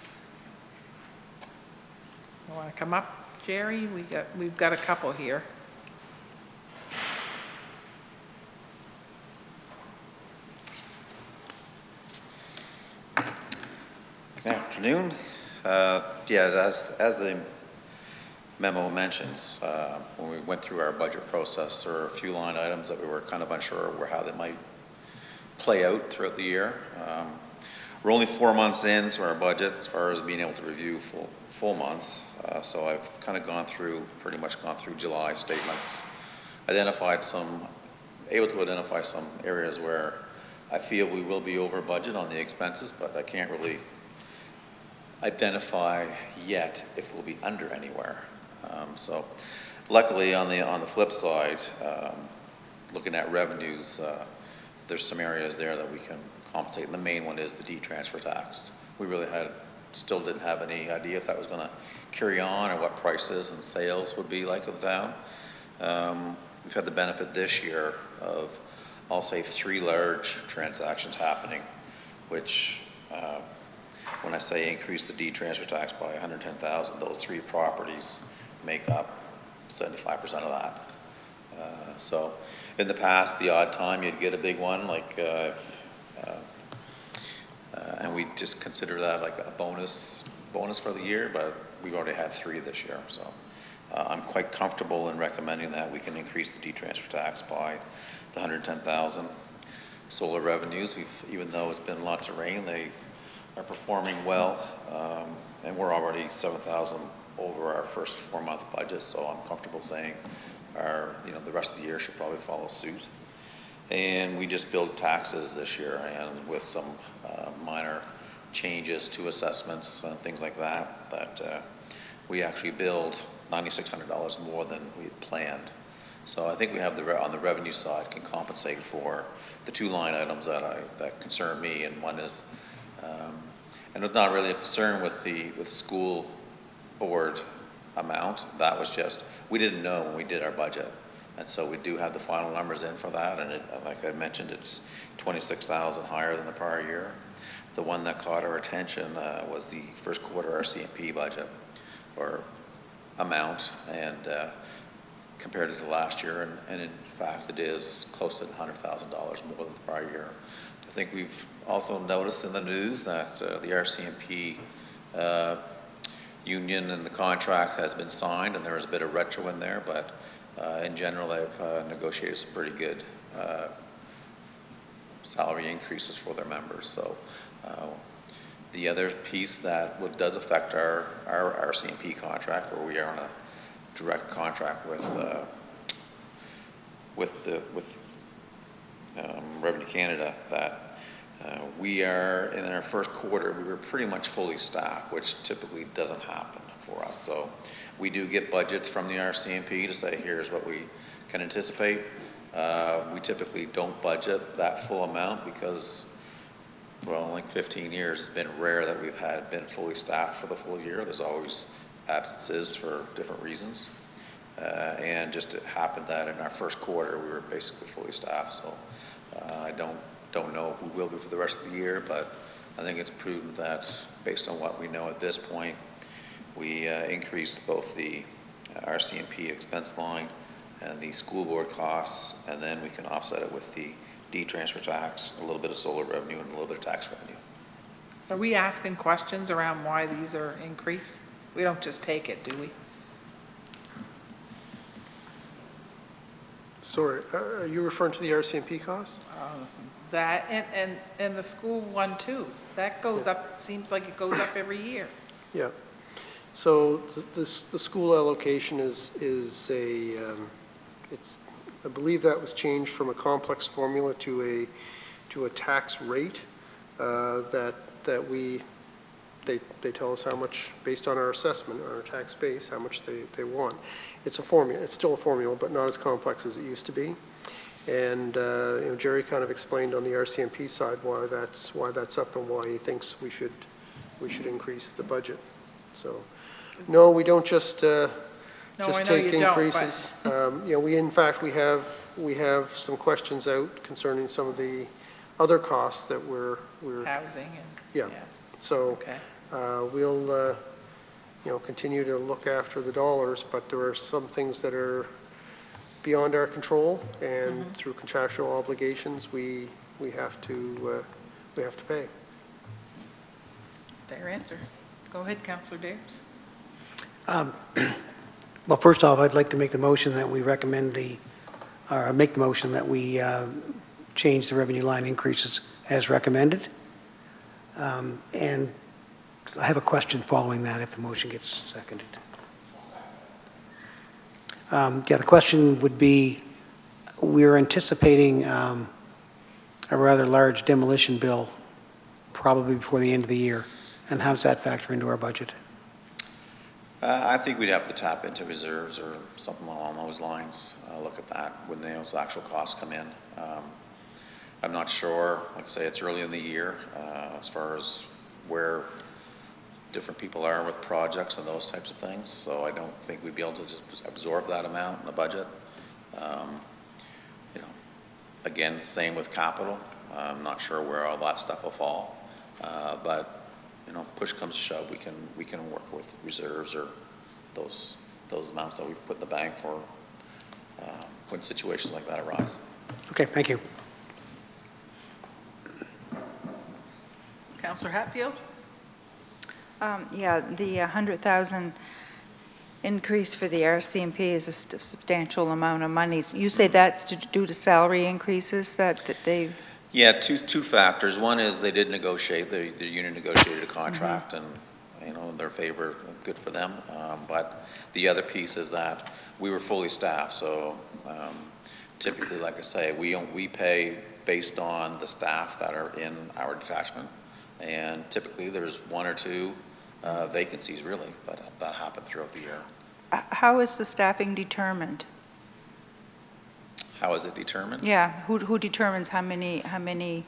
You want to come up, Jerry? We've got a couple here. Good afternoon. As the memo mentions, when we went through our budget process, there were a few line items that we were kind of unsure of how they might play out throughout the year. We're only 4 months into our budget as far as being able to review full months. So I've kind of pretty much gone through July statements, identified some able to identify some areas where I feel we will be over budget on the expenses, but I can't really identify yet if we'll be under anywhere. So luckily on the flip side, looking at revenues, there's some areas there that we can compensate. And the main one is the D-transfer tax. We really still didn't have any idea if that was going to carry on or what prices and sales would be like in the town. We've had the benefit this year of, I'll say, 3 large transactions happening, which when I say increase the D-transfer tax by $110,000, those 3 properties make up 75% of that. So in the past, the odd time you'd get a big one, like, and we just consider that like a bonus for the year, but we've already had 3 this year. So I'm quite comfortable in recommending that we can increase the D-transfer tax by the $110,000. Solar revenues, even though it's been lots of rain, they are performing well, and we're already $7,000 over our first 4-month budget, so I'm comfortable saying the rest of the year should probably follow suit. And we just billed taxes this year, and with some minor changes to assessments and things like that, we actually billed $9,600 more than we had planned. So I think we have on the revenue side can compensate for the 2 line items that concern me, and one is, and it's not really a concern with the school board amount. That was just, we didn't know when we did our budget. And so we do have the final numbers in for that, and like I mentioned, it's $26,000 higher than the prior year. The one that caught our attention was the first quarter RCMP budget, or amount, and compared it to last year, and in fact it is close to $100,000 more than the prior year. I think we've also noticed in the news that the RCMP union and the contract has been signed, and there is a bit of retro in there, but in general they've negotiated some pretty good salary increases for their members. So the other piece that does affect our RCMP contract, where we are on a direct contract with Revenue Canada, that we are, in our first quarter, we were pretty much fully staffed, which typically doesn't happen for us. So we do get budgets from the RCMP to say, here's what we can anticipate. We typically don't budget that full amount because, well, like 15 years, it's been rare that we've been fully staffed for the full year. There's always absences for different reasons. And just it happened that in our first quarter, we were basically fully staffed. So I don't know who will be for the rest of the year, but I think it's prudent that based on what we know at this point, we increase both the RCMP expense line and the school board costs, and then we can offset it with the D-transfer tax, a little bit of solar revenue, and a little bit of tax revenue. Are we asking questions around why these are increased? We don't just take it, do we? Sorry, are you referring to the RCMP cost? That and the school one too. That goes up, seems like it goes up every year. Yeah. So the school allocation is I believe that was changed from a complex formula to a tax rate they tell us how much, based on our assessment, our tax base, how much they want. It's a formula. It's still a formula, but not as complex as it used to be. And Jerry kind of explained on the RCMP side why that's up and why he thinks we should increase the budget. So, no, we don't just take increases. We in fact we have some questions out concerning some of the other costs that we're housing and yeah. So okay. We'll continue to look after the dollars, but there are some things that are beyond our control, and through contractual obligations, we have to pay. Fair answer. Go ahead, Councillor Dares. Well, first off, I'd like to make the motion that we recommend make the motion that we change the revenue line increases as recommended. And I have a question following that if the motion gets seconded. The question would be, we're anticipating a rather large demolition bill probably before the end of the year. And how does that factor into our budget? I think we'd have to tap into reserves or something along those lines, look at that when those actual costs come in. I'm not sure, like I say, it's early in the year as far as where different people are with projects and those types of things, so I don't think we'd be able to just absorb that amount in the budget. You know, again, same with capital. I'm not sure where all that stuff will fall, but you know, push comes to shove, we can work with reserves or those amounts that we've put in the bank for when situations like that arise. Okay, thank you. Councillor Hatfield? Yeah, the 100,000 increase for the RCMP is a substantial amount of money. You say that's due to salary increases that they... Yeah, two factors. One is they did negotiate, the union negotiated a contract, and you know, in their favor, good for them. But the other piece is that we were fully staffed, so typically, like I say, we pay based on the staff that are in our detachment, and typically there's one or two vacancies really that happen throughout the year. How is the staffing determined? How is it determined? Yeah, who determines how many?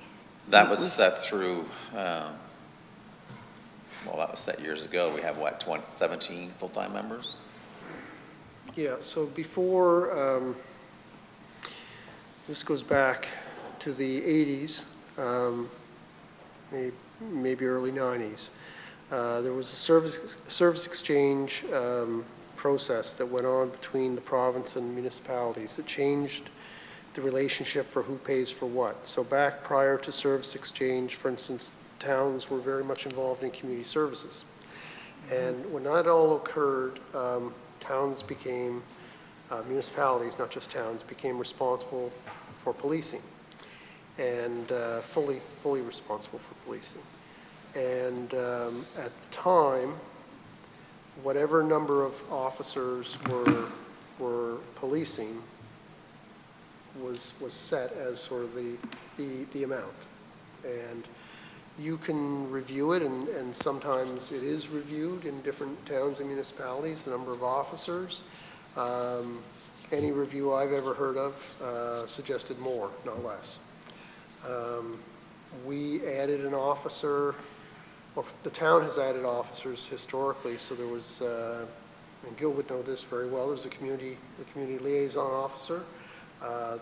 That was set through, well, that was set years ago. We have, what, 17 full-time members? Yeah, so before, this goes back to the 80s, maybe early 90s. There was a service exchange process that went on between the province and municipalities that changed the relationship for who pays for what. So back prior to service exchange, for instance, towns were very much involved in community services. And when that all occurred, towns became, municipalities, not just towns, became responsible for policing and fully responsible for policing. And at the time, whatever number of officers were policing was set as sort of the amount. And you can review it, and sometimes it is reviewed in different towns and municipalities, the number of officers. Any review I've ever heard of suggested more, not less. We added an officer, well, the town has added officers historically, so there was, and Gil would know this very well, there's the community liaison officer.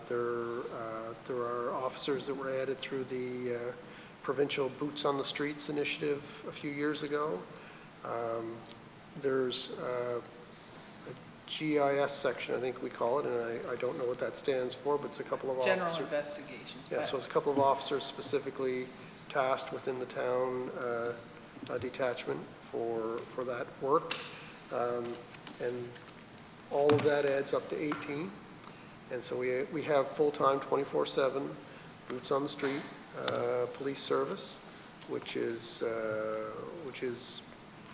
There are officers that were added through the provincial Boots on the Streets initiative a few years ago. There's a GIS section, I think we call it, and I don't know what that stands for, but it's a couple of officers. General investigations. Yeah, so it's a couple of officers specifically tasked within the town detachment for that work. And all of that adds up to 18. And so we have full-time 24/7 boots on the street police service, which is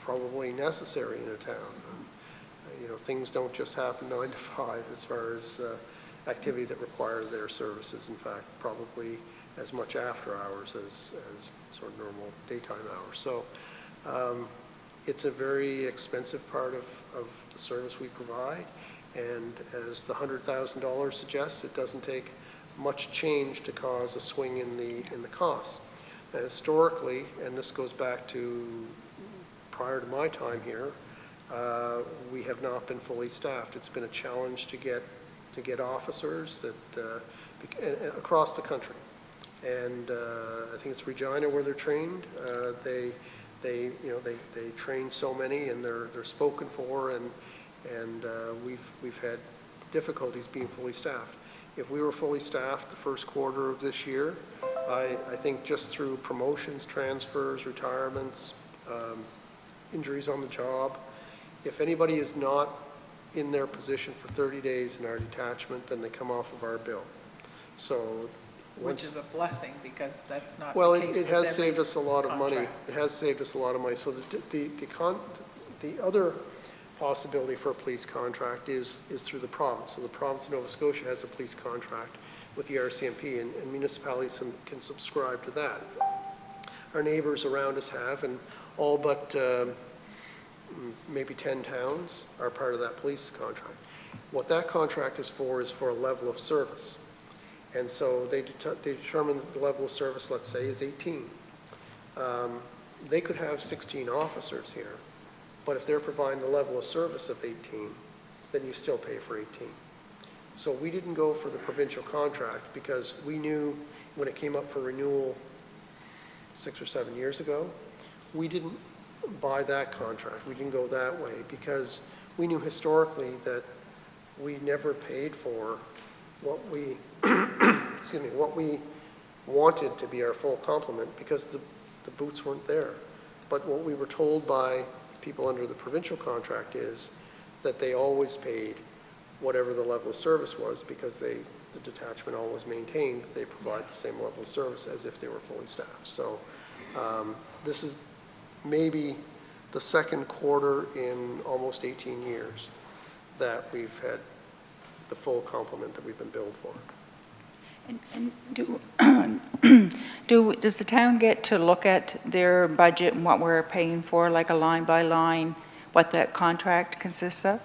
probably necessary in a town. You know, things don't just happen 9 to 5 as far as activity that requires their services. In fact, probably as much after hours as sort of normal daytime hours. So it's a very expensive part of the service we provide. And as the $100,000 suggests, it doesn't take much change to cause a swing in the cost. Now, historically, and this goes back to prior to my time here, we have not been fully staffed. It's been a challenge to get officers that across the country. And I think it's Regina where they're trained. They train so many, and they're spoken for, and we've had difficulties being fully staffed. If we were fully staffed the first quarter of this year, I think just through promotions, transfers, retirements, injuries on the job, if anybody is not in their position for 30 days in our detachment, then they come off of our bill. So, Which is a blessing, because that's not well, the case it with has every saved us a lot of money. contract. It has saved us a lot of money. So the other possibility for a police contract is through the province. So the province of Nova Scotia has a police contract with the RCMP, and municipalities can subscribe to that. Our neighbors around us have, and all but maybe 10 towns are part of that police contract. What that contract is for a level of service. And so they determine the level of service, let's say, is 18. They could have 16 officers here, but if they're providing the level of service of 18, then you still pay for 18. So we didn't go for the provincial contract because we knew when it came up for renewal 6 or 7 years ago, we didn't buy that contract. We didn't go that way because we knew historically that we never paid for what we, excuse me, what we wanted to be our full complement because the boots weren't there. But what we were told by people under the provincial contract is that they always paid whatever the level of service was because the detachment always maintained that they provide the same level of service as if they were fully staffed. So this is maybe the second quarter in almost 18 years that we've had the full complement that we've been billed for. And does the town get to look at their budget and what we're paying for, like a line by line, what that contract consists of?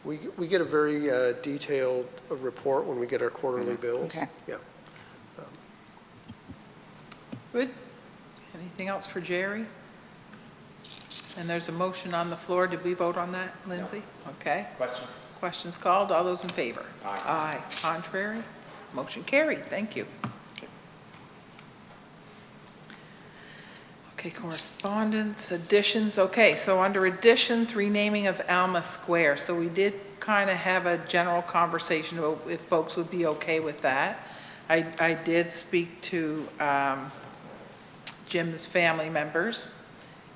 We get a very detailed report when we get our quarterly bills. Okay. Yeah. Good. Anything else for Jerry? And there's a motion on the floor. Did we vote on that, Lindsay? No. Okay. Question? Questions called. All those in favor? Aye. Aye. Contrary? Motion carried. Thank you. Okay, correspondence, additions. Okay, so under additions, renaming of Alma Square. So we did kind of have a general conversation about if folks would be okay with that. I did speak to Jim's family members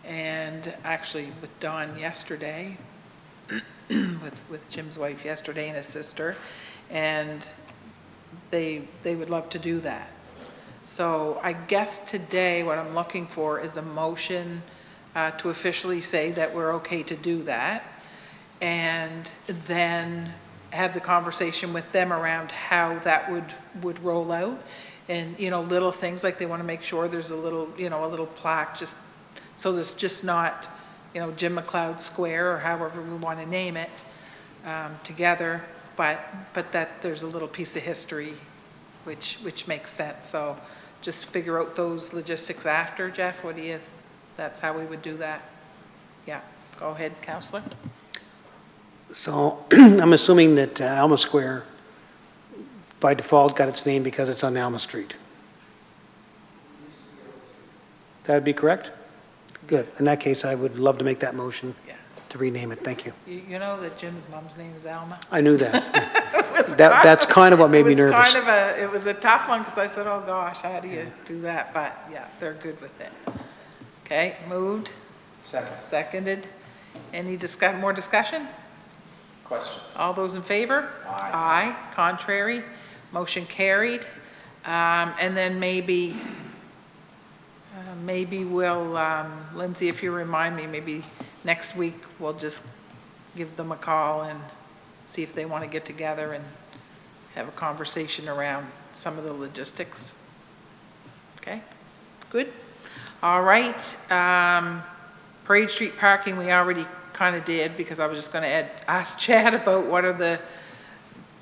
and actually with Don yesterday, with Jim's wife yesterday and his sister, and they would love to do that. So I guess today what I'm looking for is a motion to officially say that we're okay to do that, and then have the conversation with them around how that would roll out. And, you know, little things like they want to make sure there's a little, you know, a little plaque, just so there's just not, you know, Jim McLeod Square or however we want to name it together, but that there's a little piece of history which makes sense. So just figure out those logistics after. Jeff, what do you, that's how we would do that? Yeah, go ahead, Councillor. So I'm assuming that Alma Square by default got its name because it's on Alma Street. That'd be correct? Good. In that case, I would love to make that motion to rename it. Thank you. You know that Jim's mom's name is Alma? I knew that. That's kind of what made me nervous. It was a tough one because I said, oh gosh, how do you do that? But yeah, they're good with it. Okay, moved. Second. Seconded. Any more discussion? Question? All those in favor? Aye. Aye. Contrary? Motion carried. And then maybe we'll, Lindsay, if you remind me, maybe next week we'll just give them a call and see if they want to get together and have a conversation around some of the logistics. Okay, good. All right. Parade Street parking we already kind of did because I was just going to ask Chad about what are the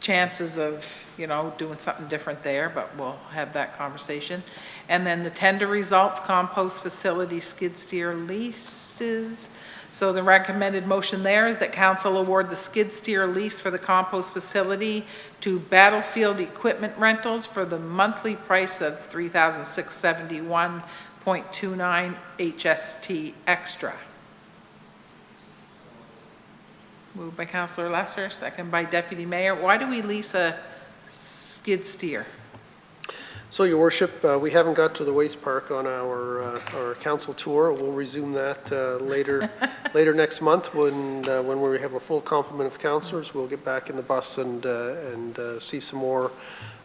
chances of, you know, doing something different there, but we'll have that conversation. And then the tender results, compost facility skid steer leases. So the recommended motion there is that council award the skid steer lease for the compost facility to Battlefield Equipment Rentals for the monthly price of $3,671.29 HST extra. Moved by Councillor Lesser, second by Deputy Mayor. Why do we lease a skid steer? So, Your Worship, we haven't got to the waste park on our council tour. We'll resume that later next month when we have a full complement of councillors. We'll get back in the bus and see some more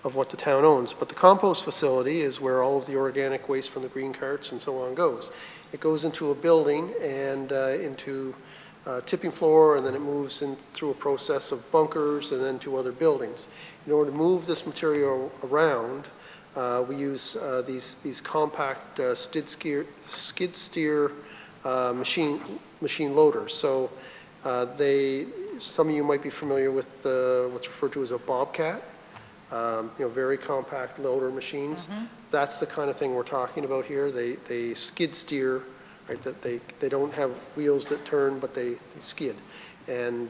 of what the town owns. But the compost facility is where all of the organic waste from the green carts and so on goes. It goes into a building and into tipping floor, and then it moves in through a process of bunkers and then to other buildings. In order to move this material around, we use these compact skid steer machine loaders. So some of you might be familiar with what's referred to as a bobcat. Very compact loader machines. That's the kind of thing we're talking about here. They skid steer, right? That they don't have wheels that turn, but they skid, and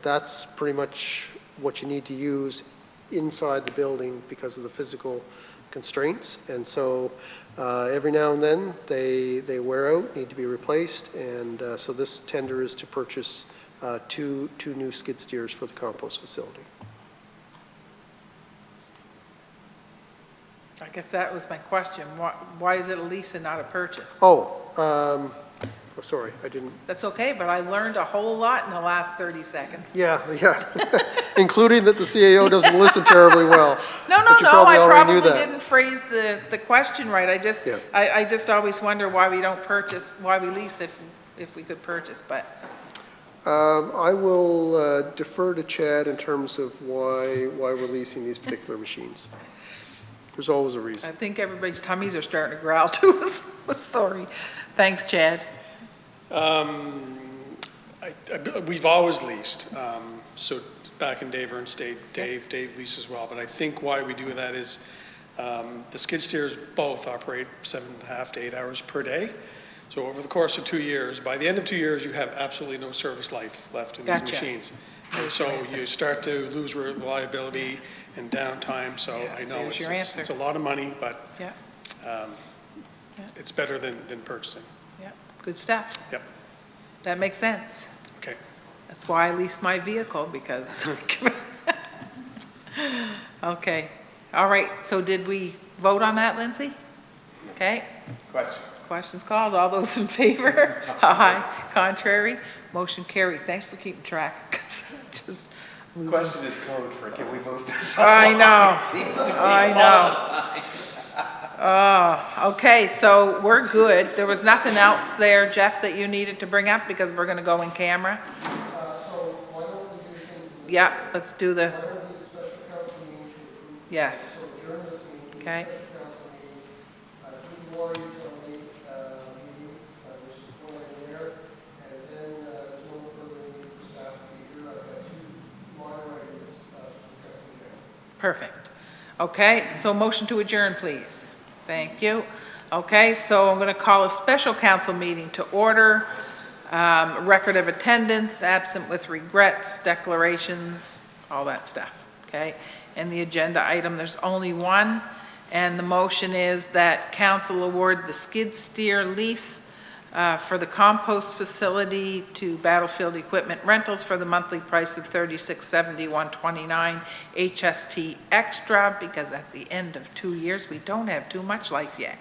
that's pretty much what you need to use inside the building because of the physical constraints. And so every now and then they wear out, need to be replaced, and so this tender is to purchase two new skid steers for the compost facility. I guess that was my question. Why is it a lease and not a purchase? Sorry, I didn't. That's okay, but I learned a whole lot in the last 30 seconds. Yeah, including that the CAO doesn't listen terribly well. No, I probably didn't phrase the question right. I just always wonder why we don't purchase, why we lease if we could purchase, but. I will defer to Chad in terms of why we're leasing these particular machines. There's always a reason. I think everybody's tummies are starting to growl too. Sorry. Thanks, Chad. We've always leased. So back in Dave Ernst Day, Dave leased as well. But I think why we do that is the skid steers both operate 7.5 to 8 hours per day. So over the course of 2 years, by the end of 2 years, you have absolutely no service life left in these machines. And so you start to lose reliability and downtime. So I know it's a lot of money, but it's better than purchasing. Yeah, good stuff. Yep. That makes sense. Okay. That's why I lease my vehicle, because. Okay. All right. So did we vote on that, Lindsay? Okay. Questions called. All those in favor? Aye. Contrary? Motion carried. Thanks for keeping track. Just losing. Question is code for can we move this? I know. It seems to be I know. Okay, so we're good. There was nothing else there, Jeff, that you needed to bring up because we're going to go in camera? Yeah, let's do the. Yes. Okay. Perfect. Okay, so motion to adjourn, please. Thank you. Okay, so I'm going to call a special council meeting to order. Record of attendance, absent with regrets, declarations, all that stuff. Okay, and the agenda item, there's only one, and the motion is that council award the skid steer lease for the compost facility to Battlefield Equipment Rentals for the monthly price of $36.71.29 HST extra, because at the end of 2 years, we don't have too much life yet.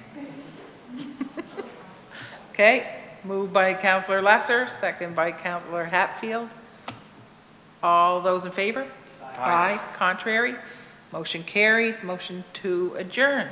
Okay, moved by Councillor Lesser, second by Councillor Hatfield. All those in favor? Aye. Contrary? Motion carried. Motion to adjourn.